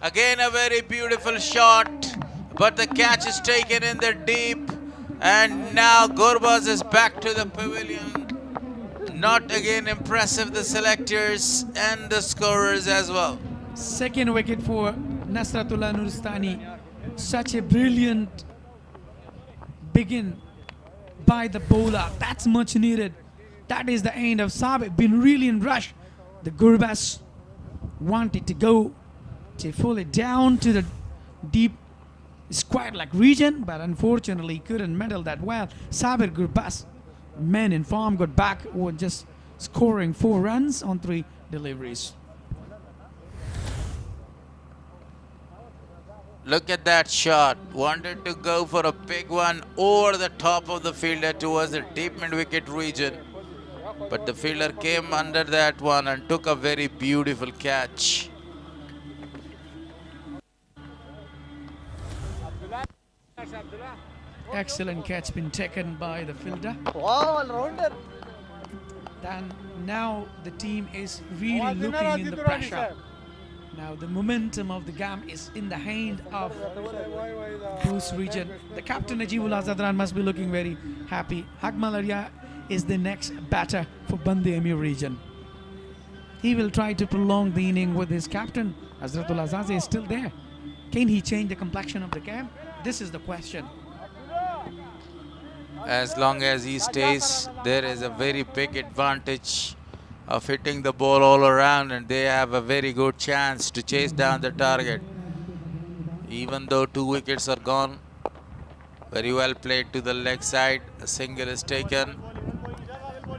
Speaker 7: again a very beautiful shot, but the catch is taken in the deep, and now Gurbaz is back to the pavilion. Not again impressive, the selectors and the scorers as well.
Speaker 6: Second wicket for Nasratullah Nuristani. Such a brilliant begin by the bowler. That's much needed. That is the end of Sabit. Been really in rush. The Gurbaz wanted to go to pull it down to the deep square-like region, but unfortunately couldn't medal that well. Sabir Gurbaz, men in form, got back with just scoring 4 runs on 3 deliveries.
Speaker 7: Look at that shot. Wanted to go for a big one over the top of the fielder towards the deep mid-wicket region.
Speaker 19: But the fielder came under that one and took a very beautiful catch.
Speaker 6: Excellent catch been taken by the fielder.
Speaker 3: Wow, all-rounder.
Speaker 6: Then now the team is really looking in the pressure. Now the momentum of the game is in the hand of Bost region. The captain Najibul Azadran must be looking very happy. Haq Malaria is the next batter for Band-e-Amir region. He will try to prolong the inning with his captain. Hazratul Azaze is still there. Can he change the complexion of the game? This is the question.
Speaker 19: As long as he stays, there is a very big advantage of hitting the ball all around, and they have a very good chance to chase down the target. Even though 2 wickets are gone, very well played to the leg side. A single is taken.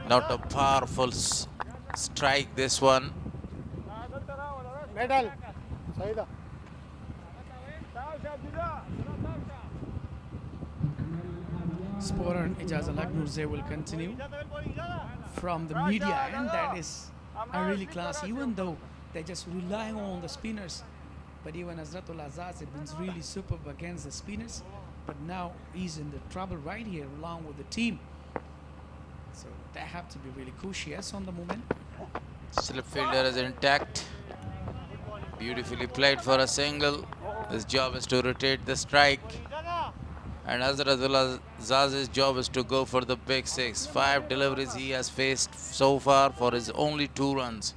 Speaker 19: Not a powerful strike, this one.
Speaker 11: Medal. Saida.
Speaker 6: Sporer and Ijazul Haq Nurzai will continue from the media, and that is a really class, even though they're just relying on the spinners. But even Hazratul Azaz has been really superb against the spinners. But now he's in the trouble right here along with the team. So they have to be really cautious on the moment.
Speaker 19: Slip fielder is intact. Beautifully played for a single. His job is to rotate the strike. And Hazratul Azaz's job is to go for the big 6. 5 deliveries he has faced so far for his only 2 runs.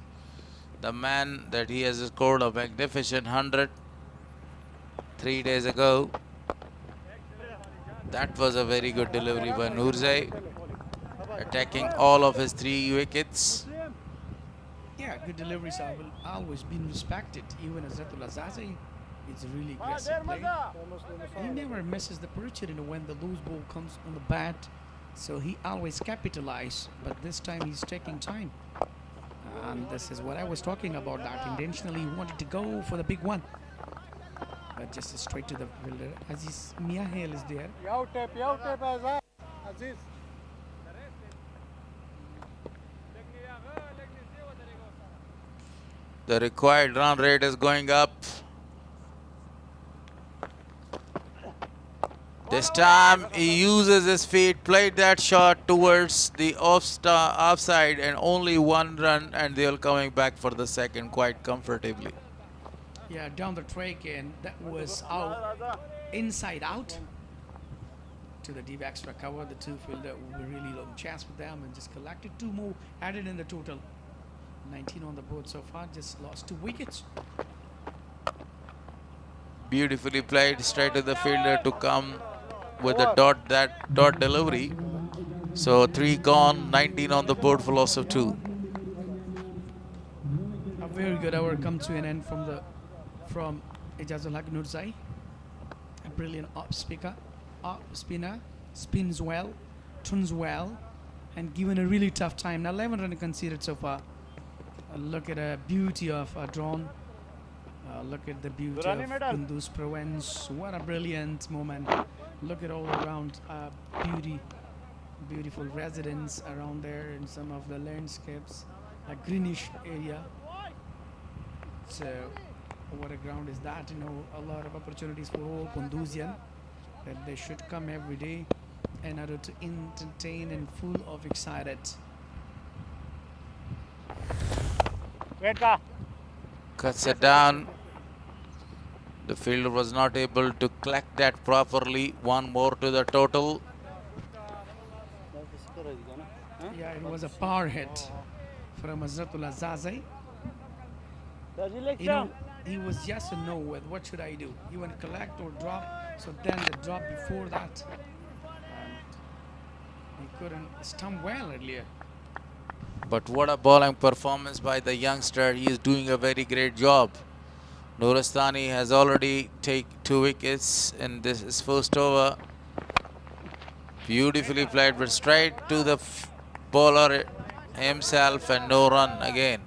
Speaker 19: The man that he has scored a magnificent 100 3 days ago. That was a very good delivery by Nurzai, attacking all of his 3 wickets.
Speaker 6: Yeah, good deliveries have always been respected. Even Hazratul Azazi, it's a really aggressive play. He never misses the perimeter when the loose ball comes on the bat, so he always capitalizes. But this time he's taking time, and this is what I was talking about. That intentionally he wanted to go for the big one, but just straight to the fielder. Aziz Miahel is there.
Speaker 11: Aziz.
Speaker 19: The required run rate is going up. This time he uses his feet, played that shot towards the offside, and only 1 run, and they're coming back for the second quite comfortably.
Speaker 6: Yeah, down the track, and that was out, inside out to the deep extra cover. The 2 fielder will be really long chance for them, and just collected 2 more, added in the total. 19 on the board so far, just lost 2 wickets.
Speaker 19: Beautifully played straight to the fielder to come with the dot delivery. So 3 gone, 19 on the board for loss of 2.
Speaker 6: A very good hour come to an end from Ijazul Haq Nurzai. A brilliant spinner, spins well, turns well, and given a really tough time. Now 11 runs conceded so far. Look at the beauty of a drone. Look at the beauty of Kunduz Provence. What a brilliant moment. Look at all around beautiful residents around there, and some of the landscapes, a greenish area. So what a ground is that? You know, a lot of opportunities for all Kunduzian, that they should come every day in order to entertain and full of excited.
Speaker 19: Cuts it down. The fielder was not able to collect that properly. 1 more to the total.
Speaker 6: Yeah, it was a power hit from Hazratul Azazai. You know, he was yes and no with what should I do. You want to collect or drop? So then the drop before that, and he couldn't stump well earlier.
Speaker 19: But what a bowling performance by the youngster. He is doing a very great job. Nuristani has already taken 2 wickets in this first over. Beautifully played, but straight to the bowler himself, and no run again.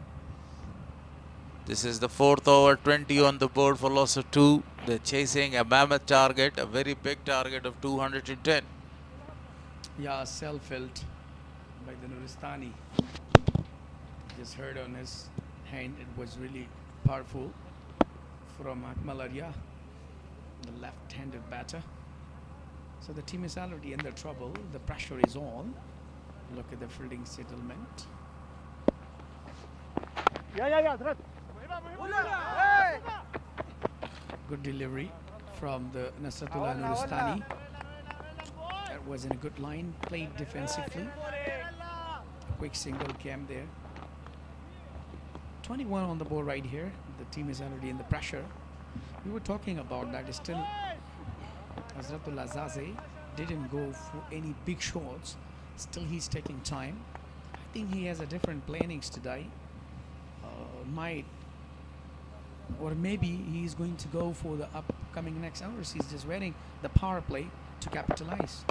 Speaker 19: This is the 4th over, 20 on the board for loss of 2. They're chasing a mammoth target, a very big target of 210.
Speaker 6: Yeah, self-filled. by the Nuristani. Just heard on his hand, it was really powerful from Malaria, the left-handed batter. So the team is already in the trouble. The pressure is on. Look at the fielding settlement. Good delivery from the Nasratullah Nuristani. That was in a good line, played defensively. A quick single came there. 21 on the board right here. The team is already in the pressure. We were talking about that. Still, Hazratullah Zaze didn't go for any big shots. Still, he's taking time. I think he has a different plannings today. Or maybe he's going to go for the upcoming next hours. He's just waiting the power play to capitalize.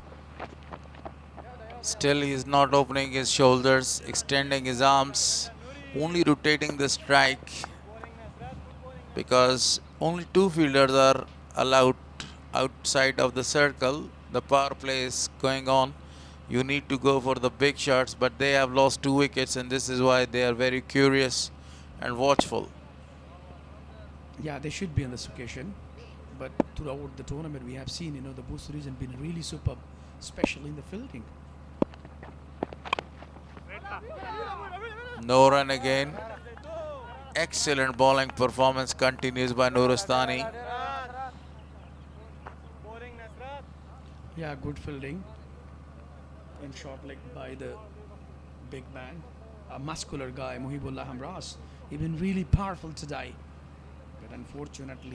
Speaker 19: Still, he is not opening his shoulders, extending his arms, only rotating the strike, because only 2 fielders are allowed outside of the circle. The power play is going on. You need to go for the big shots, but they have lost 2 wickets, and this is why they are very curious and watchful.
Speaker 6: Yeah, they should be on this occasion, but throughout the tournament we have seen, the Bost region been really superb, especially in the fielding.
Speaker 19: No run again. Excellent bowling performance continues by Nuristani.
Speaker 6: Yeah, good fielding in short leg by the big man, a muscular guy, Muhibullah Hamras. He's been really powerful today, but unfortunately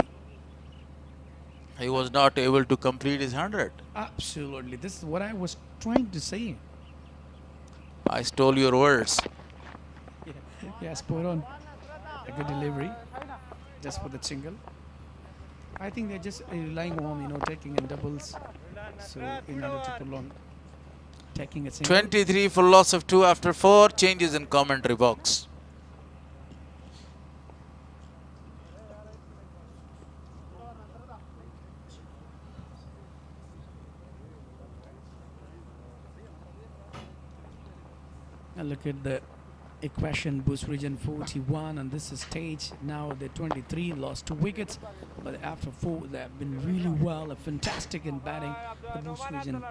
Speaker 19: he was not able to complete his 100.
Speaker 6: Absolutely, this is what I was trying to say.
Speaker 19: I stole your words.
Speaker 6: Yeah, spot on. A good delivery, just for the single. I think they're just relying on, taking in doubles. So in order to prolong, taking a single.
Speaker 19: 23 for loss of 2 after 4. Changes in commentary box.
Speaker 6: And look at the equation. Bost region 41 on this stage. Now the 23 lost 2 wickets, but after 4 they have been really well, fantastic in batting. The Bost region,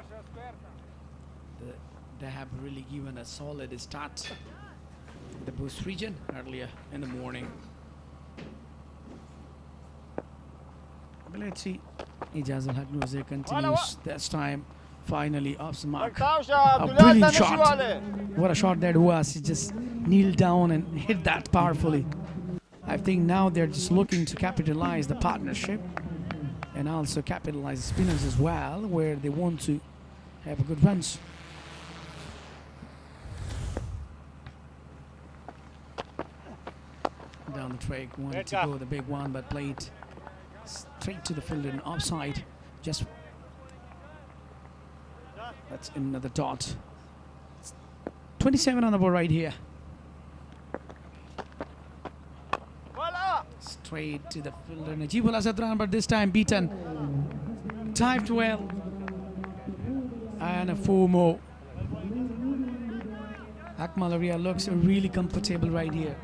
Speaker 6: they have really given a solid start. The Bost region earlier in the morning. But let's see. Ijaz Al Haq Noze continues. This time finally off the mark. A brilliant shot. What a shot that was. He just kneeled down and hit that powerfully. I think now they're just looking to capitalize the partnership and also capitalize the spinners as well, where they want to have a good runs. Down the track, wanted to go the big one, but played straight to the fielder and offside. Just that's another dot. 27 on the board right here. Straight to the fielder, Najibullah Zadran, but this time beaten. Dived well. And a 4 more. Akmalaria looks really comfortable right here.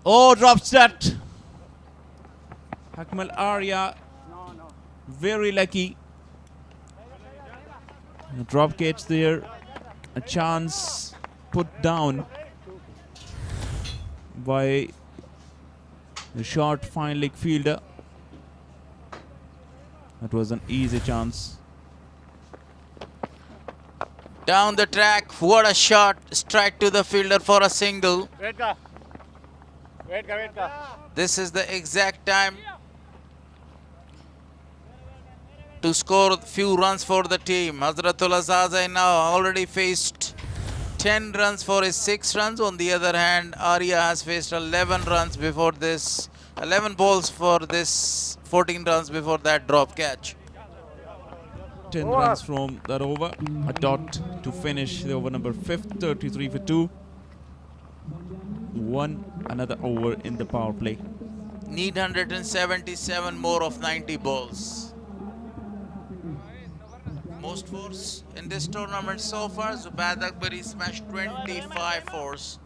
Speaker 13: Oh, drop set. Akmal Arya, very lucky. A drop catch there. A chance put down by the short fine leg fielder. That was an easy chance.
Speaker 19: Down the track, what a shot. Strike to the fielder for a single. This is the exact time to score a few runs for the team. Hazratullah Zaze now already faced 10 runs for his 6 runs. On the other hand, Arya has faced 11 runs before this, 11 balls for this, 14 runs before that drop catch.
Speaker 13: 10 runs from that over. A dot to finish the over number 5th, 33 for 2. Another over in the power play.
Speaker 19: Need 177 more of 90 balls. Most fours in this tournament so far. Zubaid Akbari smashed 25 fours.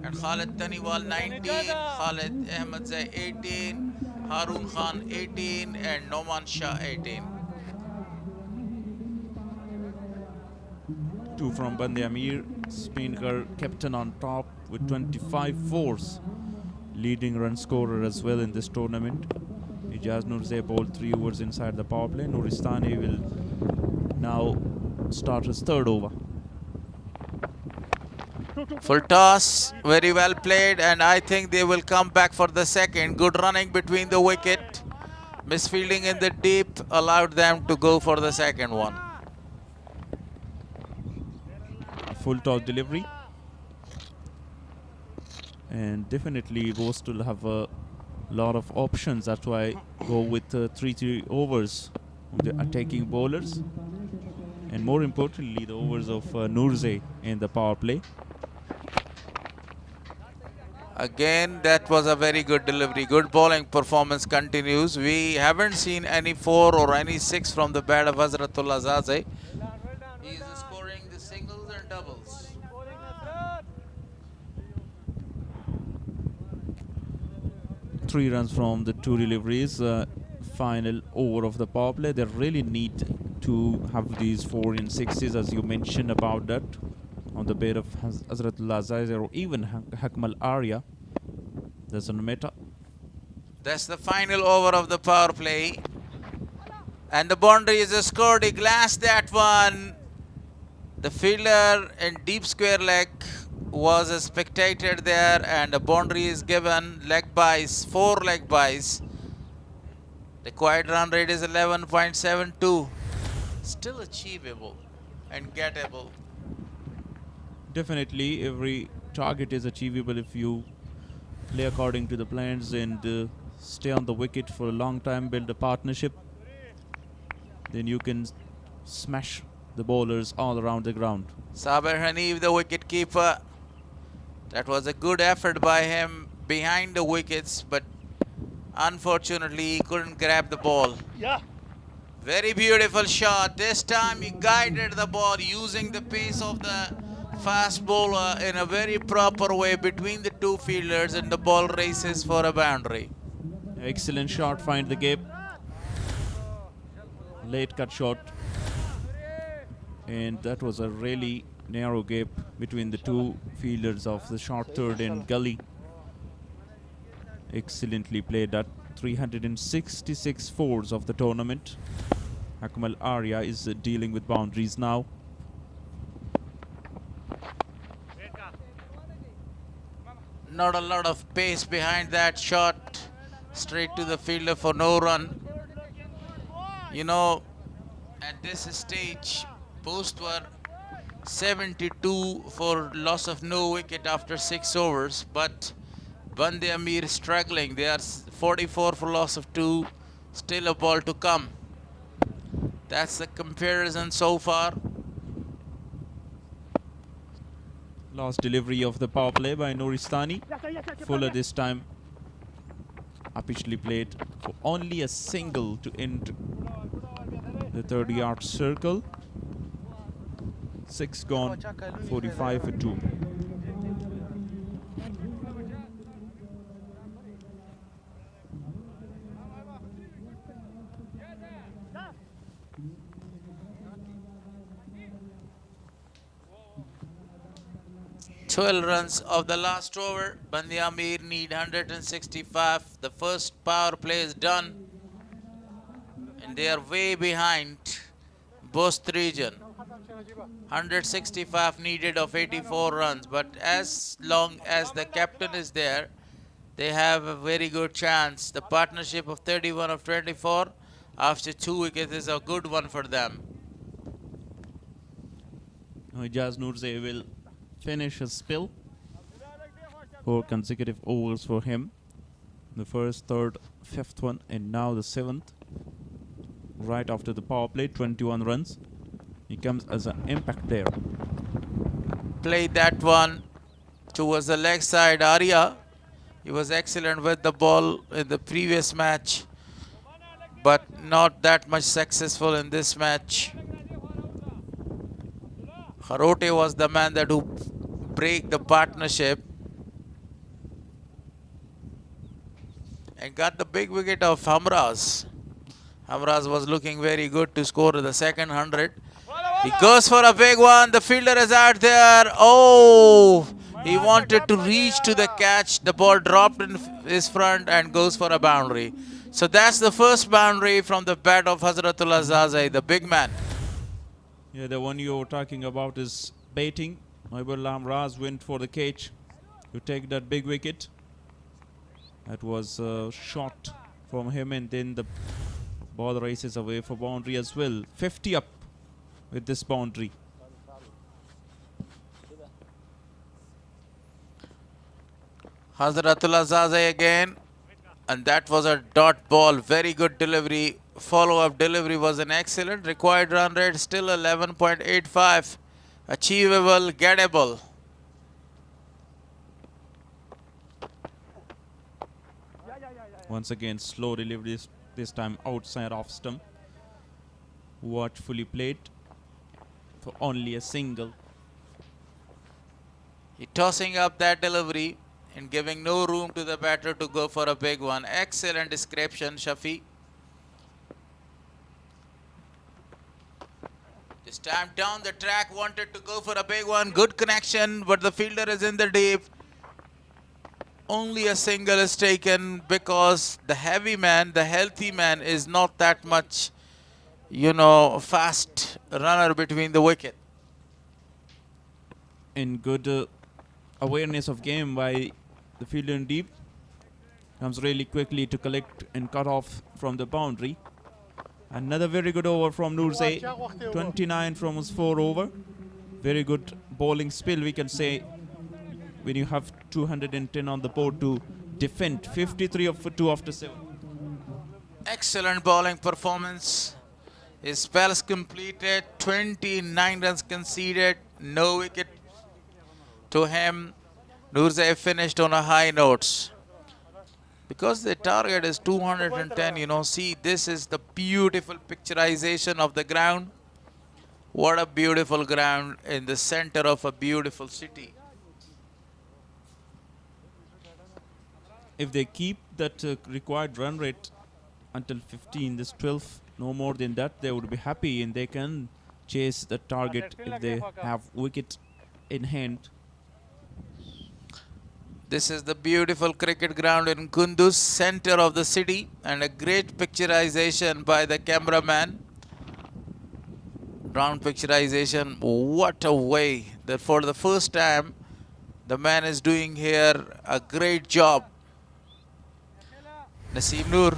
Speaker 19: And Khalid Taniwal 19, Khalid Ahmadzai 18, Harun Khan 18 and Noman Shah 18.
Speaker 13: 2 from Band-e-Amir, Spinker captain on top with 25 fours. Leading run scorer as well in this tournament. Ijaz Nurzai bowled 3 overs inside the power play. Nuristani will now start his 3rd over.
Speaker 19: Full toss, very well played, and I think they will come back for the 2nd. Good running between the wicket. Misfielding in the deep allowed them to go for the 2nd one.
Speaker 13: Full toss delivery. And definitely Bost will have a lot of options. That's why go with 3 overs with the attacking bowlers. And more importantly, the overs of Nurzai in the power play.
Speaker 19: Again, that was a very good delivery. Good bowling performance continues. We haven't seen any 4 or any 6 from the bat of Hazratullah Zazai. He is scoring the singles and doubles.
Speaker 13: Three runs from the 2 deliveries. Final over of the power play. They really need to have these 4 and 6s, as you mentioned about that, on the bed of Hazratullah Zazai or even Hakmal Arya. Doesn't matter.
Speaker 19: That's the final over of the power play. And the boundary is scored. He glassed that one. The fielder in deep square leg was a spectator there, and the boundary is given. Leg byes, 4 leg byes. The quiet run rate is 11.72. Still achievable and gettable.
Speaker 13: Definitely every target is achievable if you play according to the plans and stay on the wicket for a long time, build a partnership. Then you can smash the bowlers all around the ground.
Speaker 19: Saber Hanif, the wicket keeper. That was a good effort by him behind the wickets, but unfortunately he couldn't grab the ball.
Speaker 11: Yeah.
Speaker 19: Very beautiful shot. This time he guided the ball using the pace of the fast bowler in a very proper way between the 2 fielders, and the ball races for a boundary.
Speaker 13: Excellent shot, find the gap. Late cut shot. And that was a really narrow gap between the 2 fielders of the short 3rd and gully. Excellently played at 366 fours of the tournament. Akmal Arya is dealing with boundaries now.
Speaker 19: Not a lot of pace behind that shot. Straight to the fielder for no run. You know, at this stage, Bost were 72 for loss of no wicket after 6 overs, but Band-e-Amir struggling. They are 44 for loss of 2, still a ball to come. That's the comparison so far.
Speaker 13: Last delivery of the power play by Nuristani. Fuller this time officially played for only a single to end the 30-yard circle. 6 gone, 45 for 2.
Speaker 19: Twelve runs of the last over. Band-e-Amir need 165. The first power play is done, and they are way behind Bost region. 165 needed of 84 runs, but as long as the captain is there, they have a very good chance. The partnership of 31 of 24 after 2 wickets is a good one for them.
Speaker 13: Ijaz Nurzai will finish his spell. 4 consecutive overs for him. The first, third, fifth one, and now the 7th. right after the power play, 21 runs. He comes as an impact player.
Speaker 19: Played that one towards the leg side. Arya, he was excellent with the ball in the previous match, but not that much successful in this match. Kharote was the man that who break the partnership and got the big wicket of Hamraz. Hamraz was looking very good to score the second 100. He goes for a big one. The fielder is out there. Oh, he wanted to reach to the catch. The ball dropped in his front and goes for a boundary. So that's the first boundary from the bat of Hazratullah Zazai, the big man.
Speaker 13: Yeah, the one you're talking about is baiting. Muhibullah Hamraz went for the catch to take that big wicket. That was a shot from him, and then the ball races away for boundary as well. 50 up with this boundary.
Speaker 19: Hazratullah Zazai again, and that was a dot ball. Very good delivery. Follow-up delivery was an excellent. Required run rate still 11.85. Achievable, gettable.
Speaker 13: Once again, slow delivery, this time outside off stump. Watchfully played for only a single.
Speaker 19: He tossing up that delivery and giving no room to the batter to go for a big one. Excellent description, Shafi. This time down the track, wanted to go for a big one. Good connection, but the fielder is in the deep. Only a single is taken because the heavy man, the healthy man, is not that much, you know, fast runner between the wicket.
Speaker 13: In good awareness of game by the fielder in deep. Comes really quickly to collect and cut off from the boundary. Another very good over from Nurzay. 29 from his 4 over. Very good bowling spill, we can say, when you have 210 on the board to defend. 53 for 2 after 7.
Speaker 19: Excellent bowling performance. His spells completed, 29 runs conceded, no wicket to him. Nurzay finished on a high note. Because the target is 210, you know, see, this is the beautiful picturization of the ground. What a beautiful ground in the center of a beautiful city.
Speaker 13: If they keep that required run rate until 15, this 12, no more than that, they would be happy and they can chase the target if they have wicket in hand.
Speaker 19: This is the beautiful cricket ground in Kunduz, center of the city, and a great picturization by the cameraman. Ground picturization, what a way that for the first time the man is doing here a great job. Naseem Noor.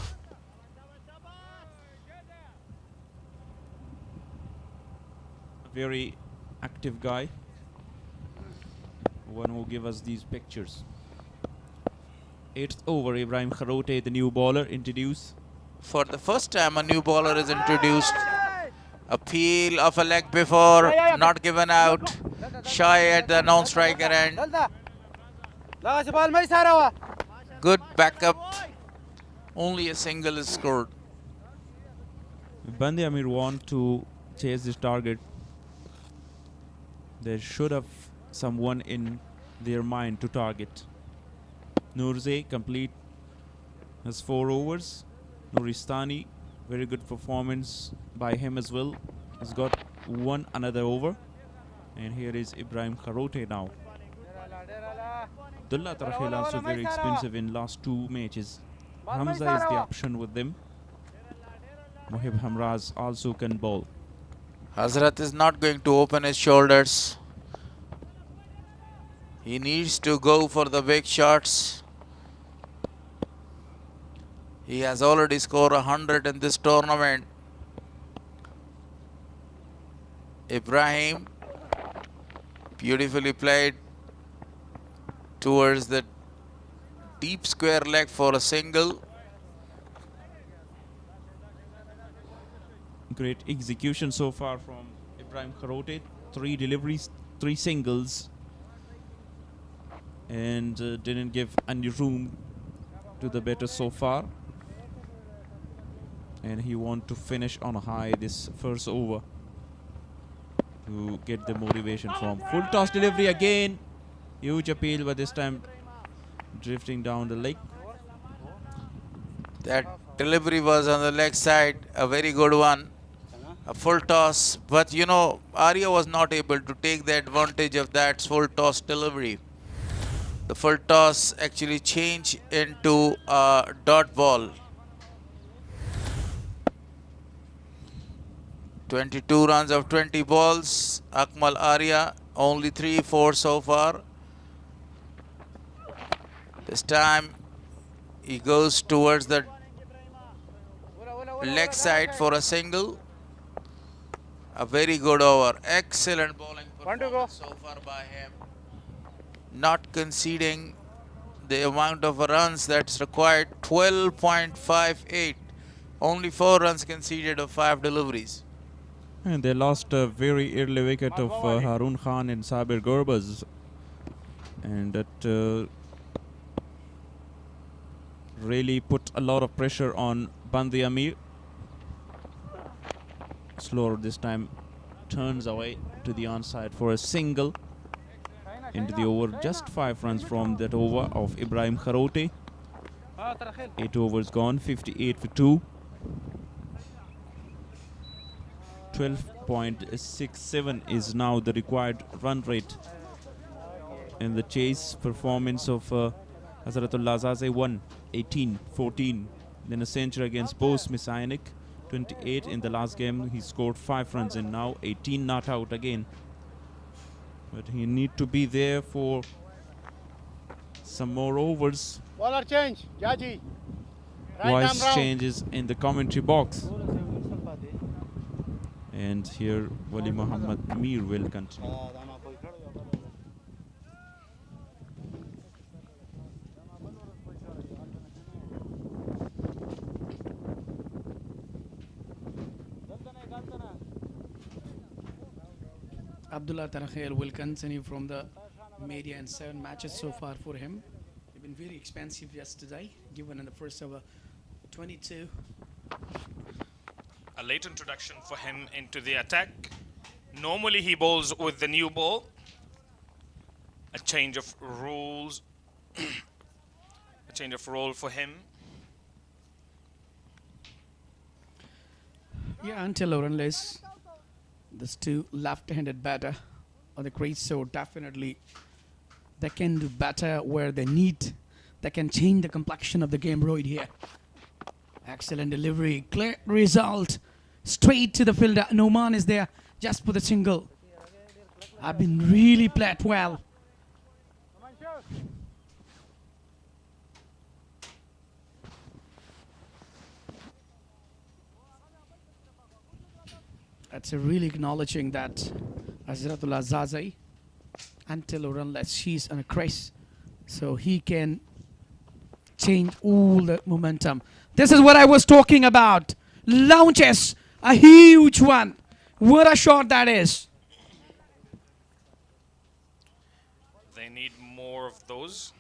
Speaker 13: Very active guy. One who give us these pictures. 8th over, Ibrahim Kharote, the new bowler, introduced.
Speaker 19: For the first time, a new bowler is introduced. A peel of a leg before, not given out. Shy at the non-striker end. Good backup. Only a single is scored.
Speaker 13: Band-e-Amir want to chase this target. They should have someone in their mind to target. Nurzay complete his 4 overs. Nuristani, very good performance by him as well. He's got another over. And here is Ibrahim Kharote now. Abdullah Tarkhil also very expensive in last 2 matches. Hamza is the option with them. Mohib Hamraz also can bowl.
Speaker 19: Hazrat is not going to open his shoulders. He needs to go for the big shots. He has already scored 100 in this tournament. Ibrahim, beautifully played towards the deep square leg for a single.
Speaker 13: Great execution so far from Ibrahim Kharote. 3 deliveries, 3 singles, and didn't give any room to the batter so far. And he wants to finish on a high this first over to get the motivation from. Full toss delivery again. Huge appeal, but this time drifting down the leg.
Speaker 19: That delivery was on the leg side, a very good one. A full toss, but you know, Arya was not able to take the advantage of that full toss delivery. The full toss actually changed into a dot ball. 22 runs of 20 balls. Akmal Arya, only 3-4 so far. This time he goes towards the leg side for a single. A very good over. Excellent bowling performance so far by him. Not conceding the amount of runs that's required. 12.58. Only 4 runs conceded of 5 deliveries.
Speaker 13: And they lost a very early wicket of Harun Khan and Sabir Gurbaz. And that really put a lot of pressure on Band-e-Amir. Slower this time, turns away to the onside for a single into the over. Just 5 runs from that over of Ibrahim Kharote. 8 overs gone, 58 for 2. 12.67 is now the required run rate. And the chase performance of Hazratullah Zaze won 18-14. Then a century against Bost Messianic. 28 in the last game. He scored 5 runs and now 18 not out again. But he need to be there for some more overs.
Speaker 11: Bowler change, Jaji.
Speaker 13: Voice changes in the commentary box. And here Wali Muhammad Amir will continue.
Speaker 6: Abdullah Tarakhel will continue from the media and 7 matches so far for him. They've been very expensive yesterday, given in the first over 22.
Speaker 12: A late introduction for him into the attack. Normally he bowls with the new ball. A change of rules. A change of role for him.
Speaker 6: Yeah, until or unless these 2 left-handed batter on the crease, so definitely they can do better where they need. They can change the complexion of the game right here. Excellent delivery, clear result, straight to the fielder. Noman is there just for the single. I've been really played well. That's really acknowledging that Hazratullah Zazai, until or unless she's on a crease, so he can change all the momentum. This is what I was talking about. Launches, a huge one. What a shot that is.
Speaker 12: They need more of those.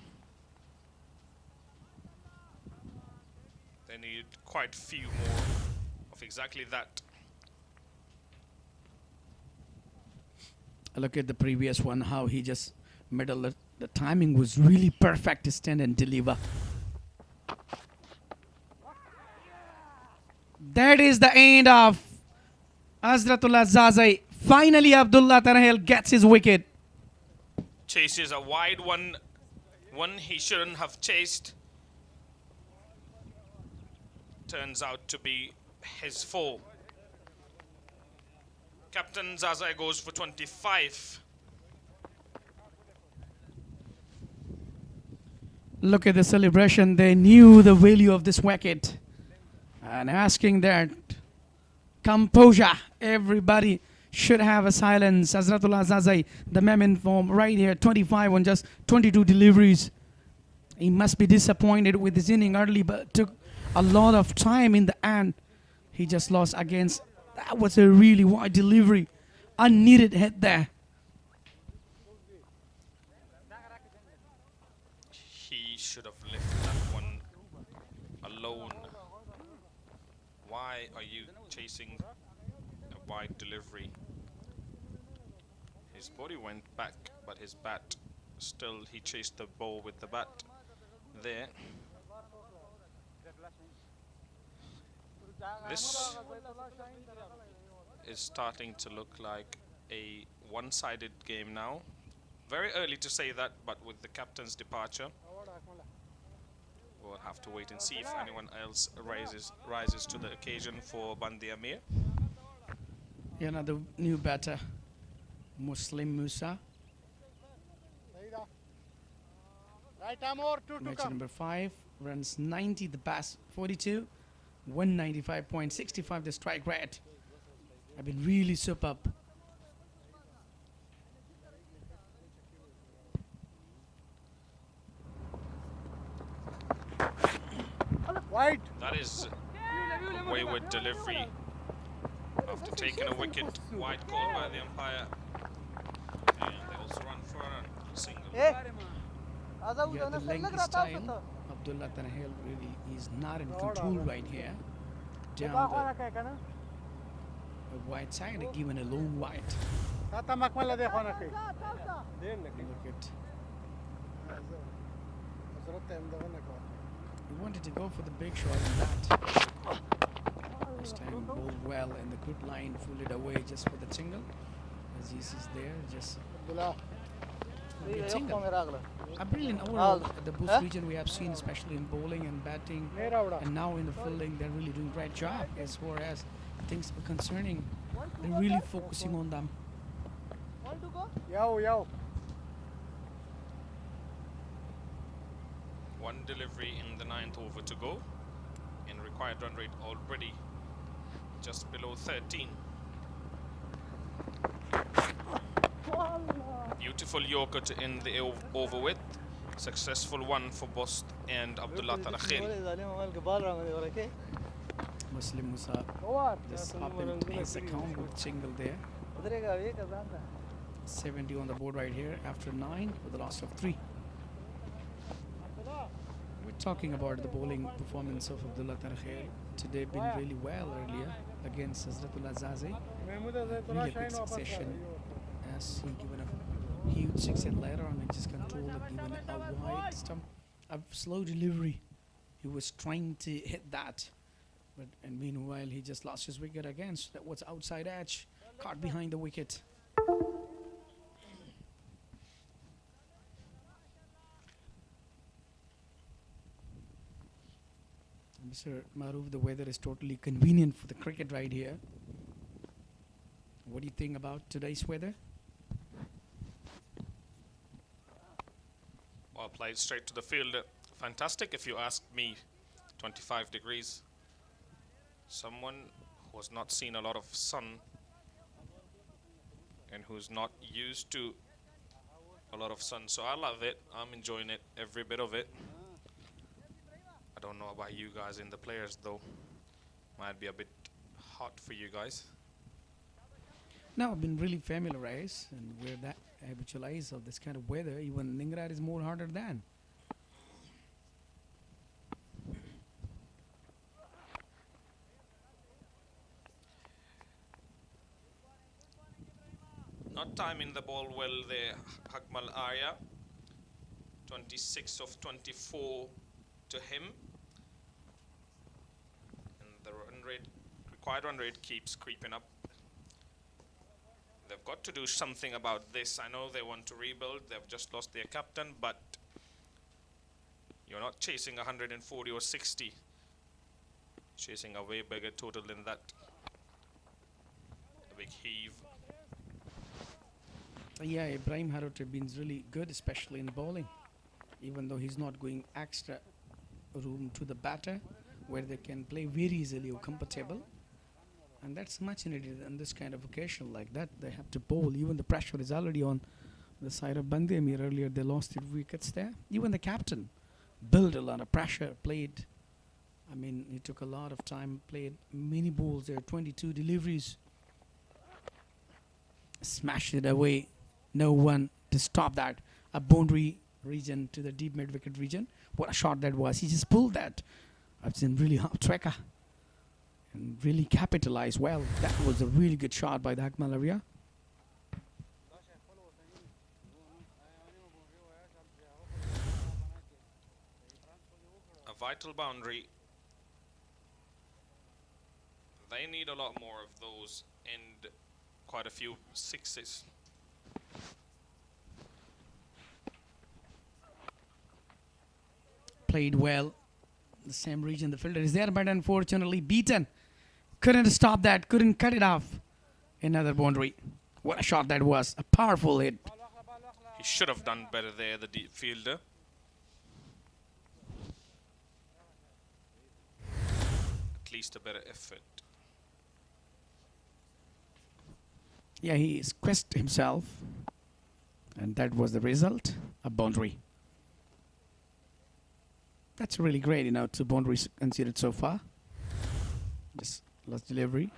Speaker 12: They need quite a few more of exactly that.
Speaker 6: Look at the previous one, how he just middle. The timing was really perfect to stand and deliver. That is the end of Hazratullah Zazai. Finally, Abdullah Tarahel gets his wicket.
Speaker 12: Chases a wide one. One he shouldn't have chased. Turns out to be his foe. Captain Zazai goes for 25.
Speaker 6: Look at the celebration. They knew the value of this wicket. And asking that composure. Everybody should have a silence. Hazratullah Zazai, the man in form right here, 25 on just 22 deliveries. He must be disappointed with his inning early, but took a lot of time in the end. He just lost against That was a really wide delivery. Unneeded hit there.
Speaker 12: He should have left that one alone. Why are you chasing a wide delivery? His body went back, but his bat, still he chased the ball with the bat there. This is starting to look like a one-sided game now. Very early to say that, but with the captain's departure, we'll have to wait and see if anyone else rises to the occasion for Band-e-Amir.
Speaker 6: Yeah, another new batter, Muslim Musa.
Speaker 11: Right arm or two to
Speaker 6: Match
Speaker 11: come.
Speaker 6: number 5, runs 90, the pass 42, 195.65 the strike rate. I've been really superb.
Speaker 11: Wide.
Speaker 12: That is a wayward delivery after taking a wicket. Wide call by the umpire. And they also run for a single.
Speaker 6: Yeah, the length style. Abdullah Tanahil really is not in control right here. Down the wide side, given a long wide. Look at. He wanted to go for the big shot in that. This time bowled well in the good line, pulled it away just for the single. Aziz is there, just a single. A brilliant overall at the Bost region we have seen, especially in bowling and batting, and now in the fielding, they're really doing a great job as far as things are concerning. They're really focusing on them.
Speaker 12: One delivery in the 9th over to go, and required run rate already just below 13. Beautiful Yorker to end the over with. Successful one for Bost and Abdullah Tarakhil.
Speaker 6: Muslim Musa just opened his account with single there. 70 on the board right here after 9 with a loss of 3. We're talking about the bowling performance of Abdullah Tarakhil. Today been really well earlier against Hazratullah Zazi. Really quick succession as he given a huge 6 and later on he just controlled it, given a wide stump, a slow delivery. He was trying to hit that, but and meanwhile he just lost his wicket again. So that was outside edge, caught behind the wicket. Mr. Maruf, the weather is totally convenient for the cricket right here. What do you think about today's weather?
Speaker 12: Well played straight to the field. Fantastic if you ask me. 25 degrees. Someone who has not seen a lot of sun and who's not used to a lot of sun. So I love it. I'm enjoying it, every bit of it. I don't know about you guys and the players though. Might be a bit hot for you guys.
Speaker 6: No, I've been really familiarized and we're that habitualized of this kind of weather. Even Ningrat is more harder than.
Speaker 12: Not timing the ball well there, Hakmal Arya. 26 of 24 to him. And the run rate, required run rate keeps creeping up. They've got to do something about this. I know they want to rebuild. They've just lost their captain, but you're not chasing 140 or 60. Chasing a way bigger total than that. A big heave.
Speaker 6: Yeah, Ibrahim Harut has been really good, especially in bowling. Even though he's not going extra room to the batter, where they can play very easily or comfortable. And that's much needed on this kind of occasion like that. They have to bowl. Even the pressure is already on the side of Band-e-Amir. Earlier they lost 3 wickets there. Even the captain built a lot of pressure, played I mean, he took a lot of time, played many balls there, 22 deliveries. Smashed it away. No one to stop that. A boundary region to the deep mid-wicket region. What a shot that was. He just pulled that. I've seen really hard tracker. And really capitalized well. That was a really good shot by the Akmal area.
Speaker 12: A vital boundary. They need a lot more of those and quite a few sixes.
Speaker 6: Played well. The same region, the fielder is there, but unfortunately beaten. Couldn't stop that, couldn't cut it off. Another boundary. What a shot that was. A powerful hit.
Speaker 12: He should have done better there, the deep fielder. At least a better effort.
Speaker 6: Yeah, he squeezed himself. And that was the result. A boundary. That's really great, you know, 2 boundaries considered so far. Just last delivery.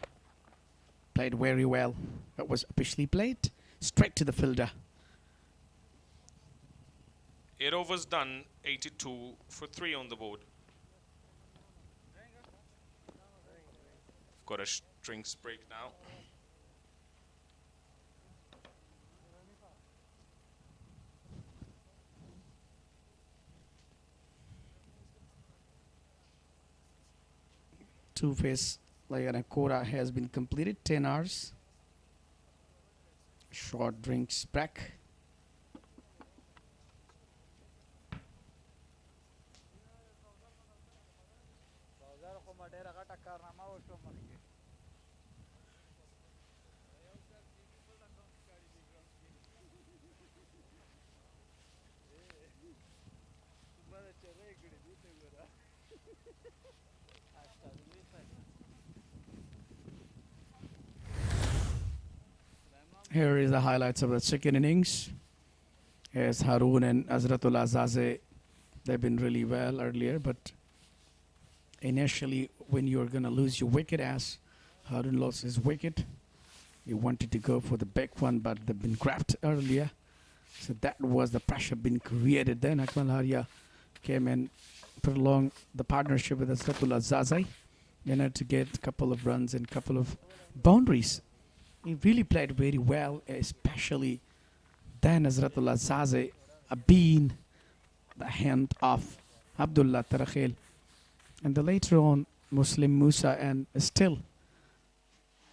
Speaker 6: Played very well. That was officially played. Straight to the fielder.
Speaker 12: 8 overs done, 82 for 3 on the board. Got a drinks break now.
Speaker 6: Two-phase like an quota has been completed. 10 hours. Short drinks break. Here is the highlights of the second innings. As Haroon and Azratullah Zaze, they've been really well earlier, but initially when you're going to lose your wicket, as Haroon lost his wicket, he wanted to go for the big one, but they've been grabbed earlier. So that was the pressure being created. Then Akmal Haria came and prolonged the partnership with Azratullah Zaze in order to get a couple of runs and a couple of boundaries. He really played very well, especially then Azratullah Zaze being the hand of Abdullah Tarakhil. And the later on, Muslim Musa, and still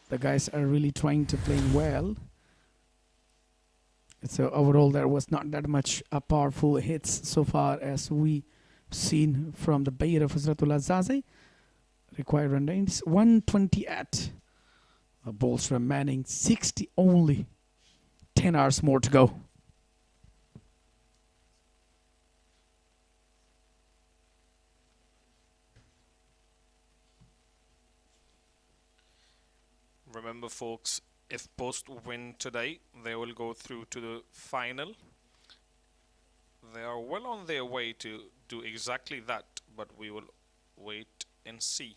Speaker 6: the guys are really trying to play well. So overall, there was not that much powerful hits so far as we seen from the Bayer of Azratullah Zaze. Required run rate is 128. Balls remaining 60 only. 10 hours more to go.
Speaker 12: Remember, folks, if Bost win today, they will go through to the final. They are well on their way to do exactly that, but we will wait and see.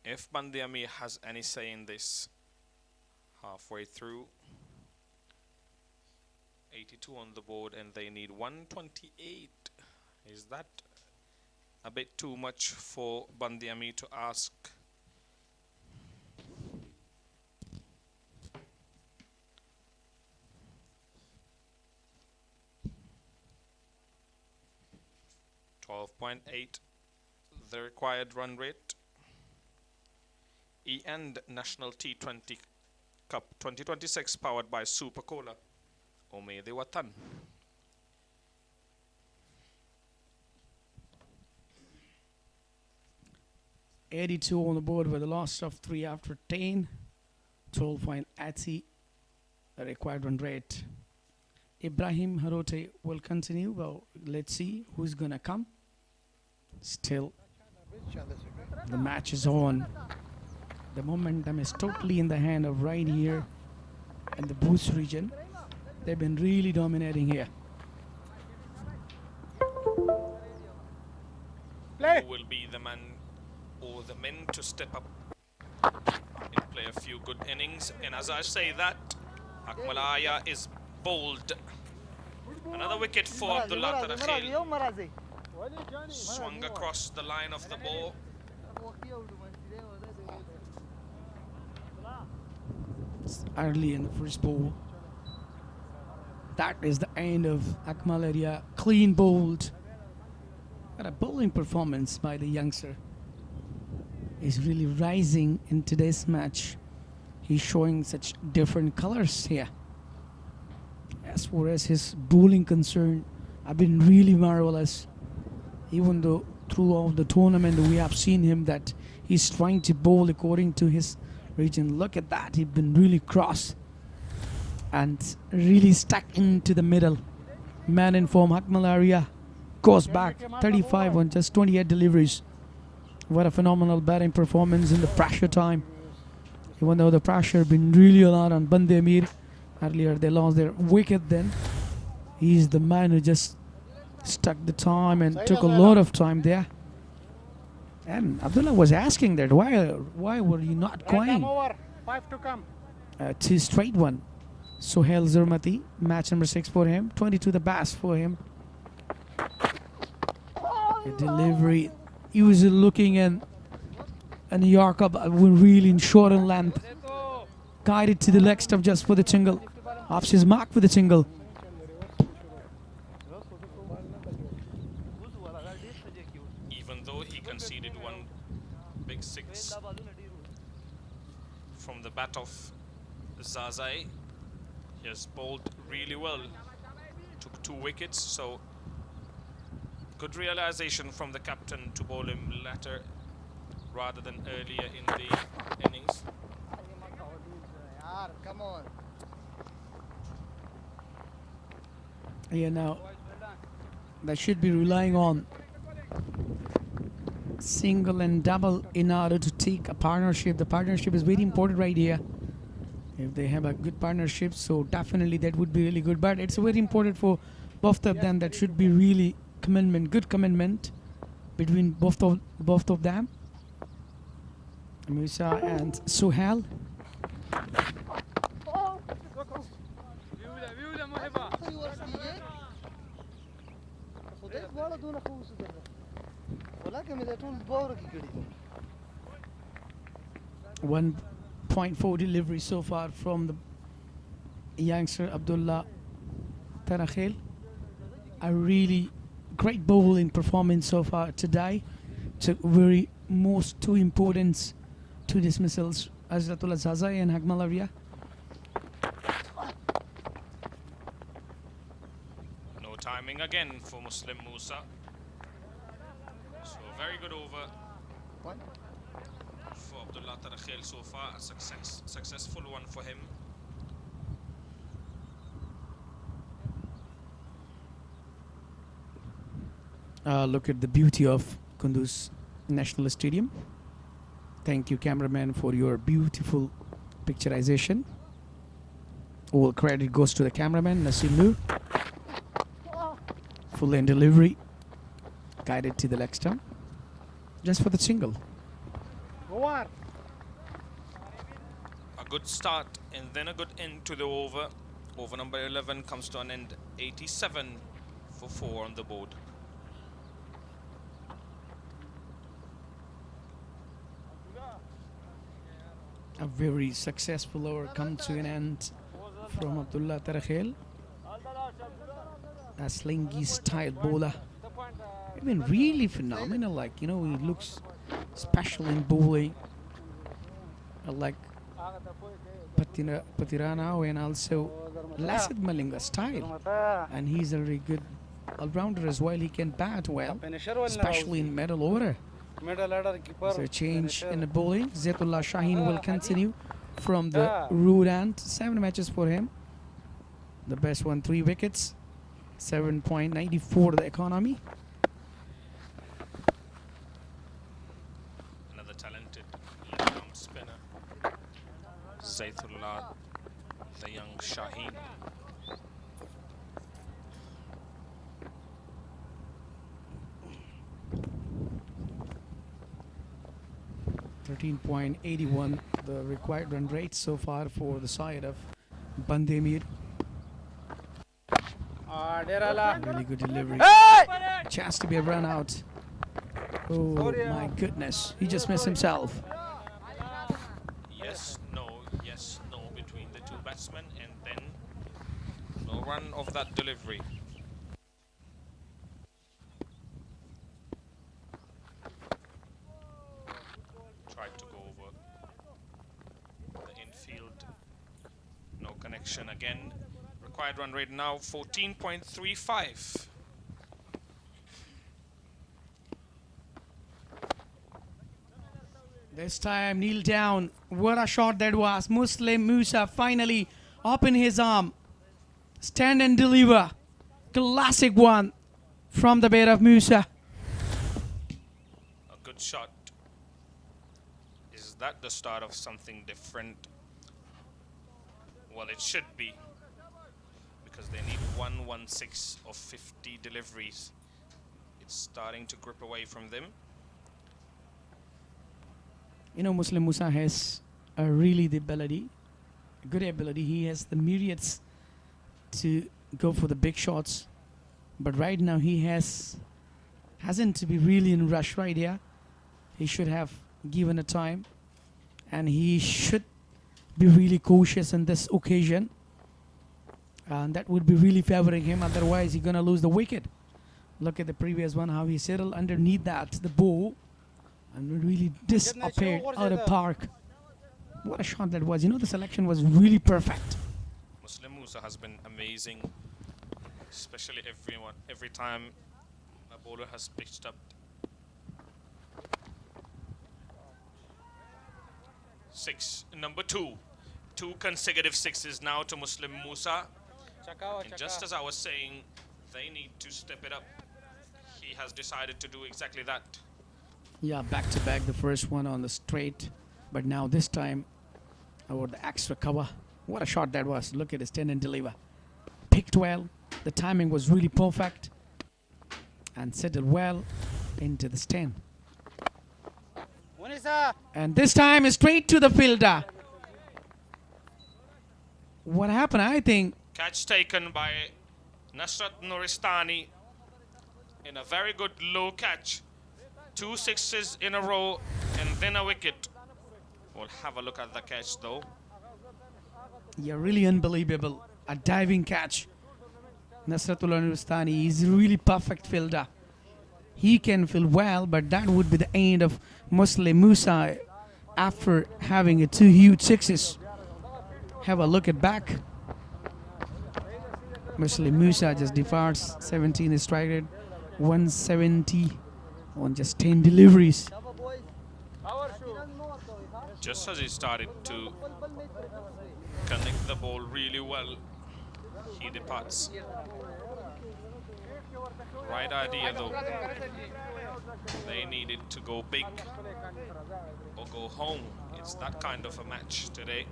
Speaker 12: If Band-e-Amir has any say in this, halfway through, 82 on the board, and they need 128. Is that a bit too much for Band-e-Amir to ask? .8, the required run rate. E-End National T20 Cup 2026 powered by Super Cola. Umede Watan.
Speaker 6: .82 on the board with a loss of 3 after 10. 12.80 the required run rate. Ibrahim Harote will continue. Well, let's see who's gonna come. Still, the match is on. The momentum is totally in the hand of right here in the Bost region. They've been really dominating here.
Speaker 12: Who will be the man or the men to step up and play a few good innings. And as I say that, Akmalaya is bowled. Another wicket for Abdullah Tarakhil. Swung across the line of the ball.
Speaker 6: It's early in the first ball. That is the end of Akmalaya. Clean bowled. What a bowling performance by the youngster. He's really rising in today's match. He's showing such different colors here. As far as his bowling concerned, I've been really marvelous. Even though throughout the tournament we have seen him that he's trying to bowl according to his region. Look at that, he's been really cross and really stuck into the middle. Man in form, Akmalaya goes back 35 on just 28 deliveries. What a phenomenal batting performance in the pressure time. Even though the pressure had been really a lot on Band-e-Amir. Earlier they lost their wicket then. He's the man who just stuck the time and took a lot of time there. And Abdullah was asking that, why were you not going?
Speaker 11: 5 to come.
Speaker 6: 2 straight one. Sohail Zurmati, match number 6 for him. 22 the best for him. The delivery. He was looking in and Yorker really in short and length. Guided to the leg stump just for the single. Off his mark for the single.
Speaker 12: Even though he conceded one big 6 from the bat of Zazai, he has bowled really well. Took 2 wickets, so good realization from the captain to bowl him later rather than earlier in the innings.
Speaker 11: Come on.
Speaker 6: Yeah, now that should be relying on single and double in order to take a partnership. The partnership is very important right here. If they have a good partnership, so definitely that would be really good. But it's very important for both of them. That should be really commitment, good commitment between both of them. Musa and Sohail. One 1.4 delivery so far from the youngster Abdullah Tarakhil. A really great bowling performance so far today. Took very most 2 importance 2 dismissals, Azratullah Zazai and Akmalaya.
Speaker 12: No timing again for Muslim Musa. So very good over for Abdullah Tarakhil so far. A successful one for him.
Speaker 6: Look at the beauty of Kunduz National Stadium. Thank you, cameraman, for your beautiful picturization. All credit goes to the cameraman, Nasim Noor. Full end delivery. Guided to the leg stump. Just for the single.
Speaker 12: A good start and then a good end to the over. Over number 11 comes to an end. 87 for 4 on the board.
Speaker 6: A very successful over come to an end from Abdullah Tarakhil. A slingy style bowler. I mean, really phenomenal. Like, you know, he looks special in bowling. Like Patirana and also Lassid Malinga style. And he's a very good all-rounder as well. He can bat well, especially in middle order. There's a change in the bowling. Zaitullah Shaheen will continue from the root end. 7 matches for him. The best one, 3 wickets. 7.94 the economy.
Speaker 12: Another talented left-arm spinner. Zaitullah, the young Shaheen.
Speaker 6: 13.81, the required run rate so far for the side of Band-e-Amir. Really good delivery. Chance to be a run out. Oh my goodness, he just missed himself.
Speaker 12: Yes, no between the two batsmen, and then no run of that delivery. Tried to go over the infield. No connection again. Required run rate now 14.35.
Speaker 6: This time, kneel down. What a shot that was. Muslim Musa finally open his arm. Stand and deliver. Classic one from the bat of Musa.
Speaker 12: A good shot. Is that the start of something different? Well, it should be, because they need 116 of 50 deliveries. It's starting to grip away from them.
Speaker 6: You know, Muslim Musa has really the ability, good ability. He has the myriads to go for the big shots. But right now he hasn't to be really in a rush right here. He should have given a time. And he should be really cautious on this occasion. And that would be really favoring him. Otherwise, he's going to lose the wicket. Look at the previous one, how he settled underneath that, the ball. And really disappeared out of park. What a shot that was. You know, the selection was really perfect.
Speaker 12: Muslim Musa has been amazing, especially every time a bowler has pitched up. 6, number 2. 2 consecutive sixes now to Muslim Musa. And just as I was saying, they need to step it up. He has decided to do exactly that.
Speaker 6: Yeah, back to back, the first one on the straight, but now this time over the extra cover. What a shot that was. Look at his 10 and deliver. Picked well, the timing was really perfect, and settled well into the stand. And this time is straight to the fielder. What happened? I think
Speaker 12: Catch taken by Nasrat Nuristani in a very good low catch. 2 sixes in a row and then a wicket. We'll have a look at the catch though.
Speaker 6: yeah, really unbelievable. A diving catch. Nasratullah Nuristani is really perfect fielder. He can field well, but that would be the end of Muslim Musa after having 2 huge sixes. Have a look at back. Muslim Musa just departs. 17 is strike rate, 170 on just 10 deliveries.
Speaker 12: Just as he started to connect the ball really well, he departs. Right idea though. They needed to go big or go home. It's that kind of a match today.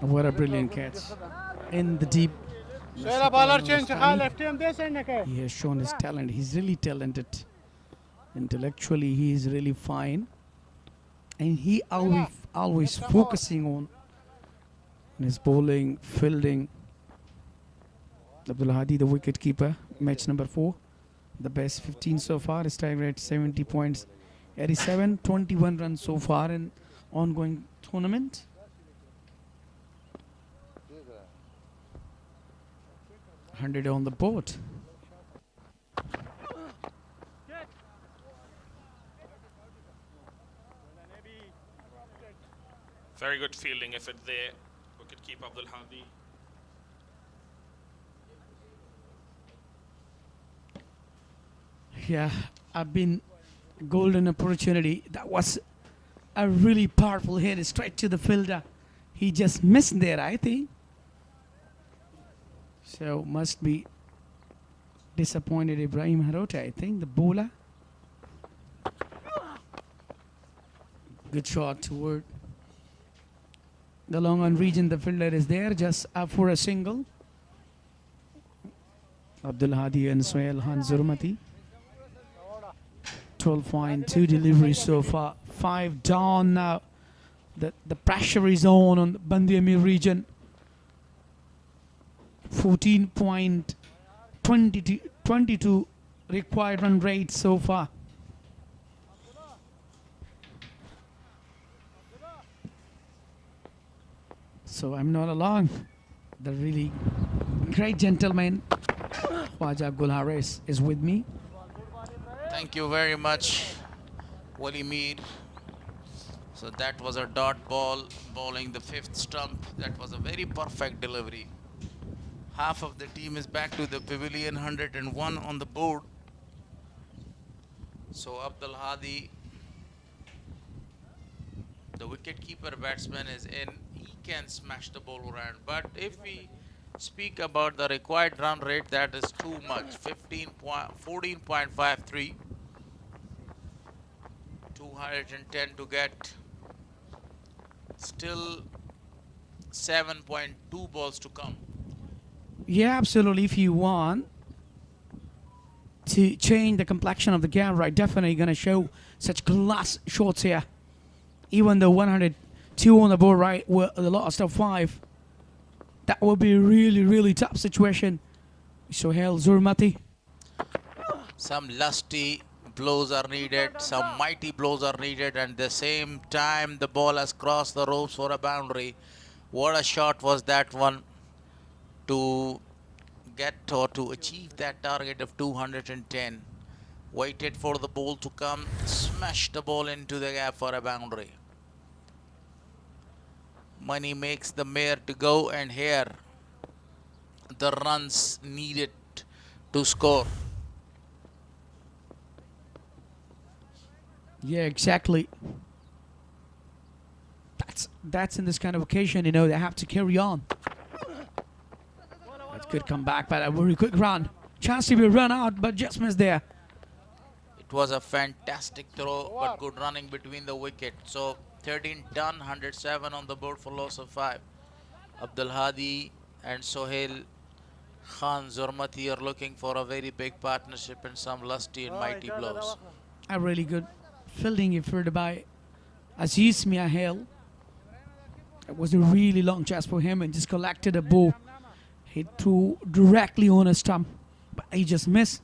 Speaker 6: What a brilliant catch in the deep. He has shown his talent. He's really talented. Intellectually, he is really fine, and he always focusing on his bowling, fielding. Abdul Hadi, the wicket keeper, match number 4, the best 15 so far. Strike rate 70 points, 87, 21 runs so far in ongoing tournament. $100 on the board.
Speaker 12: Very good fielding effort there. Wicketkeeper Abdul Hadi.
Speaker 6: Yeah, I've been golden opportunity. That was a really powerful hit straight to the fielder. He just missed there, I think. So must be disappointed Ibrahim Harote, I think, the bowler. Good shot toward the long on region. The fielder is there, just up for a single. Abdul Hadi and Sohail Khan Zurmati. 12.2 deliveries so far. 5 down now. The pressure is on the Band-e-Amir region. 14.22 required run rate so far. So I'm not alone. The really great gentleman, Khwaja Gul Haris, is with me.
Speaker 19: Thank you very much, Wali Mir. So that was a dot ball, bowling the 5th stump. That was a very perfect delivery. Half of the team is back to the pavilion, 101 on the board. So Abdul Hadi, the wicket-keeper batsman, is in. He can smash the ball around. But if we speak about the required run rate, that is too much. 14.53. 210 to get. Still 7.2 balls to come.
Speaker 6: Yeah, absolutely. If you want to change the complexion of the game, right, definitely going to show such class shots here. Even though 102 on the board, right, with the last of 5, that will be a really, really tough situation. Sohail Zurmati.
Speaker 19: Some lusty blows are needed, some mighty blows are needed, and at the same time the ball has crossed the ropes for a boundary. What a shot was that one to get or to achieve that target of 210. Waited for the ball to come, smashed the ball into the gap for a boundary. Money makes the mare to go, and here the runs needed to score.
Speaker 6: Yeah, exactly. That's in this kind of occasion, you know, they have to carry on. That's good comeback, but a very quick run. Chance to be run out, but just missed there.
Speaker 19: It was a fantastic throw, but good running between the wicket. So 13 done, 107 on the board for loss of 5. Abdul Hadi and Sohail Khan Zurmati are looking for a very big partnership and some lusty and mighty blows.
Speaker 6: A really good fielding effort by Aziz Miahel. It was a really long chase for him and just collected a ball. He threw directly on a stump, but he just missed.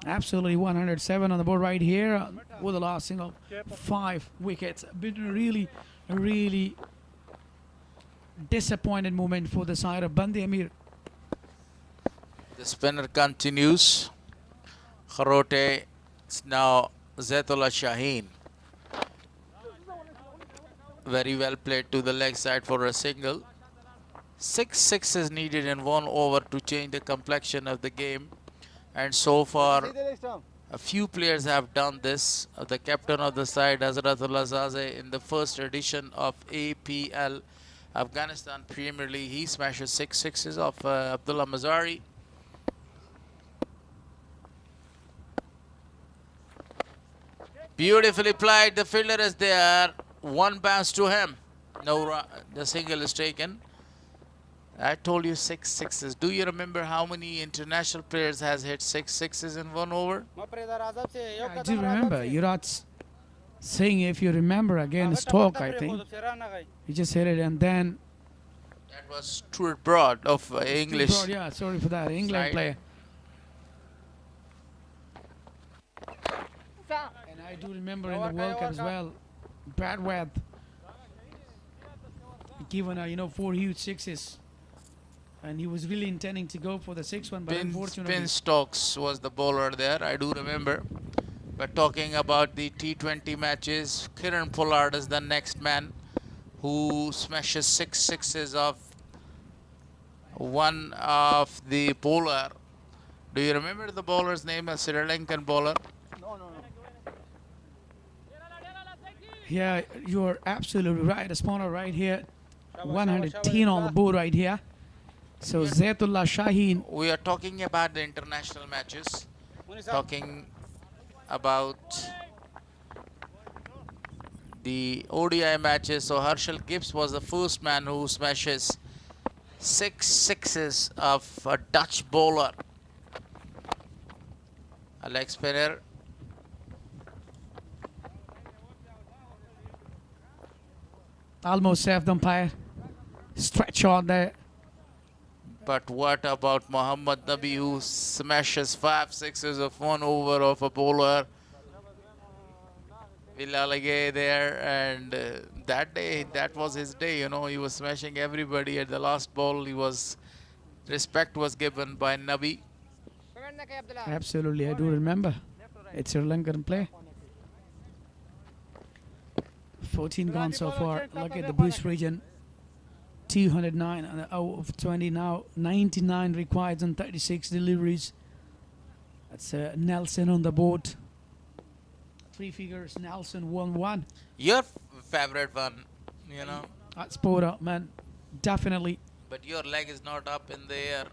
Speaker 6: Absolutely 107 on the board right here with the last single 5 wickets. Been a really disappointed moment for the side of Band-e-Amir.
Speaker 19: The spinner continues. Kharote, it's now Zaitullah Shaheen. Very well played to the leg side for a single. 6 sixes needed in 1 over to change the complexion of the game. And so far, a few players have done this. The captain of the side, Hazratullah Zaze, in the first edition of APL, Afghanistan Premier League, he smashes 6 sixes of Abdullah Mazari. Beautifully played. The fielder is there. 1 bounce to him. No, the single is taken. I told you 6 sixes. Do you remember how many international players has hit 6 sixes in 1 over?
Speaker 6: I do remember. You're not saying if you remember against talk, I think. You just hit it and then...
Speaker 19: That was Stuart Broad of English.
Speaker 6: Broad, yeah, sorry for that. England player. And I do remember in the World Cup as well, Brad Webb given 4 huge sixes. And he was really intending to go for the 6th one, but unfortunately...
Speaker 19: Ben Stokes was the bowler there, I do remember. But talking about the T20 matches, Kiran Pollard is the next man who smashes 6 sixes of one of the bowler. Do you remember the bowler's name, a Sri Lankan bowler?
Speaker 8: No.
Speaker 6: Yeah, you're absolutely right. A spawner right here. 110 on the board right here. So Zaitullah Shaheen.
Speaker 19: We are talking about the international matches. Talking about the ODI matches. So Harshal Gibbs was the first man who smashes 6 sixes of a Dutch bowler. A leg spinner.
Speaker 6: Almost saved the umpire. Stretch on there.
Speaker 19: But what about Mohammad Nabi, who smashes 5 sixes of 1 over of a bowler? Vilalage there, and that day, that was his day, you know, he was smashing everybody at the last ball. Respect was given by Nabi.
Speaker 6: Absolutely, I do remember. It's Sri Lankan play. 14 gone so far. Look at the Bost region. 209 out of 20 now. 99 required on 36 deliveries. That's Nelson on the board. 3 figures, Nelson 1-1.
Speaker 19: Your favorite one, you know.
Speaker 6: That's Pora, man. Definitely.
Speaker 19: But your leg is not up in the air.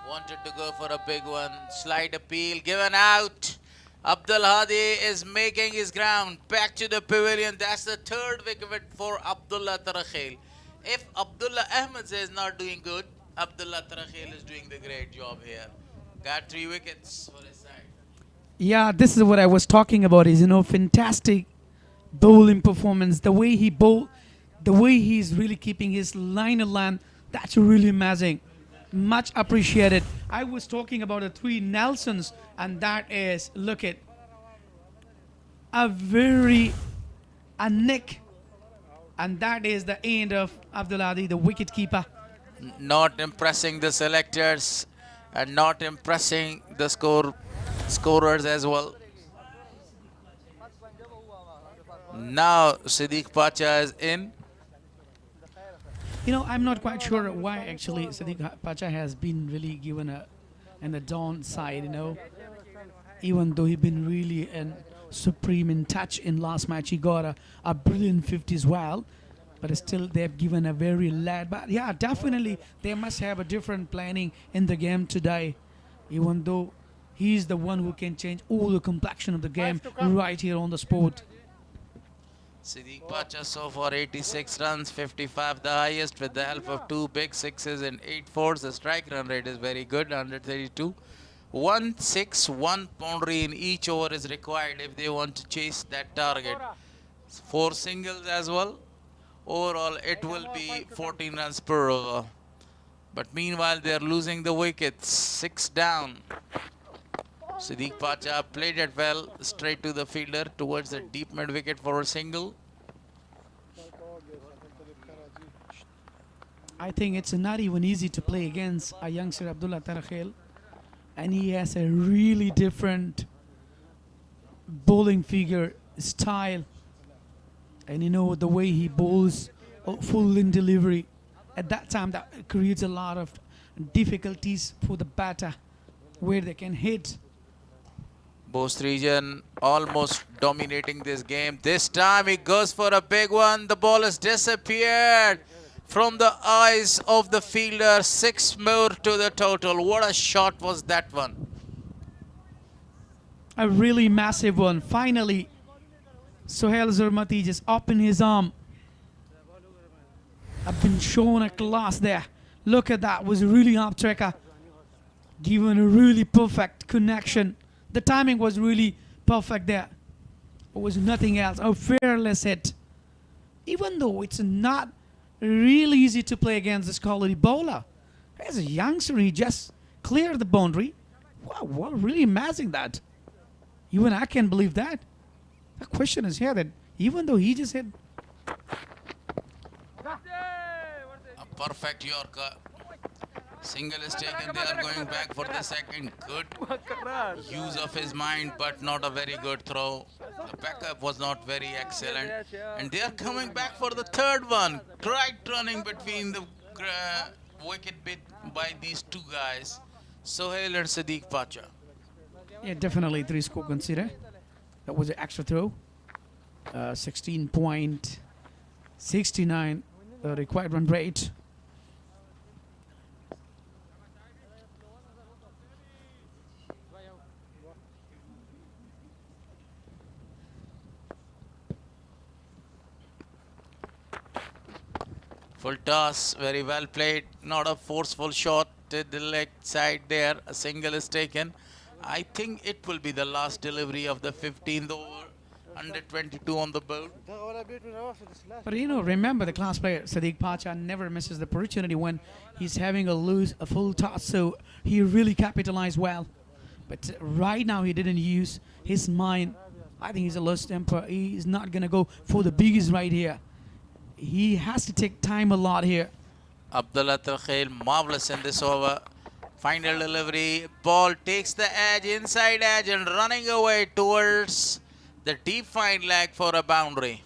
Speaker 19: Wanted to go for a big one. Slight appeal given out. Abdul Hadi is making his ground. Back to the pavilion. That's the 3rd wicket for Abdullah Tarakhil. If Abdullah Ahmed is not doing good, Abdullah Tarakhil is doing the great job here. Got 3 wickets for his side.
Speaker 6: Yeah, this is what I was talking about. Is, you know, fantastic bowling performance. The way he bowled, the way he's really keeping his line of land, that's really amazing. Much appreciated. I was talking about the 3 Nelsons, and that is, look at, a nick, and that is the end of Abdul Hadi, the wicket keeper.
Speaker 19: Not impressing the selectors and not impressing the scorers as well. Now Siddiq Pacha is in.
Speaker 6: You know, I'm not quite sure why actually Siddiq Pacha has been really given in the downside, you know. Even though he's been really supreme in touch in last match, he got a brilliant 50 as well. But still, they've given a very lad. But yeah, definitely, they must have a different planning in the game today. Even though he's the one who can change all the complexion of the game right here on the spot.
Speaker 19: Siddiq Pacha so far 86 runs, 55 the highest with the help of 2 big sixes and 8 fours. The strike run rate is very good, 132. 1 6, 1 boundary in each over is required if they want to chase that target. 4 singles as well. Overall, it will be 14 runs per over. But meanwhile, they are losing the wickets. 6 down. Siddiq Pacha played it well, straight to the fielder towards the deep mid wicket for a single.
Speaker 6: I think it's not even easy to play against a youngster, Abdullah Tarakhil. And he has a really different bowling figure, style. And you know, the way he bowls full in delivery. At that time, that creates a lot of difficulties for the batter, where they can hit.
Speaker 19: Bost region almost dominating this game. This time he goes for a big one. The ball has disappeared from the eyes of the fielder. 6 more to the total. What a shot was that one.
Speaker 6: A really massive one. Finally, Sohail Zurmati just opened his arm. I've been shown a class there. Look at that. It was a really up tracker. Given a really perfect connection. The timing was really perfect there. It was nothing else. A fearless hit. Even though it's not really easy to play against this quality bowler. As a youngster, he just cleared the boundary. Wow, what really amazing that. Even I can't believe that. The question is here that even though he just hit
Speaker 19: a perfect Yorker. Single is taken. They are going back for the second. Good use of his mind, but not a very good throw. The backup was not very excellent. And they are coming back for the 3rd one. Right running between the wicket bit by these 2 guys. Sohail and Siddiq Pacha.
Speaker 6: Yeah, definitely 3 score consider. That was an extra throw. 16.69 required run rate.
Speaker 19: Full toss, very well played. Not a forceful shot to the leg side there. A single is taken. I think it will be the last delivery of the 15th over. 122 on the board.
Speaker 6: But you know, remember the class player Sadiq Pacha never misses the opportunity when he's having a full toss, so he really capitalized well. But right now he didn't use his mind. I think he's a lost temper. He's not gonna go for the biggest right here. He has to take time a lot here.
Speaker 19: Abdullah Talkhail, marvelous in this over. Final delivery, ball takes the edge, inside edge, and running away towards the deep fine leg for a boundary.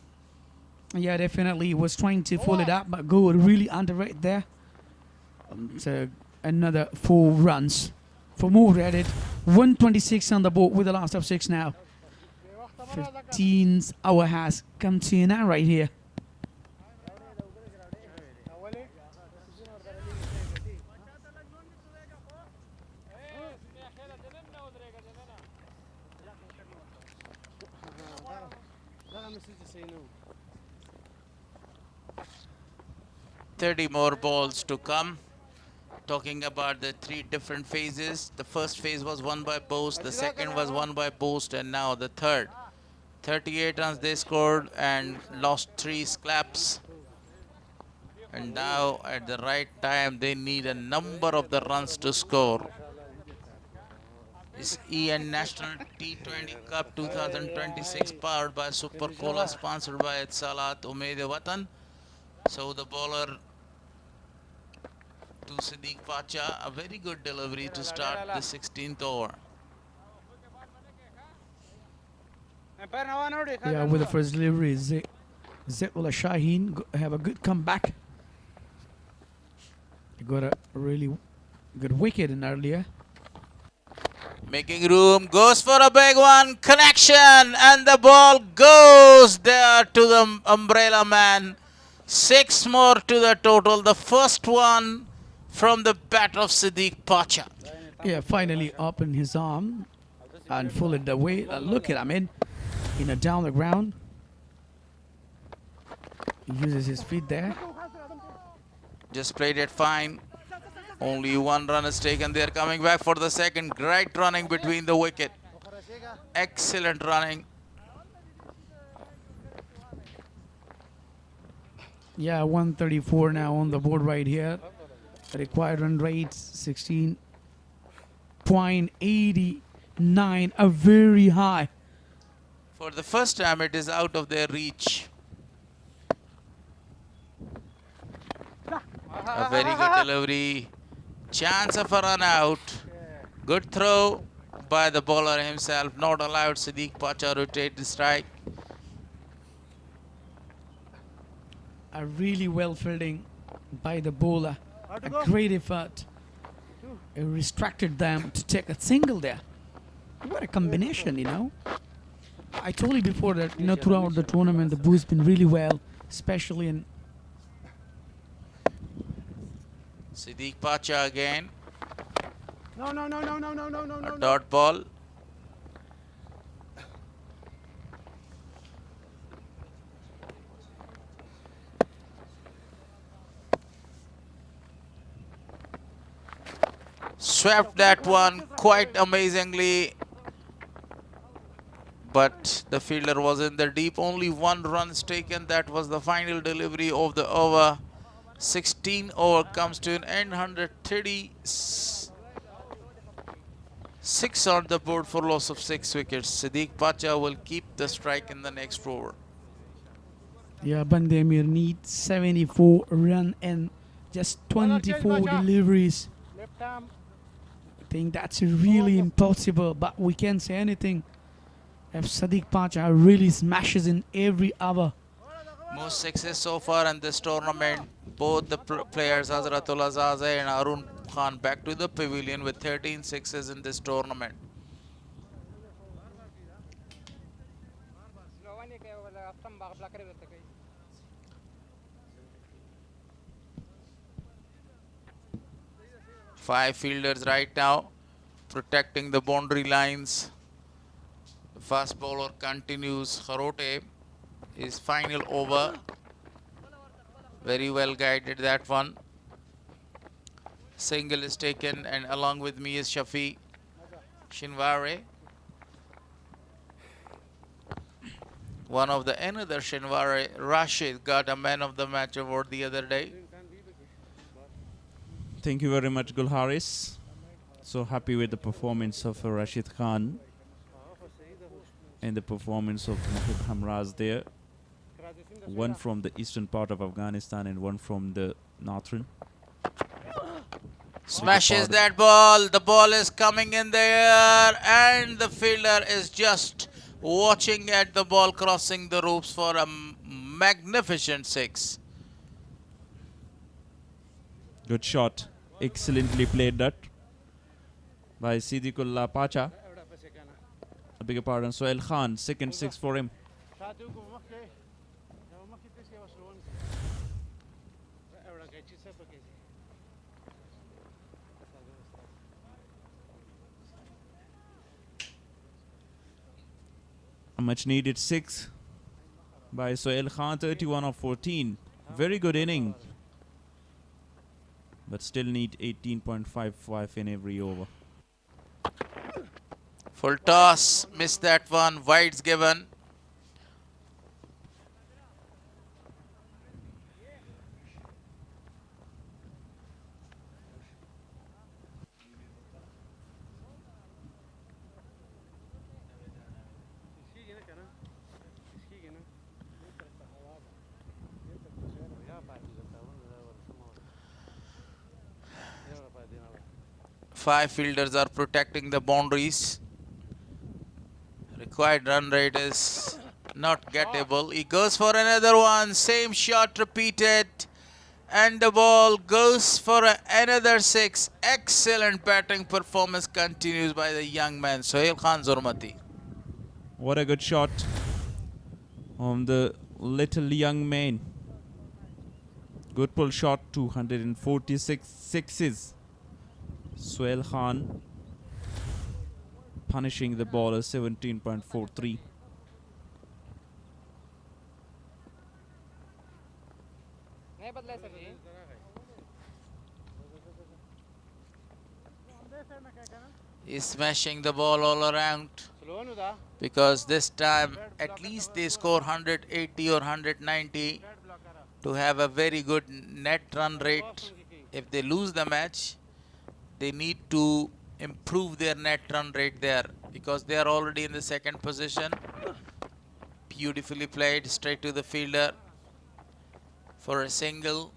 Speaker 6: Yeah, definitely. He was trying to pull it up, but go really under right there. So another 4 runs. For more added, 126 on the board with the last of 6 now. 15th hour has come to an end right here.
Speaker 19: More balls to come. Talking about the 3 different phases. The first phase was won by Bost, the second was won by Bost, and now the third. 38 runs they scored and lost 3 sclaps. And now at the right time they need a number of the runs to score. This EN National T20 Cup 2026 powered by Super Cola, sponsored by Etsalat Umeed-e-Watan. So the bowler to Sadiq Pacha, a very good delivery to start the 16th over.
Speaker 6: Yeah, with the first delivery, Zekullah Shaheen have a good comeback. He got a really good wicket in earlier.
Speaker 19: Making room, goes for a big one, connection, and the ball goes there to the umbrella man. 6 more to the total, the first one from the bat of Sadiq Pacha.
Speaker 6: Yeah, finally opened his arm and pull it away. Look at him down the ground. He uses his feet there.
Speaker 19: Just played it fine. Only 1 run is taken. They're coming back for the second. Great running between the wicket. Excellent running.
Speaker 6: Yeah, 134 now on the board right here. Required run rate 16.89, a very high.
Speaker 19: For the first time, it is out of their reach. A very good delivery. Chance of a run out. Good throw by the bowler himself. Not allowed Sadiq Pacha to rotate the strike.
Speaker 6: A really well fielding by the bowler. A great effort. It restricted them to take a single there. What a combination, I told you before that, throughout the tournament, the bowler's been really well, especially in...
Speaker 19: Sadiq Pacha again.
Speaker 11: No.
Speaker 19: A dot ball. Swept that one quite amazingly, but the fielder was in the deep. Only 1 run taken. That was the final delivery of the over. 16 over comes to an end. 136 on the board for loss of 6 wickets. Sadiq Pacha will keep the strike in the next over.
Speaker 6: Yeah, Band-e-Amir needs 74 run and just 24 deliveries. I think that's really impossible, but we can't say anything if Sadiq Pacha really smashes in every over.
Speaker 19: Most sixes so far in this tournament. Both the players Hazratul Azaze and Arun Khan back to the pavilion with 13 sixes in this tournament. Five fielders right now protecting the boundary lines. The fast bowler continues. Kharote, his final over. Very well guided that one. Single is taken, and along with me is Shafi Shinwari. One of the another Shinwari, Rashid, got a man of the match award the other day.
Speaker 13: Thank you very much, Gul Haris. So happy with the performance of Rashid Khan and the performance of Mahbub Hamraz there. One from the eastern part of Afghanistan and one from the northern.
Speaker 19: Smashes that ball. The ball is coming in the air, and the fielder is just watching at the ball crossing the ropes for a magnificent 6.
Speaker 13: Good shot. Excellently played that by Siddiqullah Pacha. I beg your pardon, Sohail Khan. Second 6 for him. A much needed 6 by Sohail Khan, 31 of 14. Very good inning, but still need 18.55 in every over.
Speaker 19: Full toss, missed that one, wides given. Five fielders are protecting the boundaries. Required run rate is not gettable. He goes for another one. Same shot repeated. And the ball goes for another 6. Excellent batting performance continues by the young man, Sohail Khan Zurmati.
Speaker 13: What a good shot on the little young man. Good pull shot, 246 sixes. Sohail Khan punishing the bowler, 17.43.
Speaker 19: He's smashing the ball all around, because this time at least they score 180 or 190 to have a very good net run rate. If they lose the match, they need to improve their net run rate there, because they are already in the second position. Beautifully played, straight to the fielder for a single.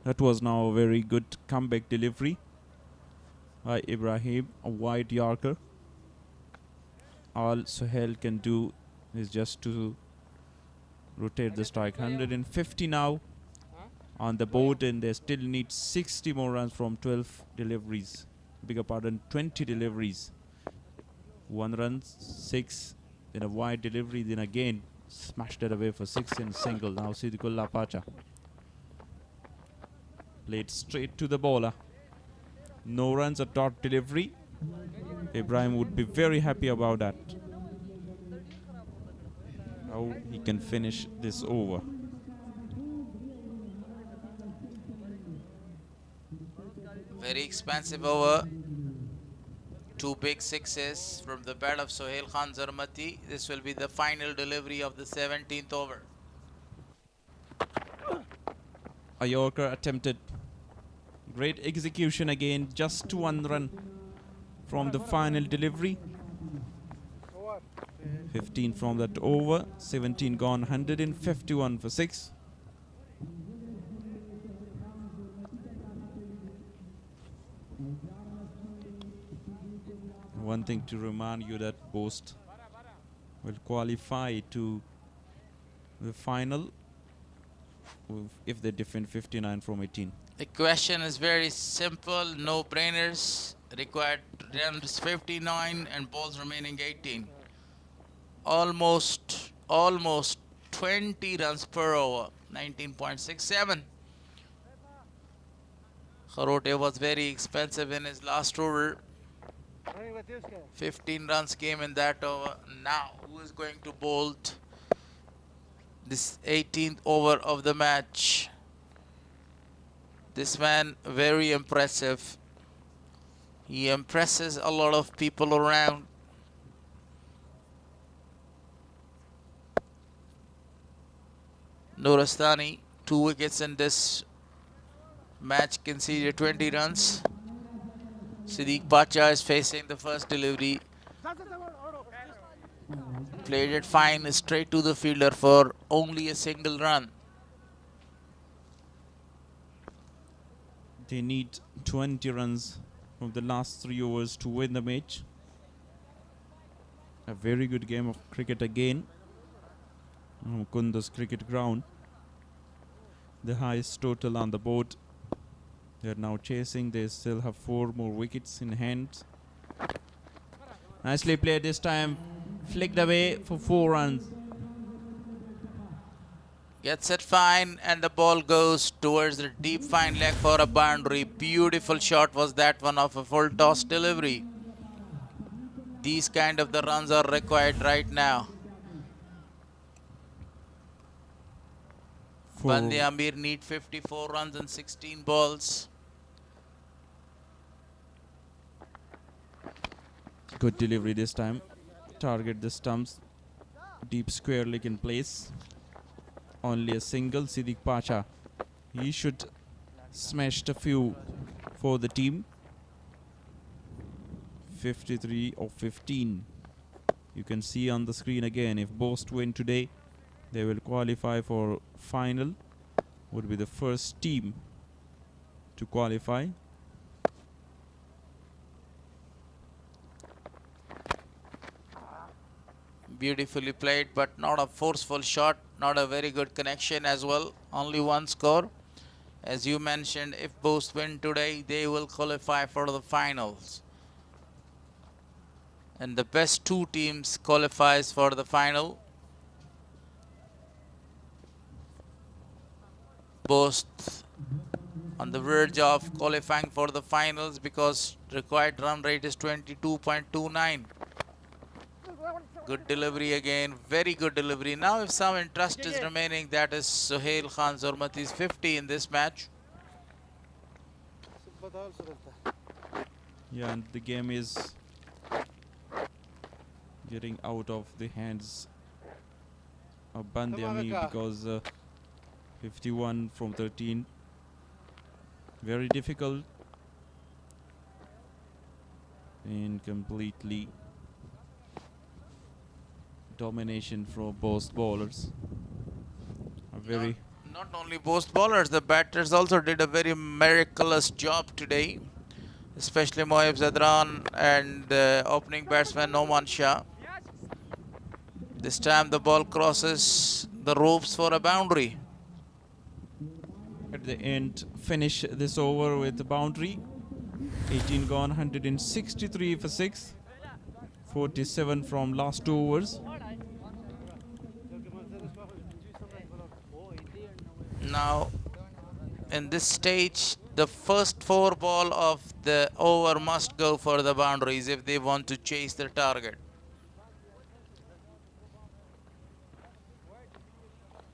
Speaker 13: That was now a very good comeback delivery by Ibrahim, a wide Yorker. All Sohail can do is just to rotate the strike. 150 now on the board, and they still need 60 more runs from 12 deliveries. Bigger pardon, 20 deliveries. 1 run, 6, then a wide delivery, then again smashed it away for 6 in single. Now Siddiqullah Pacha played straight to the bowler. No runs, a dot delivery. Ibrahim would be very happy about that. How he can finish this over.
Speaker 19: Very expensive over. 2 big sixes from the bat of Sohail Khan Zurmati. This will be the final delivery of the 17th over.
Speaker 13: A Yorker attempted. Great execution again. Just 1 run from the final delivery. 15 from that over. 17 gone. 151 for 6. One thing to remind you that Bost will qualify to the final if they defend 59 from 18.
Speaker 19: The question is very simple, no brainers. Required runs 59 and balls remaining 18. Almost 20 runs per over, 19.67. Kharote was very expensive in his last over. 15 runs came in that over. Now, who is going to bolt? this 18th over of the match. This man, very impressive. He impresses a lot of people around. Nurastani, 2 wickets in this match, conceded 20 runs. Siddiq Pacha is facing the first delivery. Played it fine, straight to the fielder for only a single run.
Speaker 13: They need 20 runs from the last 3 overs to win the match. A very good game of cricket again on Kunduz cricket ground. The highest total on the board. They are now chasing. They still have 4 more wickets in hand. Nicely played this time. Flicked away for 4 runs.
Speaker 19: Gets it fine, and the ball goes towards the deep fine leg for a boundary. Beautiful shot was that one of a full toss delivery. These kind of the runs are required right now. Band-e-Amir need 54 runs and 16 balls.
Speaker 13: Good delivery this time. Target the stumps. Deep square leg in place. Only a single. Siddiq Pacha. He should smash a few for the team. 53 of 15. You can see on the screen again, if Bost win today, they will qualify for final. Would be the first team to qualify.
Speaker 19: Beautifully played, but not a forceful shot, not a very good connection as well. Only 1 score. As you mentioned, if Bost win today, they will qualify for the finals. And the best 2 teams qualifies for the final. Bost on the verge of qualifying for the finals because required run rate is 22.29. Good delivery again, very good delivery. Now if some interest is remaining, that is Sohail Khan Zurmati's 50 in this match.
Speaker 13: Yeah, and the game is getting out of the hands of Band-e-Amir because 51 from 13. Very difficult and completely domination from Bost bowlers. A very
Speaker 19: Not only Bost bowlers, the batters also did a very miraculous job today, especially Moeb Zadran and opening batsman Noman Shah. This time the ball crosses the ropes for a boundary.
Speaker 13: At the end, finish this over with the boundary. 18 gone, 163 for 6. 47 from last 2 overs.
Speaker 19: Now, in this stage, the first 4 ball of the over must go for the boundaries if they want to chase their target.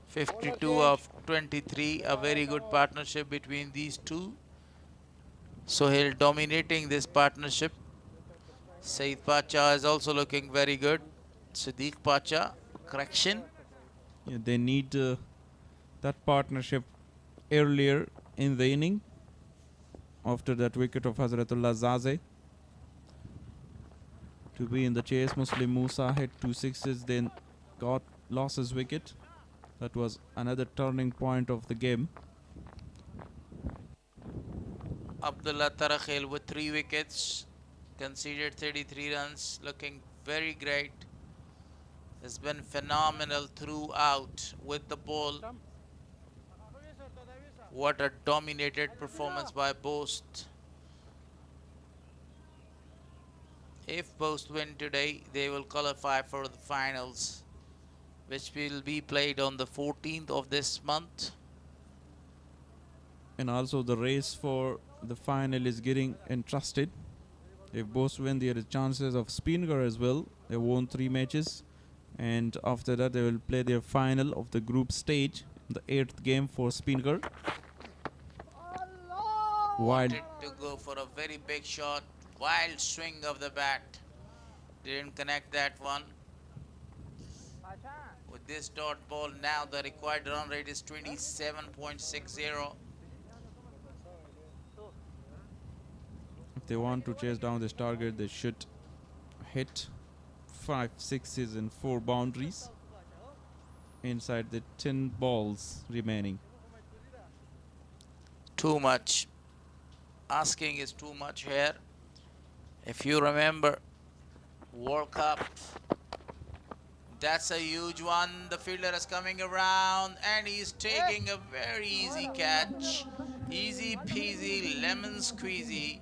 Speaker 19: 52 of 23, a very good partnership between these two. Sohail dominating this partnership. Saeed Pacha is also looking very good. Siddiq Pacha, correction.
Speaker 13: Yeah, they need that partnership earlier in the inning after that wicket of Hazratullah Zaze. To be in the chase, Muslim Musa hit 2 sixes, then lost his wicket. That was another turning point of the game.
Speaker 19: Abdullah Tarakhil with 3 wickets, conceded 33 runs, looking very great. Has been phenomenal throughout with the ball. What a dominated performance by Bost. If Bost win today, they will qualify for the finals, which will be played on the 14th of this month.
Speaker 13: And also the race for the final is getting entrusted. If Bost win, there is chances of Spingar as well. They won 3 matches And after that, they will play their final of the group stage, the 8th game for Spinker.
Speaker 19: Wanted to go for a very big shot, wild swing of the bat. Didn't connect that one. With this dot ball now, the required run rate is 27.60.
Speaker 13: If they want to chase down this target, they should hit 5 sixes and 4 boundaries inside the 10 balls remaining.
Speaker 19: Too much. Asking is too much here. If you remember World Cup, that's a huge one. The fielder is coming around and he's taking a very easy catch. Easy peasy, lemon squeezy.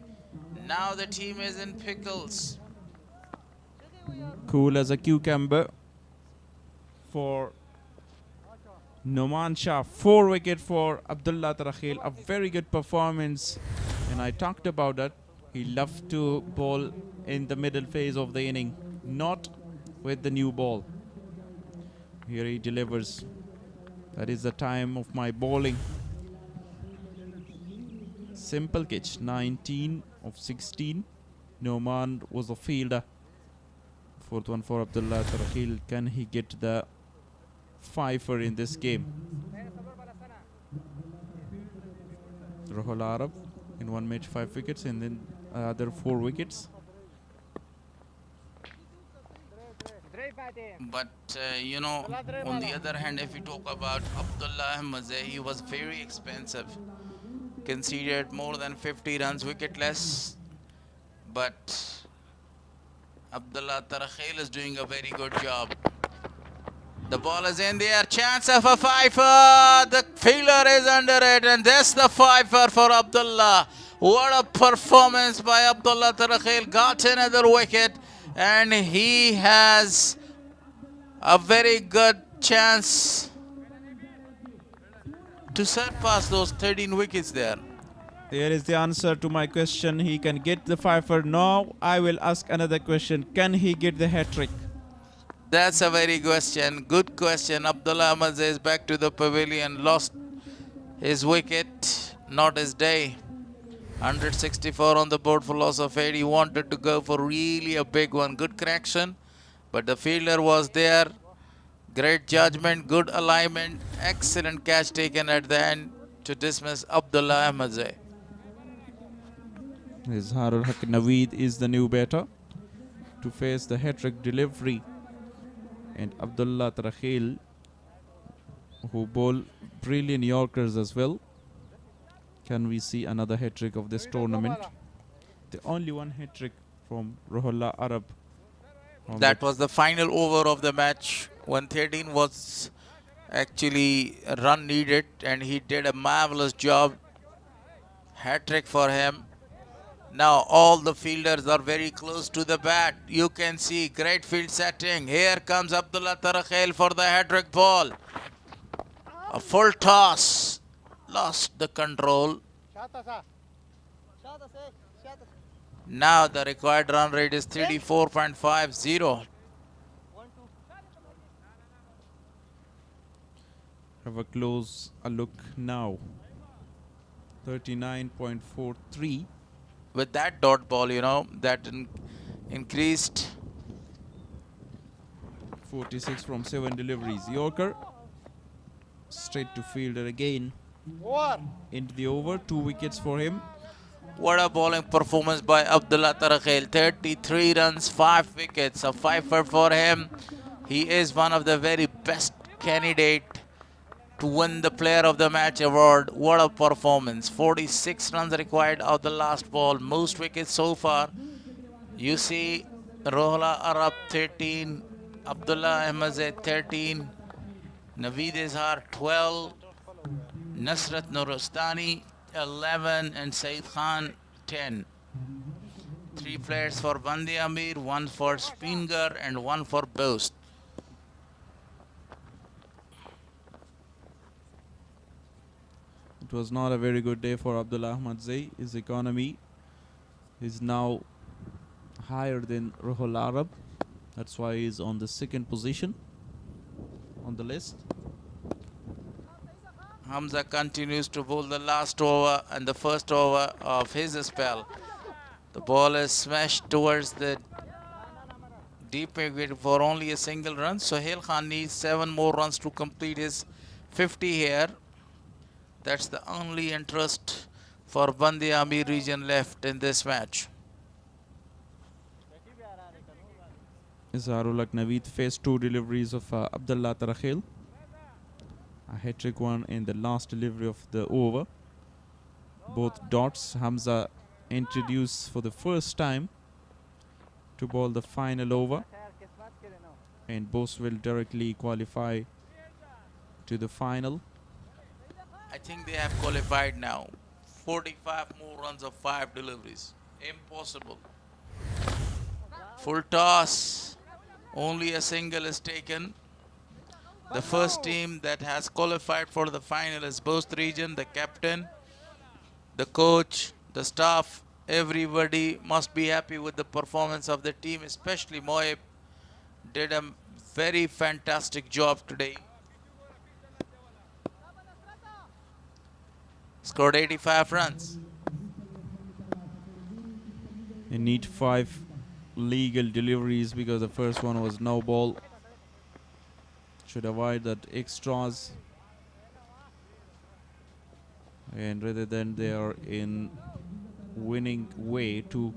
Speaker 19: Now the team is in pickles.
Speaker 13: Cool as a cucumber for Noman Shah. 4 wicket for Abdullah Tarakhil. A very good performance. And I talked about that. He loved to bowl in the middle phase of the inning, not with the new ball. Here he delivers. That is the time of my bowling. Simple catch. 19 of 16. Noman was a fielder. 4th one for Abdullah Tarakhil. Can he get the fifer in this game? Rahul Arab in one match 5 wickets, and then other 4 wickets.
Speaker 19: But you know, on the other hand, if you talk about Abdullah Ahmadzai, he was very expensive. Conceded more than 50 runs wicketless. But Abdullah Tarakhil is doing a very good job. The ball is in there. Chance of a fifer. The fielder is under it. And that's the fifer for Abdullah. What a performance by Abdullah Tarakhil. Got another wicket. And he has a very good chance to surpass those 13 wickets there.
Speaker 13: There is the answer to my question. He can get the fifer. Now I will ask another question. Can he get the hat-trick?
Speaker 19: That's a very question. Good question. Abdullah Ahmadzai is back to the pavilion. Lost his wicket. Not his day. 164 on the board for loss of 8. He wanted to go for really a big one. Good connection. But the fielder was there. Great judgment. Good alignment. Excellent catch taken at the end to dismiss Abdullah Ahmadzai.
Speaker 13: Izharul Haq Naveed is the new batter to face the hat-trick delivery. And Abdullah Tarakhil, who bowl brilliant Yorkers as well. Can we see another hat-trick of this tournament? The only one hat-trick from Rohullah Arab.
Speaker 19: That was the final over of the match. 113 was actually a run needed and he did a marvelous job. Hat-trick for him. Now all the fielders are very close to the bat. You can see great field setting. Here comes Abdullah Tarakhil for the hat-trick ball. A full toss. Lost the control. Now the required run rate is 34.50.
Speaker 13: Have a close look now. 39.43.
Speaker 19: With that dot ball, you know, that increased.
Speaker 13: 46 from 7 deliveries. Yorker straight to fielder again. Into the over. 2 wickets for him.
Speaker 19: What a bowling performance by Abdullah Tarakhil. 33 runs, 5 wickets. A fifer for him. He is one of the very best candidate to win the Player of the Match award. What a performance. 46 runs required of the last ball. Most wickets so far. You see Rohullah Arab 13, Abdullah Ahmadzai 13, Naveed Izhar 12, Nasrat Nurustani 11 and Saeed Khan 10. 3 players for Band-e-Amir, 1 for Spinker and 1 for Bost.
Speaker 13: It was not a very good day for Abdullah Ahmadzai. His economy is now higher than Rohul Arab. That's why he's on the second position on the list.
Speaker 19: Hamza continues to bowl the last over and the first over of his spell. The ball is smashed towards the deep wicket for only a single run. Sohail Khan needs 7 more runs to complete his 50 here. That's the only interest for Band-e-Amir region left in this match.
Speaker 13: Izharul Naveed faced 2 deliveries of Abdullah Tarakhil. A hat-trick one in the last delivery of the over. Both dots. Hamza introduced for the first time to bowl the final over. And Bost will directly qualify to the final.
Speaker 19: I think they have qualified now. 45 more runs of 5 deliveries. Impossible. Full toss. Only a single is taken. The first team that has qualified for the final is Bost region. The captain, the coach, the staff, everybody must be happy with the performance of the team, especially Moeb did a very fantastic job today. Scored 85 runs.
Speaker 13: They need 5 legal deliveries because the first one was no ball. Should avoid that extras. And rather than they are in winning way to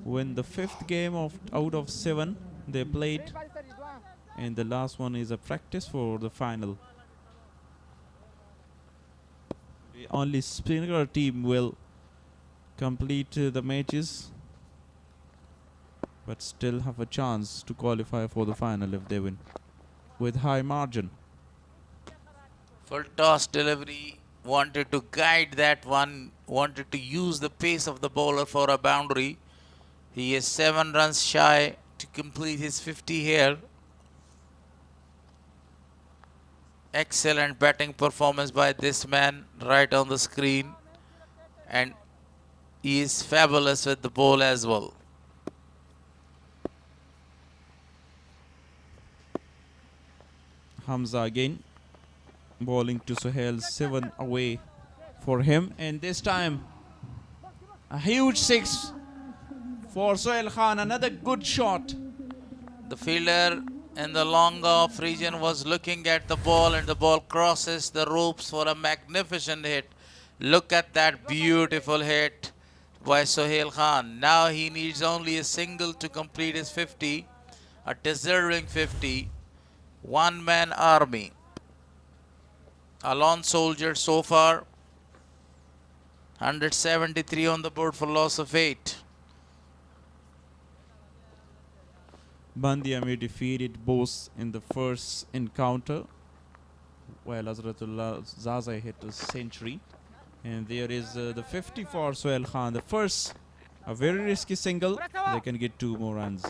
Speaker 13: win the 5th game out of 7 they played. And the last one is a practice for the final. The only spinner team will complete the matches, but still have a chance to qualify for the final if they win with high margin.
Speaker 19: Full toss delivery, wanted to guide that one, wanted to use the pace of the bowler for a boundary. He is 7 runs shy to complete his 50 here. Excellent batting performance by this man right on the screen, and he is fabulous with the ball as well.
Speaker 13: Hamza again bowling to Sohail, 7 away for him, and this time a huge 6 for Sohail Khan, another good shot.
Speaker 19: The fielder in the long off region was looking at the ball, and the ball crosses the ropes for a magnificent hit. Look at that beautiful hit by Sohail Khan. Now he needs only a single to complete his 50, a deserving 50. One-man army. A lone soldier so far. 173 on the board for loss of 8.
Speaker 13: Band-e-Amir defeated Bost in the first encounter, while Azratullah Zaza hit a century. And there is the 50 for Sohail Khan. The first, a very risky single. They can get 2 more runs.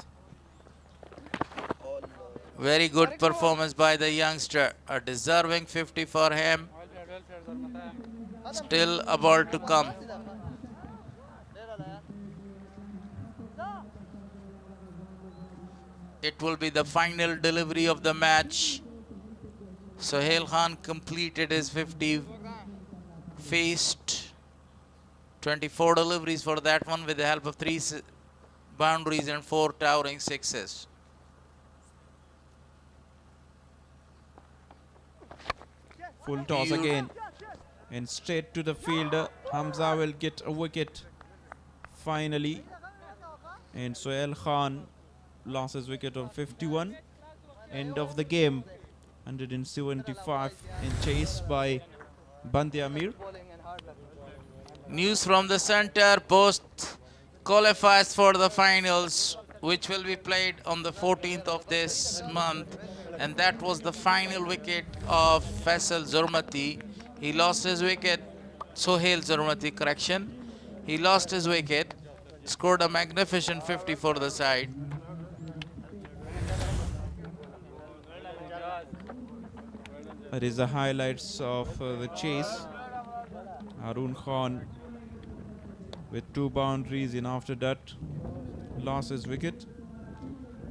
Speaker 19: Very good performance by the youngster. A deserving 50 for him. Still a ball to come. It will be the final delivery of the match. Sohail Khan completed his 50. Faced 24 deliveries for that one with the help of 3 boundaries and 4 towering 6s.
Speaker 13: Full toss again, and straight to the fielder. Hamza will get a wicket finally, and Sohail Khan lost his wicket on 51. End of the game, 175 and chased by Band-e-Amir.
Speaker 19: News from the center. Bost qualifies for the finals, which will be played on the 14th of this month. And that was the final wicket of Faisal Zurmati. He lost his wicket. Sohail Zurmati, correction. He lost his wicket. Scored a magnificent 50 for the side.
Speaker 13: That is the highlights of the chase. Arun Khan with 2 boundaries, and after that lost his wicket.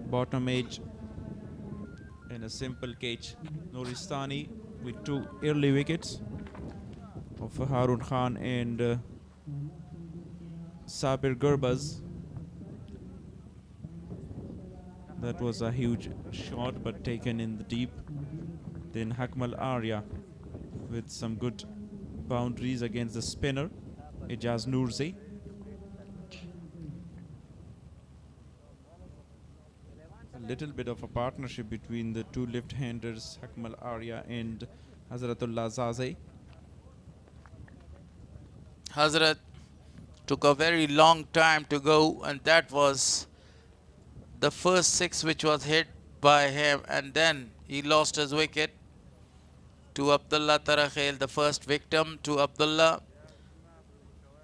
Speaker 13: bottom edge in a simple cage. Nuristani with 2 early wickets of Harun Khan and Sabir Gurbaz. That was a huge shot but taken in the deep. Then Hakmal Arya with some good boundaries against the spinner Ijaz Nurzi. A little bit of a partnership between the two left-handers Hakmal Arya and Hazratullah Zaze.
Speaker 19: Hazrat took a very long time to go, and that was the first 6 which was hit by him, and then he lost his wicket to Abdullah Tarakhel, the first victim to Abdullah.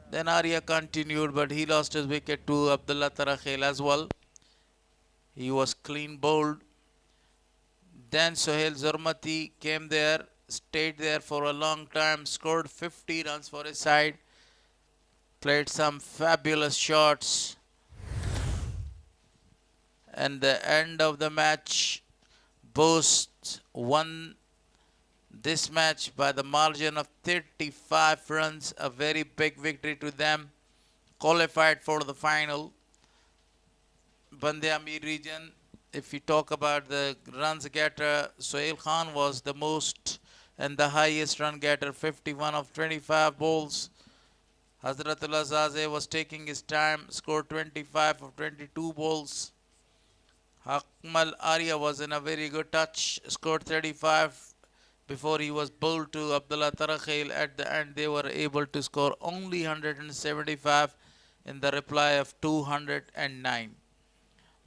Speaker 19: Then Arya continued, but he lost his wicket to Abdullah Tarakhel as well. He was clean bowled. Then Sohail Zurmati came there, stayed there for a long time, scored 50 runs for his side, played some fabulous shots. And the end of the match, Bost won this match by the margin of 35 runs, a very big victory to them, qualified for the final. Band-e-Amir region, if you talk about the runs getter, Sohail Khan was the most and the highest run getter, 51 of 25 balls. Hazratullah Zaze was taking his time, scored 25 of 22 balls. Hakmal Arya was in a very good touch, scored 35 before he was bowled to Abdullah Tarakhel. At the end, they were able to score only 175 in the reply of 209.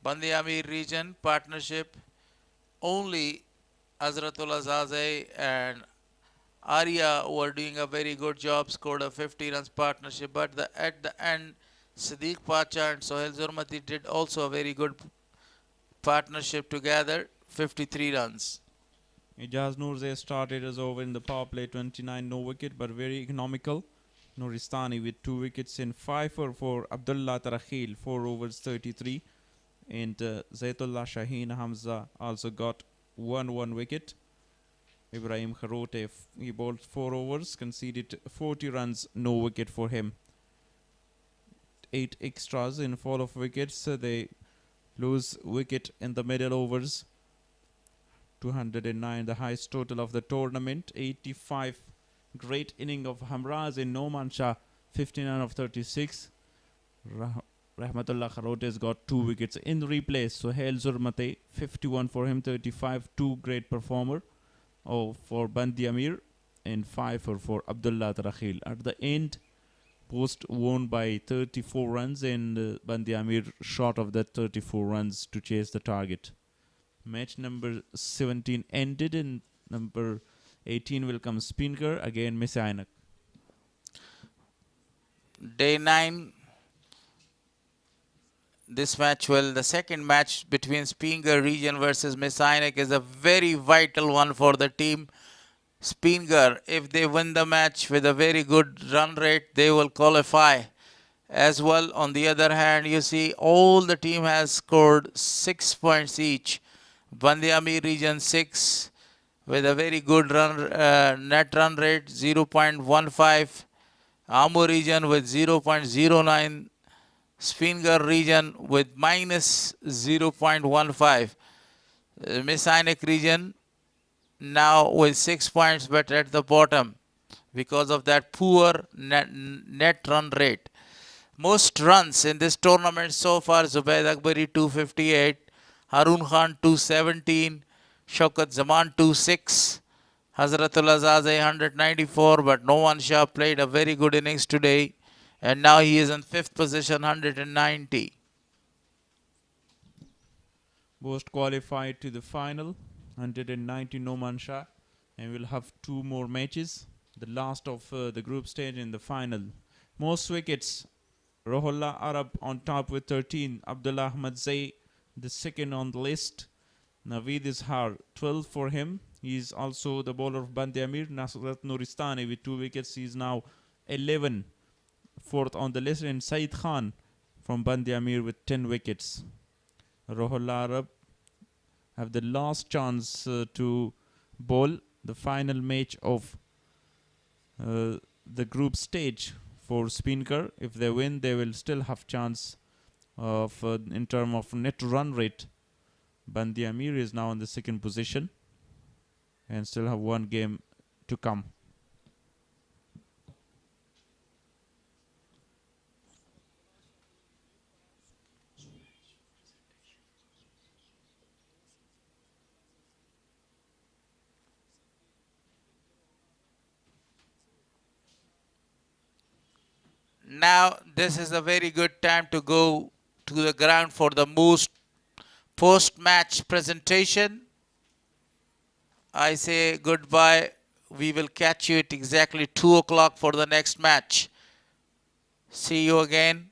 Speaker 19: Band-e-Amir region partnership, only Hazratullah Zaze and Arya were doing a very good job, scored a 50 runs partnership, but at the end, Siddiq Pacha and Sohail Zurmati did also a very good partnership together, 53 runs.
Speaker 13: Ijaz Nurzi started as over in the power play, 29, no wicket, but very economical. Nuristani with 2 wickets in 5 for Abdullah Tarakhil, 4 overs, 33. And Zaitullah Shaheen Hamza also got 1 wicket. Ibrahim Kharote, he bowled 4 overs, conceded 40 runs, no wicket for him. 8 extras in fall of wickets. They lose wicket in the middle overs. 209, the highest total of the tournament. 85, great inning of Hamraz in Noman Shah, 59 of 36. Rahmatullah Kharote has got 2 wickets in replay. Sohail Zurmate, 51 for him, 35, 2 great performer for Band-e-Amir, and 5 for Abdullah Tarakhil. At the end, Bost won by 34 runs, and Band-e-Amir short of that 34 runs to chase the target. Match number 17 ended, and number 18 will come Spinker, again Miss Ainak.
Speaker 19: Day 9. This match, the second match between Spinger region versus Messianic is a very vital one for the team. Spinger, if they win the match with a very good run rate, they will qualify as well. On the other hand, you see all the team has scored 6 points each. Band-e-Amir region 6 with a very good net run rate, 0.15. Amur region with 0.09. Spinger region with minus 0.15. Messianic region now with 6 points, but at the bottom because of that poor net run rate. Most runs in this tournament so far, Zubaid Akbari 258, Harun Khan 217, Shaukat Zaman 26, Hazratullah Zaze 194, but Noman Shah played a very good innings today. And now he is in 5th position, 190.
Speaker 13: Bost qualified to the final, 190 Noman Shah. And we'll have 2 more matches. The last of the group stage in the final. Most wickets, Rohullah Arab on top with 13. Abdullah Ahmad Zay, the second on the list. Naveed Izhar, 12 for him. He is also the bowler of Band-e-Amir. Nasrat Nuristani with 2 wickets. He is now 11. 4th on the list, and Saeed Khan from Band-e-Amir with 10 wickets. Rohullah Arab have the last chance to bowl the final match of the group stage for Spinker. If they win, they will still have chance of in terms of net run rate. Band-e-Amir is now in the second position and still have one game to come.
Speaker 19: Now this is a very good time to go to the ground for the post-match presentation. I say goodbye. We will catch you at exactly 2 o'clock for the next match. See you again.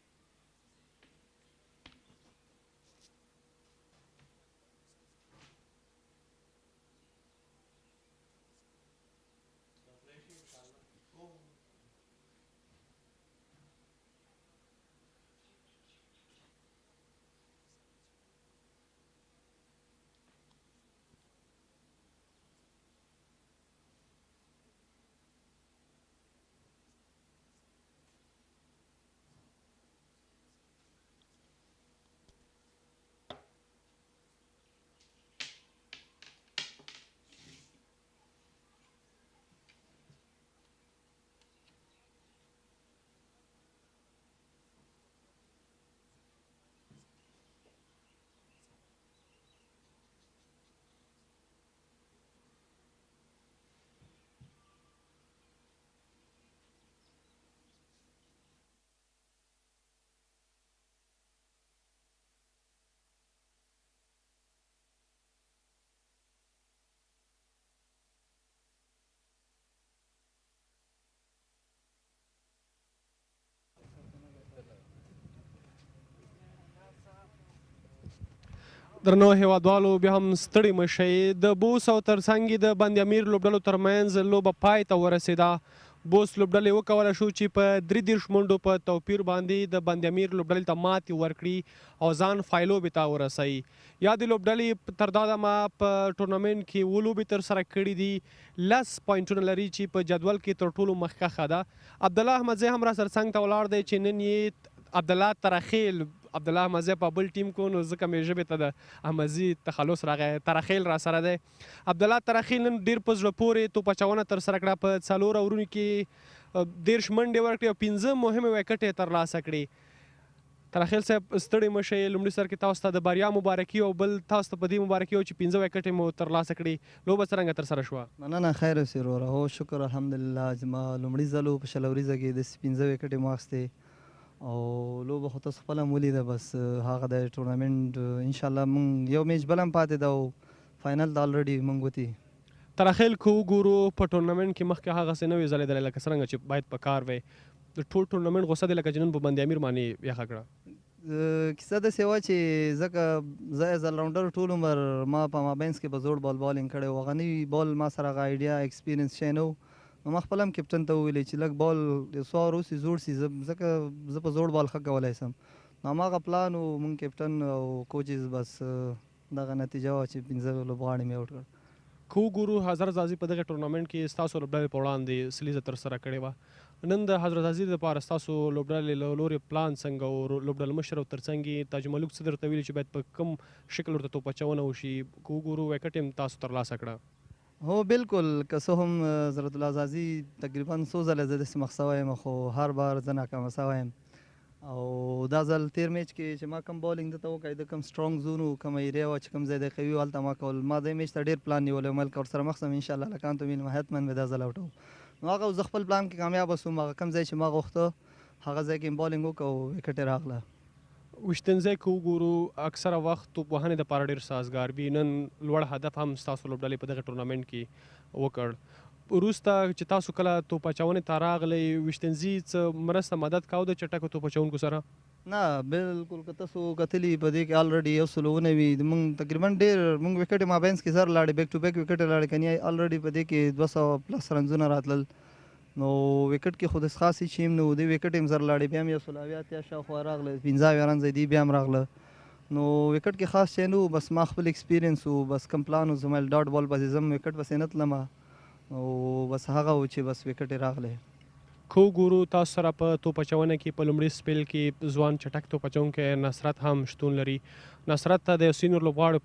Speaker 2: درنو هیوادوالو بیا هم ستړي مه شئ. د بوس او ترڅنګ د بند-امیر لوبډلو ترمنځ لوبه پای ته ورسېده. بوس لوبډلې وکولی شو چې په 33 منډو په توپیر باندې د بند-امیر لوبډلې ته ماتې ورکړي او ځان فایلوبې ته ورسوي. یا د لوبډلې تر دا دمه په ټورنمنټ کې 7 لوبې ترسره کړي دي. 10 پوینټونه لري چې په جدول کې تر ټولو مخکښه ده. عبدالله احمدزی هم را سره څنګ ته ولاړ دی چې نن یې عبدالله ترخیل عبدالله احمدزی په بل ټیم کو نو ځکه مې ژبې ته د احمدزي تخلص راغی. ترخیل را سره دی. عبدالله ترخیل نن ډېر په زړه پورې توپ اچونه ترسره کړه. په 4 اورونو کې 13 منډې ورکړې او 15 مهمې وکټې یې ترلاسه کړې. ترخیل صاحب ستړي مه شئ. لومړي سر کې تاسو ته د بریا مبارکي او بل تاسو ته په دې مبارکي او چې 15 وکټې مو ترلاسه کړي. لوبه څرنګه ترسره شوه؟
Speaker 20: مننه، خیر اوسې وروره. هو شکر الحمدلله. زما لومړي ځل و په 20 ورځه کې د 15 وکټې مو اخیستې او لوبه خو تاسو خپله هم ولیده. بس هغه د ټورنمنټ انشاءالله موږ یو میچ بل هم پاتې ده او فاینل د الریډي موږ وتي.
Speaker 2: ترخیل که وګورو په ټورنمنټ کې مخکې هغسې نه وې ځلېدلی لکه څرنګه چې باید په کار وی. د ټول ټورنمنټ غوسه دی لکه چې نن په بند-امیر باندې یخه کړه.
Speaker 20: کیسه داسې وه چې ځکه زه ایز الراونډر ټول عمر ما په مابینس کې به زوړ بال بالینګ کړی و. هغه نوي بال ما سره هغه آیډیا ایکسپیرینس شی نه و. نو ما خپل هم کپټن ته وویلې چې لږ بال یو څو اور اوسي زوړ سي ځکه زه په زوړ بال ښه کولی سم. نو هماغه پلان و. مونږ کپټن او کوچز بس دغه نتیجه وه چې 15 لوبغاړي مې آوټ کړ.
Speaker 2: که وګورو حضرت زازي په دغه ټورنمنټ کې ستاسو لوبډلې په وړاندې سلیزه ترسره کړې وه. نن د حضرت زازي لپاره ستاسو لوبډلې له لورې پلان څنګه او لوبډل مشر او ترڅنګ یې تاج ملک څه درته ویلي چې باید په کوم شکل ورته توپ اچونه وشي؟ که وګورو وکټ یې تاسو ترلاسه کړه.
Speaker 20: هو بالکل. که څه هم حضرت الله زازي تقریبا څو ځله زه داسې مخ سوی یم خو هر بار زه ناکامه سوی یم. او دا ځل تیر میچ کې چې ما کوم بالینګ دته وکړی د کوم سترانګ زون و کومه ایریا وه چې کوم ځای د قوي هلته ما کول. ما دې میچ ته ډېر پلان نیولی ملک ورسره مخ سم انشاءالله لکانتو مین حتمن مې دا ځل اوټو. نو هغه زه خپل پلان کې کامیابه سوم. هغه کوم ځای چې ما غوښته هغه ځای کې مې بالینګ وکړه او وکټ یې راغله.
Speaker 2: ویشتنځای که وګورو اکثره وخت توپ وهنې دپاره ډېر سازګار وي. نن لوړ هدف هم ستاسو لوبډلې په دغه ټورنمنټ کې وکړ. وروسته چې تاسو کله توپ اچونې ته راغلی ویشتنځي څه مرسته مدد کاو د چټکو توپ اچونکو سره؟
Speaker 20: نه بالکل. که تاسو کتلي په دې کې الریډي 109 موږ تقریبا ډېر موږ وکټې مابینس کې زر لاړې بیک ټو بیک وکټې لاړې کنی الریډي په دې کې 200 پلس رنزونه راتلل. نو وکټ کې خو د خاص هیڅ شی هم نه و. دې وکټ هم زر لاړې بیا هم 180 شاوخوا راغله 15 رنز دی بیا هم راغله. نو وکټ کې خاص شی نه بس ما خپل ایکسپیرینس و بس کم پلان و زما ډاټ بال پسې زم وکټ پسې نه تلم او بس هغه و چې بس وکټ یې راغلی
Speaker 2: کو ګورو تاسو سره په توپ اچونه کې په لومړي سپیل کې ځوان چټک توپ اچونکی نصرت هم شتون لري. نصرت ته د سینیور لوبغاړو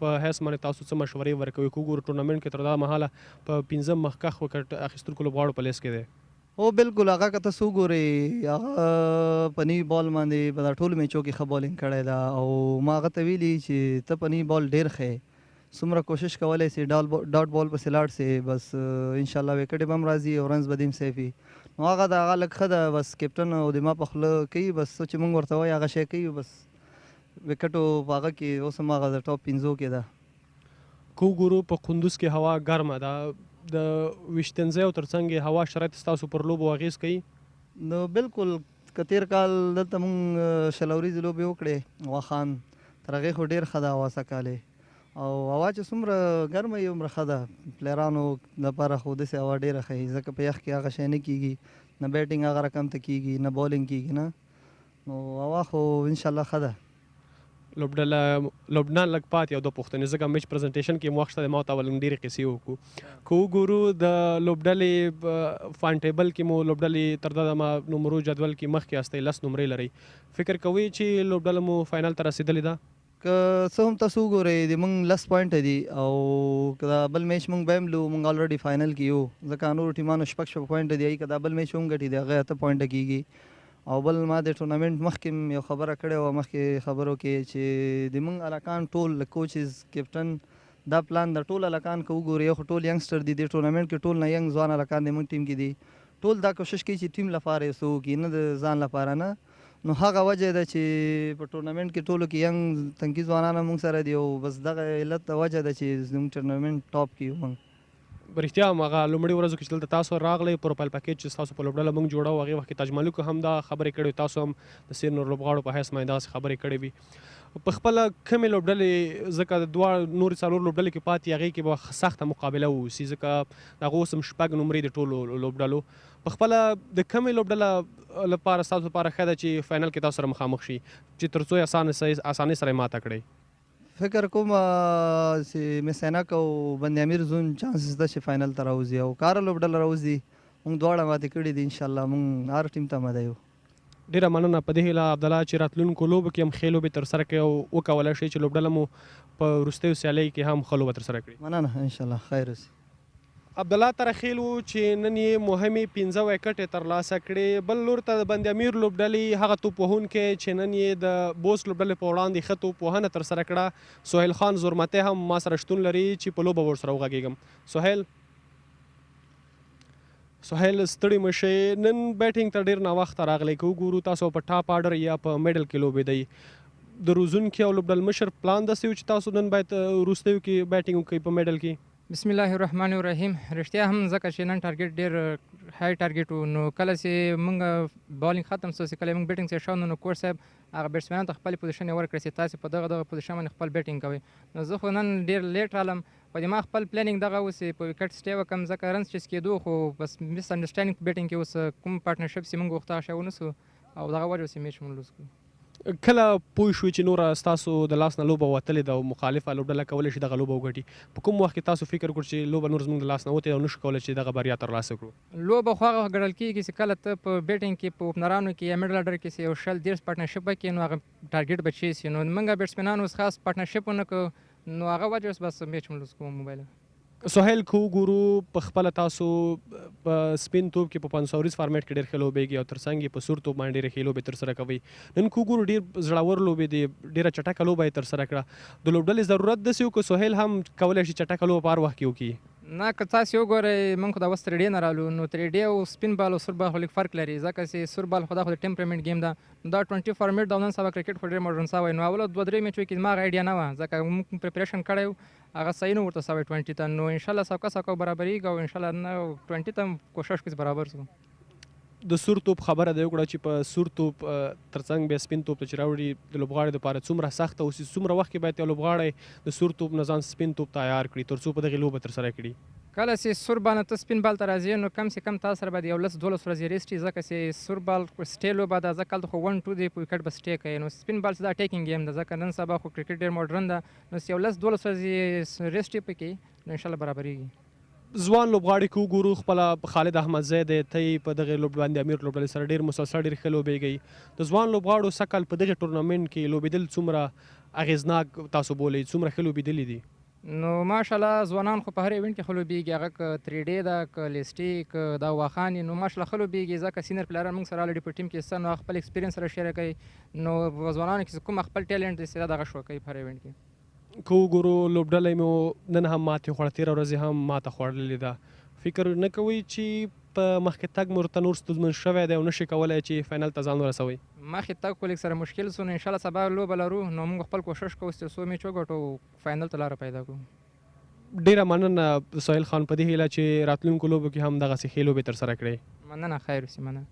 Speaker 2: په حیث باندې تاسو څه مشورې ورکوئ؟ کو ګورو ټورنمنټ کې تر دا مهاله په 15 مخکښ وکټ اخیستونکو لوبغاړو په لیست کې دی.
Speaker 20: او بالکل هغه که تاسو وګورئ هغه په نی بال باندې په دا ټولو میچو کې ښه بالینګ کړی ده او ما هغه ته ویلي چې ته په نی بال ډېر ښه څومره کوشش کولی سي ډاټ بال پسې لاړ سي بس انشاءالله وکټې به هم راځي او رنز به دې هم سیف وي. نو هغه د هغه لږ ښه ده بس کیپټن او د ما په خوله کوي بس څه چې مونږ ورته وایي هغه شی کوي بس وکټو په هغه کې اوس هم هغه د ټاپ 15 کې ده.
Speaker 2: کو ګورو په قندوز کې هوا ګرمه ده د ویشتنځۍ او ترڅنګ هوا شرایط ستاسو پر لوبو اغېز کوي؟
Speaker 20: نو بالکل که تېر کال دلته مونږ شل ورځې لوبې وکړې واخان تر هغې خو ډېر ښه ده هوا سږکالې او هوا چې څومره ګرمه وي هومره ښه ده پلیرانو لپاره خو داسې هوا ډېره ښه وي ځکه په یخ کې هغه شی نه کېږي نه بیټینګ هغه رقم ته کېږي نه بالینګ کېږي نه نو هوا خو انشاءالله ښه ده.
Speaker 2: لبنان لږ پاتې یو دوه پوښتنې ځکه میچ پرزنټیشن کې مو وخت شته ما ته ولنګ ډېرې قصې وکړو. که وګورو د لوبډلې فان ټیبل کې مو لوبډلې تر دغه نمرو جدول کې مخکې هستئ 10 نمرې لرئ. فکر کوئ چې لوبډله مو فاینل ته رسېدلې ده؟
Speaker 20: که څه هم تاسو وګورئ د موږ 10 پوینټه دي او که دا بل میچ موږ به هم لو موږ الریډي فاینل کې یو ځکه نورو ټیمانو شپږ پوینټه دي که دا بل میچ هم ګټي د هغه 8 پوینټه کېږي. او بل ما د ټورنمنټ مخکې یو خبره کړې وه مخکې خبرو کې چې د موږ هلکان ټول کوچز کیپټن دا پلان د ټول هلکان که وګورئ یو خو ټول ینګسټر دي د ټورنمنټ کې ټول نه ینګ ځوان هلکان د موږ ټیم کې دي ټول دا کوشش کوي چې ټیم لپاره یې څه وکړي نه د ځان لپاره نه. نو هغه وجه ده چې په ټورنمنټ کې ټولو کې ینګ تنکي ځوانان موږ سره دي او بس دغه علت د وجه ده چې زموږ ټورنمنټ ټاپ کې یو موږ.
Speaker 2: رښتیا هم هغه لومړي ورځو کې چې دلته تاسو راغلی پروفایل پیکیج چې ستاسو په لوبډله موږ جوړو هغې وخت کې تاج مالک هم دا خبرې کړې تاسو هم د سینیور لوبغاړو په حیث باندې داسې خبرې کړې وي. په خپله کومې لوبډلې ځکه د دواړو نورې څلور لوبډلې کې پاتې هغې کې به سخته مقابله واوسي ځکه د هغه اوس هم شپږ نمرې د ټولو لوبډلو. په خپله د کومې لوبډله لپاره ستاسو لپاره ښه ده چې فاینل کې تاسو سره مخامخ شي چې تر څو اسانۍ سره یې ماته کړئ؟
Speaker 20: فکر کوم چې مسینک او بند-امیر زون چانسز ده چې فاینل ته راوځي او کاره لوبډله راوځي موږ دواړه ماتې کړي دي انشاءالله موږ هر ټیم ته مده یو.
Speaker 2: ډېره مننه په دې هیله عبدالله چې راتلونکو لوبو کې هم ښې لوبې ترسره کړئ او وکولی شئ چې لوبډله مو په وروستیو سیالیو کې هم ښه لوبه ترسره کړي.
Speaker 20: مننه انشاءالله خیر اوسي.
Speaker 2: عبدالله ترخیل و چې نن یې مهمې 15 وکټې ترلاسه کړې. بل لور ته د بند-امیر لوبډلې هغه توپ وهونکی چې نن یې د بوست لوبډلې په وړاندې ښه توپ وهنه ترسره کړه. سهیل خان زورمتی هم ما سره شتون لري چې په لوبه ورسره وغږېږم. سهیل ستړي مه شئ نن بیټینګ ته ډېر ناوخته راغلی که وګورو تاسو په ټاپ آرډر یا په میډل کې لوبېدئ د روزونکي او لوبډل مشر پلان داسې و چې تاسو نن باید وروستیو کې بیټینګ وکړئ په میډل کې؟
Speaker 21: بسم الله الرحمن الرحیم. رښتیا هم ځکه چې نن ټارګټ ډېر های ټارګټ و نو کله چې موږ بالینګ ختم شو چې کله موږ بیټینګ ته شو نو کوچ صاحب هغه بیټسمینانو ته خپل پوزیشن یې ورکړی چې تاسو په دغه پوزیشن باندې خپل بیټینګ کوئ. نو زه خو نن ډېر لیټ رالم په دې ما خپل پلانینګ دغه اوس په وکټ سټې وکړم ځکه رنز چې کېدو خو بس مس انډرسټینډینګ په بیټینګ کې اوس کوم پارټنرشپ چې موږ غوښته هغه ونه سو او دغه وجه چې میچ مونږ لوز کړو.
Speaker 2: کله پوه شوئ چې نوره ستاسو د لاس نه لوبه وتلې ده او مخالفه لوبډله کولی شي دغه لوبه وګټي؟ په کوم وخت کې تاسو فکر وکړ چې لوبه نور زموږ د لاس نه وتې او نشو کولی چې دغه بریا ترلاسه کړو؟
Speaker 21: لوبه خو هغه ګڼل کېږي چې کله ته په بیټینګ کې په اوپنرانو کې یا میډل آرډر کې یو شل 10 پارټنرشپ وکړي نو هغه ټارګټ به چی سي. نو موږ بیټسمینانو اوس خاص پارټنرشپ ونه کړو نو هغه وجه بس میچ مونږ لوز کوو. موبایل
Speaker 2: سهیل که وګورو په خپله تاسو په سپین توپ کې په 500 فارمیټ کې ډېر ښه لوبېږي او تر څنګ یې په سور توپ باندې ډېرې ښې لوبې ترسره کوئ. نن که وګورو ډېر زړور لوبې دي ډېره چټکه لوبه یې ترسره کړه. د لوبډلې ضرورت داسې و که سهیل هم کولی شي چټکه لوبه په هر وخت کې وکړي؟
Speaker 21: نه که تاسو وګورئ موږ خو دا اوس 3D نه رالو نو 3D او سپین بال او سور بال خو لږ فرق لري ځکه چې سور بال خو دا خو د ټیمپرمنټ گیم ده دا 20 فارمیټ دا نن سبا کرکټ خو ډېر ماډرن سوی نو اول 2-3 میچو کې ما آیډیا نه وه ځکه موږ پریپریشن کړی و هغه صحیح نه ورته سوی 20 ته نو انشاءالله سوکه برابرېږي او انشاءالله 20 ته کوشش کوي برابر سو.
Speaker 2: د سور توپ خبره ده وکړه چې په سور توپ ترڅنګ بیا سپین توپ چې راوړي د لوبغاړي دپاره څومره سخته اوسي څومره وخت کې باید یو لوبغاړی د سور توپ نه ځان سپین توپ تیار کړي تر څو په دغې لوبه ترسره کړي
Speaker 21: کله چې سور بال نه ته سپین بال ته راځې نو کم سے کم تا سره باید 11 12 ورځې ریسټ وي ځکه چې سور بال سټې لوبه ده ځکه هلته خو 1-2 دی په وکټ به سټې کوي نو سپین بال چې دا ټیکینګ ګیم ده ځکه نن سبا خو کرکټ ډېر موډرن ده نو 11 12 ورځې ریسټ یې پکې نو انشاءالله برابرېږي
Speaker 2: ځوان لوبغاړي که وګورو خپله خالد احمدزی دی ته یې په دغې باندې امیر لوبډلې سره ډېر مسلسل ډېر ښه لوبېږئ د ځوان لوبغاړو سږ کال په دغې ټورنمنټ کې لوبېدل څومره اغېزناک تاسو بولئ څومره ښه لوبېدلي دي
Speaker 21: نو ماشاءالله ځوانان خو په هر ایونټ کې ښه لوبېږي هغه که 3D ده که لیسټي که دا واخان نو ماشاءالله ښه لوبېږي ځکه سینیر پلیران موږ سره الریډي په ټیم کې شته نو خپل ایکسپیرینس سره شیر کوي نو ځوانانو کې کوم خپل ټیلنټ دی استعداد هغه شو کوي په هر ایونټ کې
Speaker 2: که وګورو لوبډله مو نن هم ماتې خوړه تېره ورځ هم ماته خوړلې ده فکر نه کوئ چې په مخکې تګ مو ورته نور ستونزمن شوی دی او نشئ کولی چې فاینل ته ځان ورسوئ
Speaker 21: مخکې تګ خو لږ سره مشکل سو نو انشاءالله سبا لوبه لرو نو موږ خپل کوشش کوو چې څو میچ وګټو فاینل ته لاره پیدا کړو
Speaker 2: ډیره مننه سهیل خان په دې هیله چې راتلونکو لوبو کې هم دغسې ښې لوبې ترسره کړئ
Speaker 21: مننه خیر اوسې مننه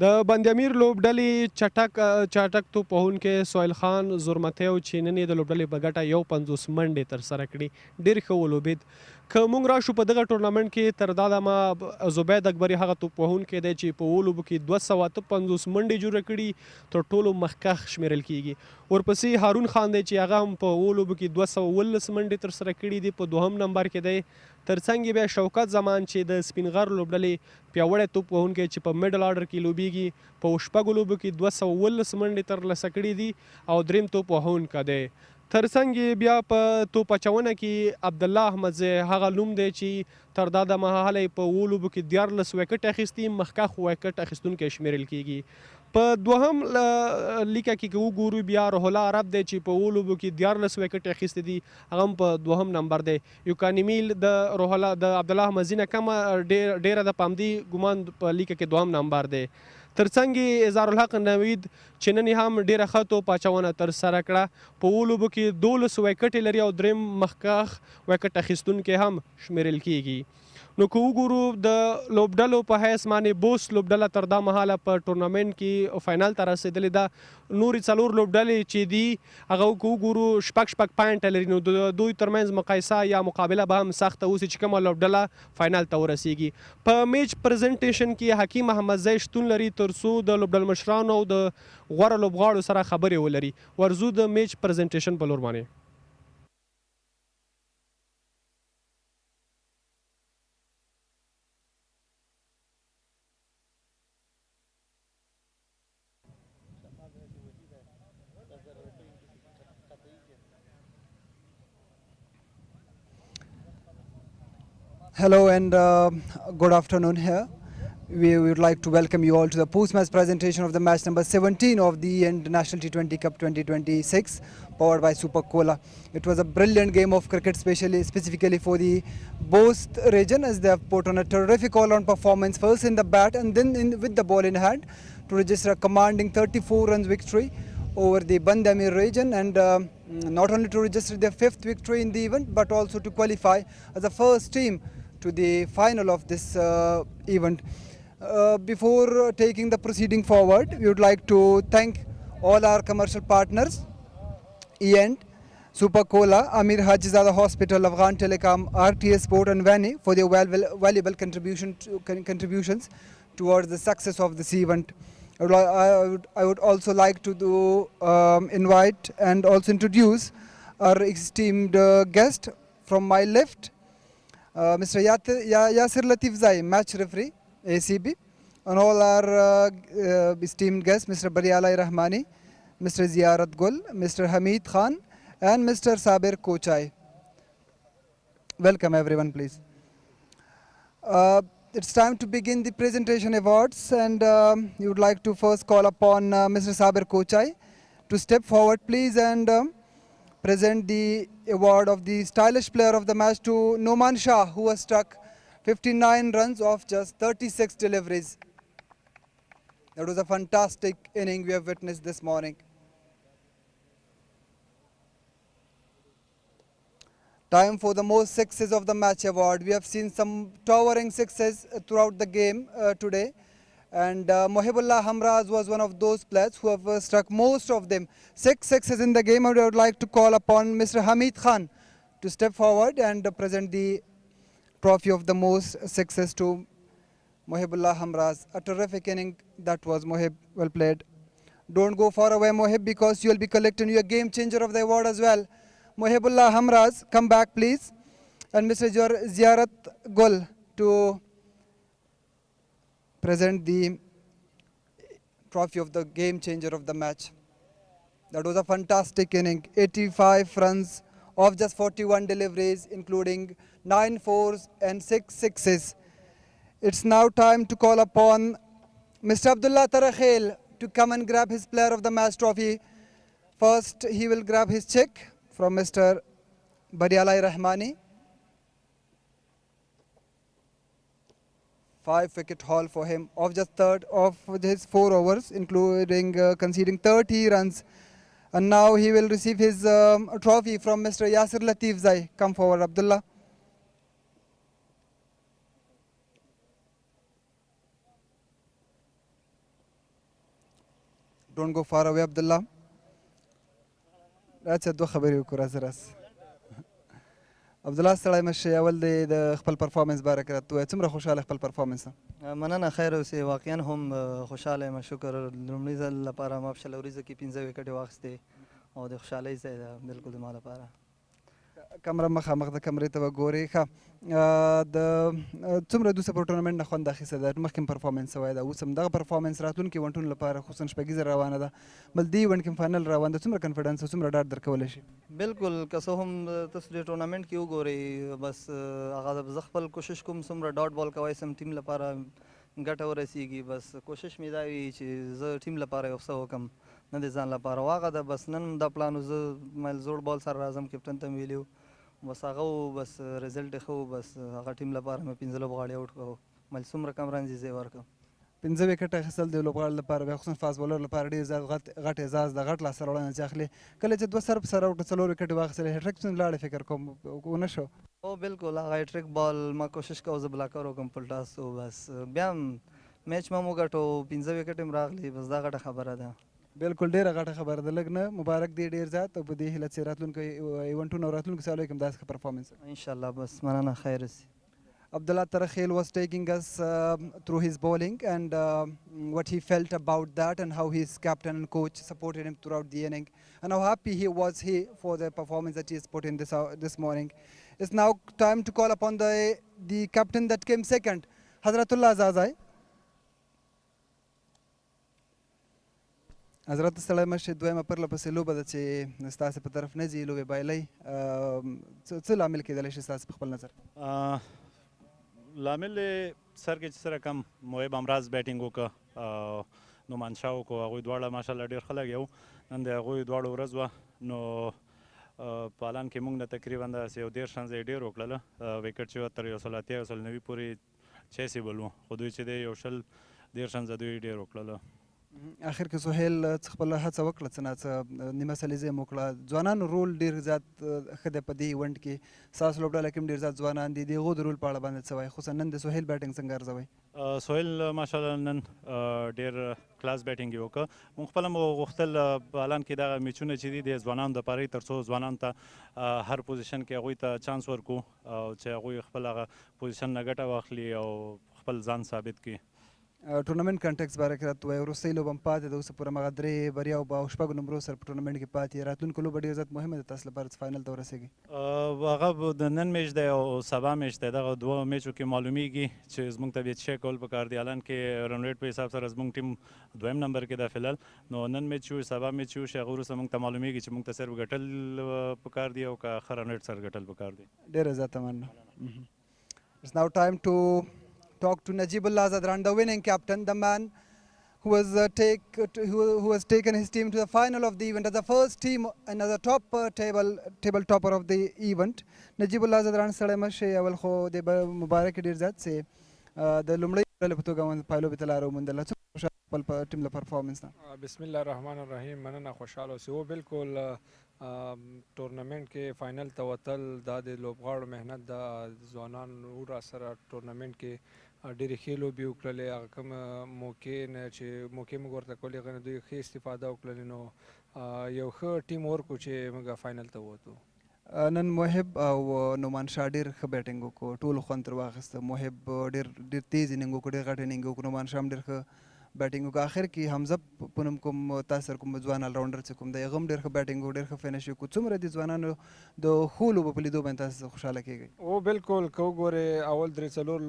Speaker 2: د بند امیر لوبډلې چټک توپ وهونکی سهیل خان زرمتی و چې نن یې د لوبډلې په ګټه 50 منډې ترسره کړي ډېر ښه ولوبېد که موږ راشو په دغه ټورنمنټ کې تر دا دمه زبید اکبري هغه توپ وهونکی دی چې په اوو لوبو کې 258 منډې جوړه کړي تر ټولو مخکښ شمیرل کیږي ورپسې هارون خان دی چې هغه هم په اوو لوبو کې 219 منډې ترسره کړي دي په دوهم نمبر کې دی ترڅنګ بیا شوکت زمان چې د سپین غر لوبډلې پیاوړی توپ وهونکی چې په میډل آرډر کې لوبیږي په شپږو لوبو کې 219 منډې ترلاسه کړي دي او دریم توپ وهونکی دی ترڅنګ بیا په توپ اچونه کې عبدالله احمدزی هغه نوم دی چې تر دا د مهاله په اوو لوبو کې 14 وکټ اخیستي مخکښ وکټ اخیستونکی شمیرل کیږي په دوهم لیکه کې که وګورو بیا روح الله عرب دی چې په اوو لوبو کې 14 وکټ اخیستي دي هغه هم په دوهم نمبر دی یوکانیمیل د روح الله د عبدالله احمدزي نه کمه ډیره د پامدي ګمان په لیکه کې دوهم نمبر دی ترڅنګ اظهار الحق نوید چې نن هم ډیره ښه توپ اچونه ترسره کړه په اوو لوبو کې 12 وکټې لري او دریم مخکښ وکټ اخیستونکی هم شمیرل کیږي نو که وګورو د لوبډلو په حیث باندې بوست لوبډله تر دا مهاله په ټورنمنټ کې فاینل ته رسېدلې ده نورې څلور لوبډلې چې دي هغه که وګورو شپږ پاینټه لري نو د دوی ترمنځ مقایسه یا مقابله به هم سخته اوسي چې کومه لوبډله فاینل ته ورسیږي په میچ پرزنټیشن کې حکیم احمدزی شتون لري تر څو د لوبډل مشرانو او د غوره لوبغاړو سره خبرې ولري ورزو د میچ پرزنټیشن په لور باندې
Speaker 3: Hello and good afternoon here. We would like to welcome you all to the post-match presentation of the match number 17 of the National T20 Cup 2026 powered by Super Cola. It was a brilliant game of cricket specifically for the Bost region as they have put on a terrific all-round performance first in the bat and then with the ball in hand to register a commanding 34 runs victory over the Band-e-Amir region and not only to register their 5th victory in the event but also to qualify as the first team to the final of this event. Before taking the proceeding forward, we would like to thank all our commercial partners, E&, Super Cola, Amir Hajizada Hospital, Afghan Telecom, RTS Sport and Vani for their valuable contributions towards the success of this event. I would also like to invite and also introduce our esteemed guest from my left, Mr. Yasir Latif Zai, match referee, ACB, and all our esteemed guests, Mr. Barialai Rahmani, Mr. Ziyarat Gul, Mr. Hamid Khan, and Mr. Sabir Kochai. Welcome everyone, please. It's time to begin the presentation awards, and you would like to first call upon Mr. Sabir Kochai to step forward, please, and present the award of the stylish player of the match to Noman Shah, who has struck 59 runs off just 36 deliveries. That was a fantastic inning we have witnessed this morning. Time for the most sixes of the match award. We have seen some towering sixes throughout the game today. And Mohibullah Hamraz was one of those players who have struck most of them. 6 sixes in the game. I would like to call upon Mr. Hamid Khan to step forward and present the trophy of the most sixes to Mohibullah Hamraz. A terrific inning that was, Mohib. Well played. Don't go far away, Mohib, because you will be collecting your game changer of the award as well. Mohibullah Hamraz, come back please. And Mr. Ziyarat Gul to present the trophy of the game changer of the match. That was a fantastic inning. 85 runs of just 41 deliveries, including 9 fours and 6 sixes. It's now time to call upon Mr. Abdullah Tarakhel to come and grab his player of the match trophy. First, he will grab his check from Mr. Badialai Rahmani. 5-wicket haul for him of just third of his 4 overs, including conceding 30 runs. And now he will receive his trophy from Mr. Yasir Latif Zai. Come forward, Abdullah. Don't go far away, Abdullah. That's a dua khabari ukura zaras. عبدالله ستړی مشه اول دی د خپل پرفارمنس باره کې راته ووایه څومره خوشحاله خپل پرفارمنس
Speaker 20: مننه خیر اوسې واقعا هم خوشحاله یم شکر لومړي ځل لپاره ما په شل ورځو کې 15 وکټې واخیستې او د خوشحالۍ ځای ده بلکل زما لپاره
Speaker 3: کمره مخامخ د کمرې ته به ګورې ښه د څومره دوسه په ټورنمنټ نه خوند اخیسته ده مخکې هم پرفارمنس شوی ده اوس هم دغه پرفارمنس راتلونکي ایونټونو لپاره خصوصا شپږیزه روانه ده بل دې ایونټ کې فاینل روان ده څومره کنفیډنس او څومره ډاډ درکولی شي
Speaker 20: بالکل که څه هم تاسو دې ټورنمنټ کې وګورئ بس هغه زه خپل کوشش کوم څومره ډاټ بال کوی سم ټیم لپاره ګټه ورسیږي بس کوشش مې دا وي چې زه ټیم لپاره یو څه وکړم نه د ځان لپاره واغه ده بس نن دا پلان زه مایل زوړ بال سره راځم کپټن ته مې ویلي بس هغه بس رزلټ ښه و بس هغه ټیم لپاره مې 15 لوبغاړي آوټ کړو مایل څومره کم رنز یې ځای ورکړم
Speaker 3: 15 وکټه اخیستل د لوبغاړو لپاره بیا خصوصا فاست بولر لپاره ډېر زیات غټ اعزاز د غټ لاسته راوړنه چې اخلي کله چې 2 سر په سر آوټ 4 وکټې واخیستلې هیټریک څنګه لاړې فکر کوم ونه شو
Speaker 20: او بالکل هغه هیټریک بال ما کوشش کوم زه بلاکر وکړم په ټاس او بس بیا میچ ما مو ګټو 15 وکټې هم راغلي بس دا غټه خبره ده
Speaker 3: بالکل ډیره غټه خبره ده لږ نه مبارک دی ډیر زیات او په دې هیله چې راتلونکي ایونټونو راتلونکي سالو کې هم داسې پرفارمنس
Speaker 20: ان شاء الله بس مننه خیر سي
Speaker 3: Abdullah Tarakhel was taking us through his bowling and what he felt about that and how his captain and coach supported him throughout the inning and how happy he was for the performance that he has put in this morning. It's now time to call upon the captain that came second, Hazratullah Zazai. حضرت ستړی مشه دویمه پرله پسې لوبه ده چې ستاسې په طرف نه ځي لوبې بایلئ څه لامل کېدلی شي ستاسې په خپل نظر
Speaker 5: لامل سر کې چې سره کم محب امراض بیټینګ وکړه نعمان شاه وکړو هغوی دواړه ماشاءالله ډېر ښه لګیا نن د هغوی دواړو ورځ وه نو په الان کې موږ نه تقریبا داسې یو 13 رنز یې ډېر وکړله وکټ چې وه تر 180 190 پورې چیسیبل وو خو دوی چې دی یو 10 رنزه دوی ډېر وکړله
Speaker 3: اخر کې سهیل خپل هڅه وکړه څه ناڅه نیمه سلیزه یې وکړه ځوانانو رول ډېر زیات ښه دی په دې ایونټ کې ستاسو لوبډله کې هم ډېر زیات ځوانان دي د هغو د رول په اړه باندې څه وایي خصوصا نن د سهیل بیټینګ څنګه ارزوئ
Speaker 5: سهیل ماشاءالله نن ډېر کلاس بیټینګ یې وکړه موږ خپله هم غوښتل په الان کې دغه میچونه چې دي د ځوانانو دپاره تر څو ځوانانو ته هر پوزیشن کې هغوی ته چانس ورکړو او چې هغوی خپل هغه پوزیشن نه ګټه واخلي او خپل ځان ثابت کړي
Speaker 3: ټورنمنټ کنټیکس باره کې راته ووایه وروستۍ لوبه هم پاتې ده اوس پوره هماغه 3 بریاو او 6 نمرو سره په ټورنمنټ کې پاتې راتلونکو لوبه ډېر زیات مهمه ده تاسو لپاره چې فاینل ته ورسېږئ
Speaker 5: هغه د نن میچ دی او سبا میچ دی دغه دوه میچو کې معلومیږي چې زموږ ته بیا څه کول پکار دی الان کې رن ریټ په حساب سره زموږ ټیم دویم نمبر کې ده فلحال نو نن میچ شو سبا میچ شو هغه وروسته موږ ته معلومیږي چې موږ ته صرف ګټل پکار دی او که ښه رن ریټ سره ګټل پکار دی
Speaker 3: ډېره زیاته مننه It's now time to talk to Najibullah Zadran, the winning captain, the man who has taken his team to the final of the event as the first team and as a top table topper of the event. Najibullah Zadran ستړی مشه اول خو د مبارک ډېر زیات چې د لومړۍ ډلې په توګه پایلوبې ته لاره وموندله خپل ټیم له پرفارمنس نه
Speaker 1: بسم الله الرحمن الرحیم مننه خوشحاله اوسئ او بالکل
Speaker 4: ټورنمنټ کې فاینل ته وتل دا د لوبغاړو مهنت د ځوانانو را سره ټورنمنټ کې ډېرې ښې لوبې وکړلې هغه کوم موقع نه چې موقع موږ ورته کولې هغه نه دوی ښې استفاده وکړلې نو یو ښه ټیم ورک و چې موږ فاینل ته ووتو
Speaker 3: نن محب او نومان شاه ډېر ښه بیټینګ وکړو ټولو خوند ترې واخیسته محب ډېر تیز اننګ وکړو ډېر غټ اننګ وکړو نومان شاه هم ډېر ښه بیټینګ وکړو اخر کې حمزه په نوم کوم تاسو سره کوم ځوان الراونډر چې کوم دی هغه هم ډېر ښه بیټینګ وکړو ډېر ښه فینش وکړو څومره دي ځوانانو د ښو لوبو په لیدو باندې تاسو خوشحاله کېږئ
Speaker 4: او بالکل که وګورې اول درې څلور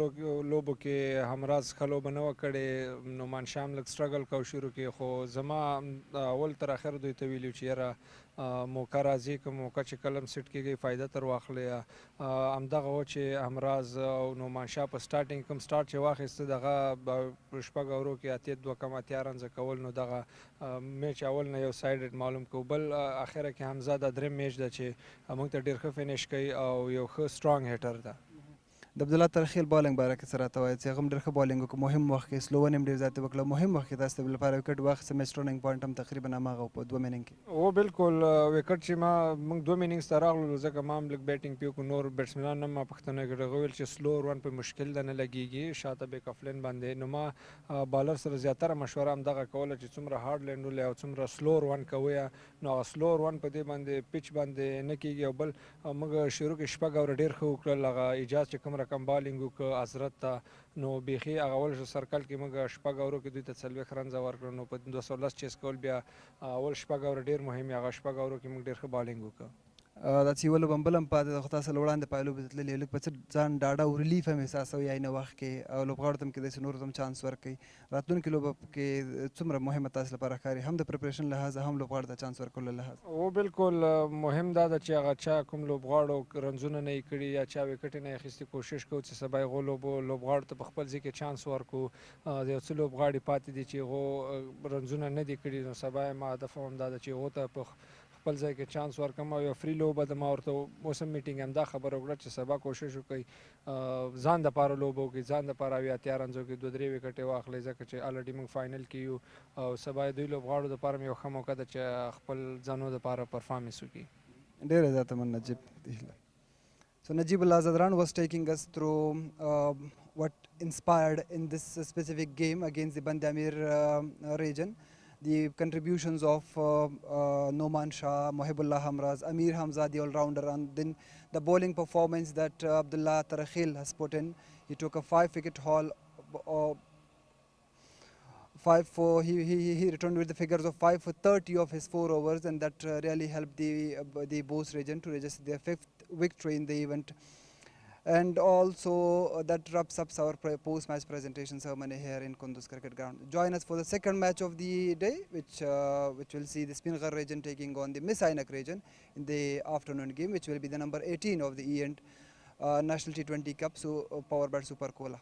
Speaker 4: لوبو کې همراز ښه لوبه نه وه کړې نومان شاه هم لږ سټرګل کو شروع کې خو زما اول تر اخر دوی ته ویلي چې یاره موقع راځي که موقع چې کله هم سیټ کېږي فایده تر واخلې همدغه و چې همراز او نومان شاه په سټارټینګ کوم سټارټ چې واخیسته دغه شپږ اورو کې اتیا دوه کم اتیا رنزه کول نو دغه میچ اول نه یو سایډ معلوم کو بل اخره کې حمزه دا دریم میچ ده چې موږ ته ډېر ښه فینش کوي او یو ښه سټرانګ هیټر ده
Speaker 3: د عبدالله ترخیل بالنګ باره کې څه راته وایي چې هغه هم ډېر ښه بالنګ وکړو مهم وخت کې سلو ون هم ډېر زیاتې وکړه مهم وخت کې تاسو لپاره وکټ واخیسته میچ ټرننګ پوینټ هم تقریبا هماغه په دوه اننګ کې
Speaker 4: او بالکل وکټ چې ما موږ دوه اننګز ته راغلو ځکه ما هم لږ بیټینګ پې وکړو نور بیټسمنان هم ما پوښتنه کړې هغه ویل چې سلو ون په مشکل ده نه لګېږي شاته بیک اف لین باندې نو ما بالر سره زیاتره مشوره همدغه کوله چې څومره هارډ لینډ ولې او څومره سلو ون کوئ نو هغه سلو ون په دې باندې پیچ باندې نه کېږي او بل موږ شروع کې شپږ اوره ډېر ښه وکړل هغه ایجاز چې کوم رقم بالنګ وکړ حضرت ته نو بیخي هغه اول سرکل کې موږ شپږ اورو کې دوی ته څلوېښت رنزه ورکړل نو په 210 چیس کول بیا اول شپږ اوره ډېر مهم هغه شپږ اورو کې موږ ډېر ښه بالنګ وکړ
Speaker 3: داسې یوه لوبه هم بله هم پاتې ده خو تاسو له وړاندې پای لوبې ته تللي لږ په څه ځان ډاډه او ریلیف هم احساسوي عین وخت کې او لوبغاړو ته هم کېدای شي نورو ته هم چانس ورکوي راتلونکې لوبه کې څومره مهمه تاسو لپاره ښکاري هم د پریپریشن لحاظه هم لوبغاړو ته چانس ورکولو لحاظ
Speaker 4: او بالکل مهم دا ده چې هغه چا کوم لوبغاړو رنزونه نه یې کړي یا چا وکټې نه یې اخیستي کوشش کوو چې سبا هغو لوبغاړو ته په خپل ځای کې چانس ورکړو د یو څه لوبغاړي پاتې دي چې هغو رنزونه نه دي کړي نو سبا یې ما هدف هم دا ده چې هغو ته په خپل ځای کې چانس ورکړم او یو فری لوبه ده ما ورته اوس هم میټینګ همدا خبره وکړه چې سبا کوشش وکړئ ځان دپاره لوبه وکړئ ځان دپاره اویا اتیا رنزو کې دوه درې وکټې واخلئ ځکه چې الریډي موږ فاینل کې یو او سبا یې دوی لوبغاړو دپاره هم یو ښه موقع ده چې خپل ځانو دپاره پرفارمنس وکړي
Speaker 3: ډېره زیاته من نجیب So Najib Allah Zadran was taking us through what inspired in this specific game against the Band-e-Amir region. The contributions of Noman Shah, Mohibullah Hamraz, Amir Hamza, the all-rounder, and then the bowling performance that Abdullah Tarakhil has put in. He took a 5-wicket haul. He returned with the figures of 5 for 30 of his 4 overs, and that really helped the Bost region to register their 5th victory in the event. And also that wraps up our post-match presentation ceremony here in Kunduz Cricket Ground. Join us for the second match of the day, which will see the Spinghar region taking on the Miss-Ainak region in the afternoon game, which will be the number 18 of the National T20 Cup, so powered by Super Cola.